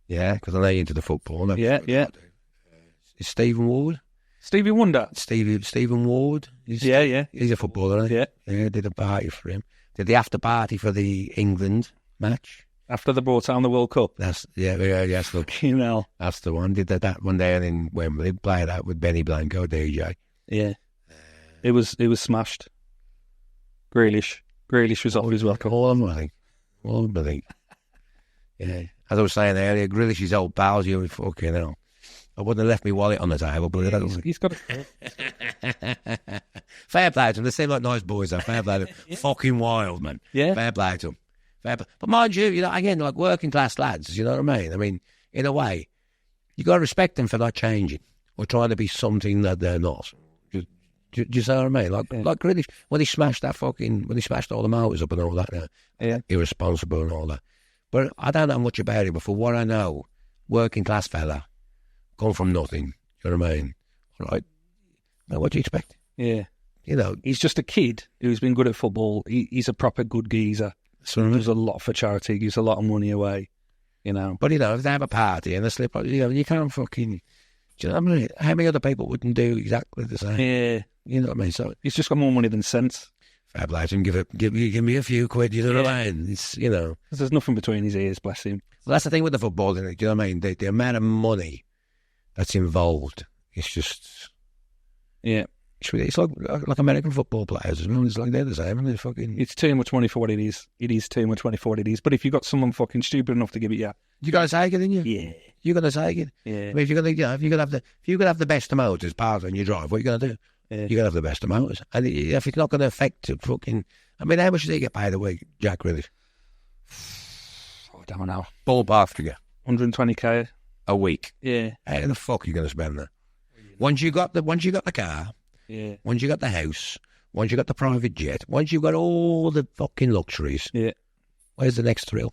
Yeah, because I know you're into the football. Yeah. It's Stephen Ward. Stevie Wonder. Stephen Ward. He's a footballer, isn't he? Yeah. Yeah, did a party for him. Did the after party for the England match. After they brought on the World Cup. That's look, You know. that's the one. Did that one day in Wembley, played out with Benny Blanco, DJ. Yeah. It was smashed. Grealish was off his welcome. All of them, I think. Yeah. As I was saying earlier, Grealish's old pals, you fucking hell. I wouldn't have left my wallet on the table, but He's got fair play to them. They seem like nice boys, though. Fair play to them. Fucking wild, man. Yeah. Fair play to them. But mind you, again, like working class lads, you know what I mean? I mean, in a way, you got to respect them for not changing or trying to be something that they're not. Do you see what I mean? Like Grealish, when he smashed all the motors up and all that, irresponsible and all that. But I don't know much about it, but for what I know, working class fella, come from nothing, you know what I mean? Right? Now, what do you expect? Yeah. He's just a kid who's been good at football. He's a proper good geezer. So does a lot for charity, gives a lot of money away, But, if they have a party and they slip up, you can't fucking, do you know what I mean? How many other people wouldn't do exactly the same? Yeah. You know what I mean? So he's just got more money than sense. Fair play to him, give me a few quid, you know what I mean? It's, There's nothing between his ears, bless him. Well, that's the thing with the football, isn't it? Do you know what I mean? The amount of money that's involved, it's just... Yeah. It's like American football players, isn't it? It's like they're the same, and they're fucking... It's too much money for what it is. It is too much money for what it is. But if you've got someone fucking stupid enough to give it you got to take it, didn't you? Yeah. You got to take it. Yeah. I mean, if you're gonna have the best of motors parked on your drive, what are you gonna do? Yeah. You got to have the best of motors, and if it's not going to affect it, fucking... I mean, how much does he get paid a week, Jack Grealish? I don't know. Ballpark figure. 120k a week. Yeah. How the fuck are you going to spend that? Once you got the car, yeah. Once you got the house, once you got the private jet, once you got all the fucking luxuries, yeah. Where's the next thrill?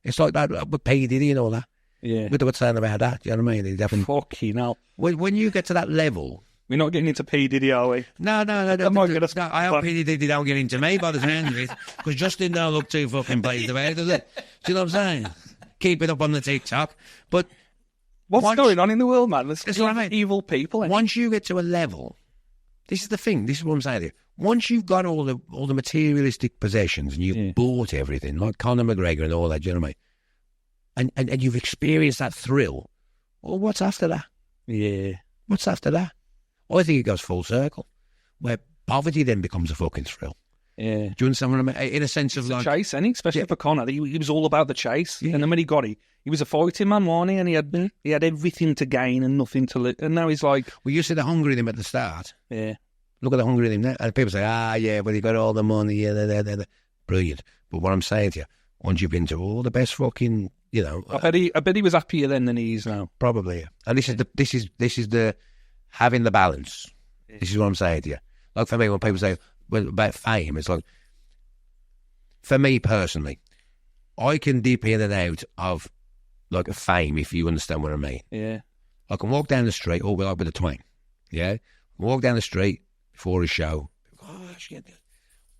It's like that with P. Diddy and all that. Yeah. With what's saying about that, do you know what I mean? He's having... Fucking hell. When you get to that level... We're not getting into P. Diddy, are we? No. I hope P. Diddy don't get into me by the sound of it, because Justin don't look too fucking pleased about it, does it? Do you know what I'm saying? Keep it up on the TikTok. But what's going on in the world, man? There's what I mean. Evil people. Once you get to a level, this is the thing. This is what I'm saying to you. Once you've got all the materialistic possessions and you've bought everything, like Conor McGregor and all that, do you know what I mean? And you've experienced that thrill. Well, what's after that? Yeah. What's after that? I think it goes full circle, where poverty then becomes a fucking thrill. Yeah. Do you understand what I mean? In a sense of like... chase, and especially for Conor. He was all about the chase. Yeah. And then when he got it, he was a fighting man, wasn't he? And he had everything to gain and nothing to lose. And now he's like... Well, you see the hunger in him at the start. Yeah. Look at the hunger in him now. And people say, well, he got all the money. Yeah, brilliant. But what I'm saying to you, once you've been to all the best fucking, I bet he was happier then than he is now. Probably, yeah. And this is the having the balance. Yeah. This is what I'm saying to you. Like for me, when people say about fame, it's like, for me personally, I can dip in and out of like a fame, if you understand what I mean. Yeah. I can walk down the street, or with a twang. Yeah. Walk down the street before a show. Oh shit.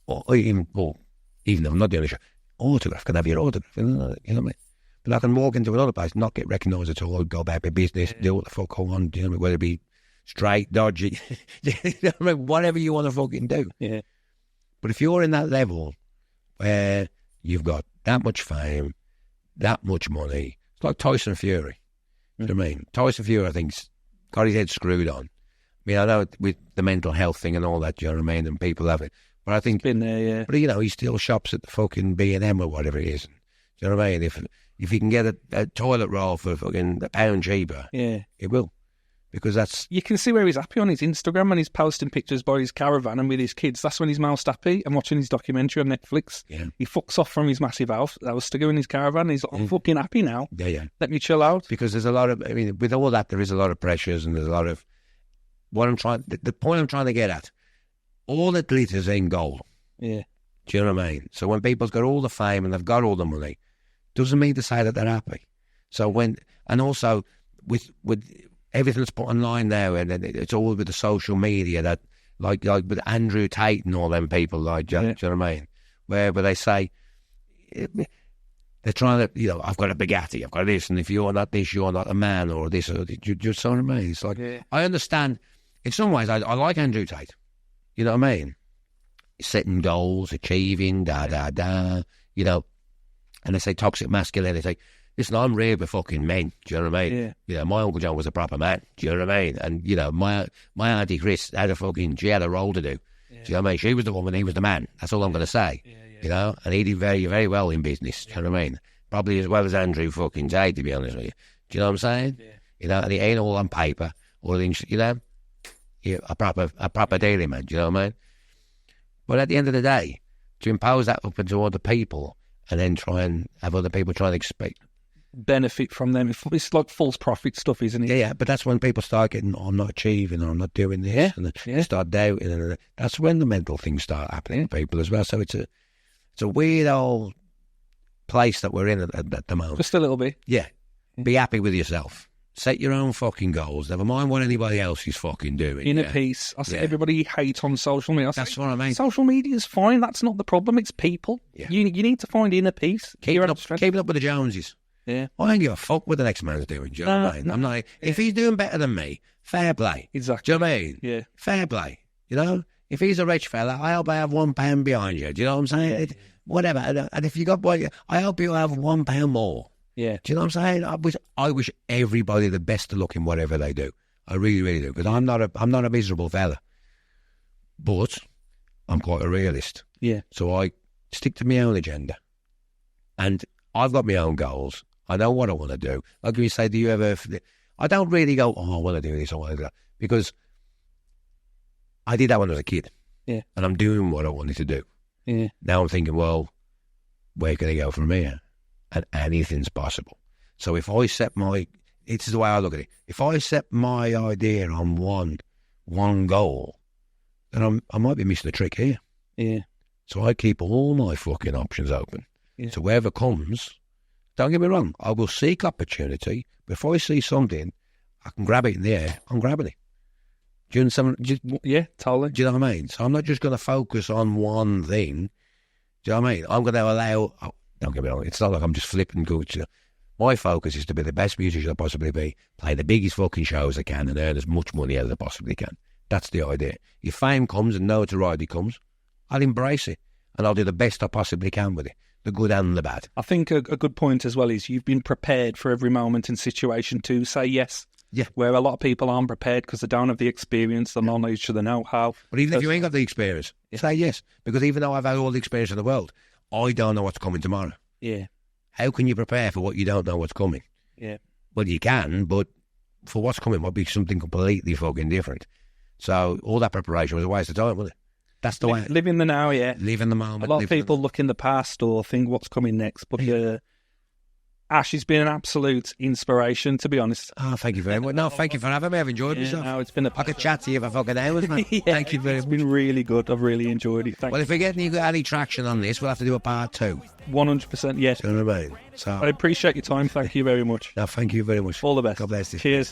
Or even though I'm not doing a show, autograph, can I have your autograph? You know what I mean? But I can walk into another place, not get recognised at all, go about my business, do what the fuck I want, you know, whether it be straight, dodgy, you know what I mean? Whatever you want to fucking do. Yeah. But if you're in that level where you've got that much fame, that much money, it's like Tyson Fury. You know what I mean? Tyson Fury, I think, got his head screwed on. I mean, I know with the mental health thing and all that, you know what I mean, and people have it. But I think... It's been there, yeah. But, he still shops at the fucking B&M or whatever it is. Do you know what I mean? If he can get a toilet roll for fucking £1 cheaper, yeah, he will. Because that's... You can see where he's happy on his Instagram, and he's posting pictures by his caravan and with his kids. That's when he's most happy. I'm watching his documentary on Netflix. Yeah. He fucks off from his massive house to go in his caravan. He's like, I'm fucking happy now. Yeah. Let me chill out. Because there's a lot of... I mean, with all that, there is a lot of pressures and there's a lot of... The point I'm trying to get at, all that glitters ain't gold. Yeah. Do you know what I mean? So when people's got all the fame and they've got all the money, doesn't mean to say that they're happy. So and also with everything that's put online now, and it's all with the social media that, like with Andrew Tate and all them people, like, do you know what I mean? Where they say, they're trying to, I've got a Bugatti, I've got this, and if you're not this, you're not a man, or this, or do you know what I mean? It's like, I understand, in some ways, I like Andrew Tate. You know what I mean? Setting goals, achieving, And they say toxic masculinity. Listen, I'm reared with fucking men. Do you know what I mean? Yeah. You know, my Uncle John was a proper man. Do you know what I mean? And, you know, my Auntie Chris she had a role to do. Yeah. Do you know what I mean? She was the woman, he was the man. That's all I'm going to say. Yeah. You know? And he did very, very well in business. Do you know what I mean? Probably as well as Andrew fucking Tate, to be honest with you. Do you know what I'm saying? Yeah. You know, and it ain't all on paper. Or, you know, a proper dealing man. Do you know what I mean? But at the end of the day, to impose that up into other people and then try and have other people try and expect... benefit from them. It's like false profit stuff, isn't it? Yeah, but that's when people start getting, I'm not achieving, or I'm not doing this, and they start doubting, and that's when the mental things start happening to people as well. So it's a weird old place that we're in at the moment. Just a little bit. Yeah. Be happy with yourself. Set your own fucking goals. Never mind what anybody else is fucking doing. Inner peace. I see everybody hate on social media. That's what I mean. Social media is fine. That's not the problem. It's people. Yeah. You need to find inner peace. Keeping up with the Joneses. Yeah. I don't give a fuck what the next man's doing. Do you know what I mean? I'm not. If he's doing better than me, fair play. Exactly. Do you know what I mean? Yeah. Fair play. You know? If he's a rich fella, I hope I have £1 behind you. Do you know what I'm saying? Whatever. And if you got one, I hope you have £1 more. Yeah. Do you know what I'm saying? I wish everybody the best of luck in whatever they do. I really, really do. Because I'm not a miserable fella. But I'm quite a realist. Yeah. So I stick to my own agenda. And I've got my own goals. I know what I want to do. Like you say, do you ever... I don't really go, I want to do this, I want to do that. Because I did that when I was a kid. Yeah. And I'm doing what I wanted to do. Yeah. Now I'm thinking, well, where can I go from here? And anything's possible. So if I set it's the way I look at it. If I set my idea on one goal, then I might be missing a trick here. Yeah. So I keep all my fucking options open. Yeah. So wherever comes, don't get me wrong, I will seek opportunity. But if I see something, I can grab it in the air, I'm grabbing it. Yeah, totally. Do you know what I mean? So I'm not just going to focus on one thing. Do you know what I mean? I'm going to allow... don't get me wrong, it's not like I'm just flipping good. My focus is to be the best musician I possibly be, play the biggest fucking shows I can and earn as much money as I possibly can. That's the idea. If fame comes and notoriety comes, I'll embrace it and I'll do the best I possibly can with it, the good and the bad. I think a good point as well is you've been prepared for every moment and situation to say yes. Yeah. Where a lot of people aren't prepared because they don't have the experience, the knowledge, or the know-how. But even if you ain't got the experience, say yes. Because even though I've had all the experience in the world, I don't know what's coming tomorrow. Yeah. How can you prepare for what you don't know what's coming? Yeah. Well, you can, but for what's coming might be something completely fucking different. So all that preparation was a waste of time, wasn't it? That's the way. Live in the now, yeah. Live in the moment. A lot of people look in the past or think what's coming next. But Ash has been an absolute inspiration, to be honest. Oh, thank you very much. No, thank you for having me. I've enjoyed myself. No, it's been I could chat to you for fucking hours, man. Thank you very much. It's been really good. I've really enjoyed it. Well, if we get any traction on this, we'll have to do a part 2. 100%, yes. Do you know what I mean? So I appreciate your time. Thank you very much. No, thank you very much. All the best. God bless you. Cheers.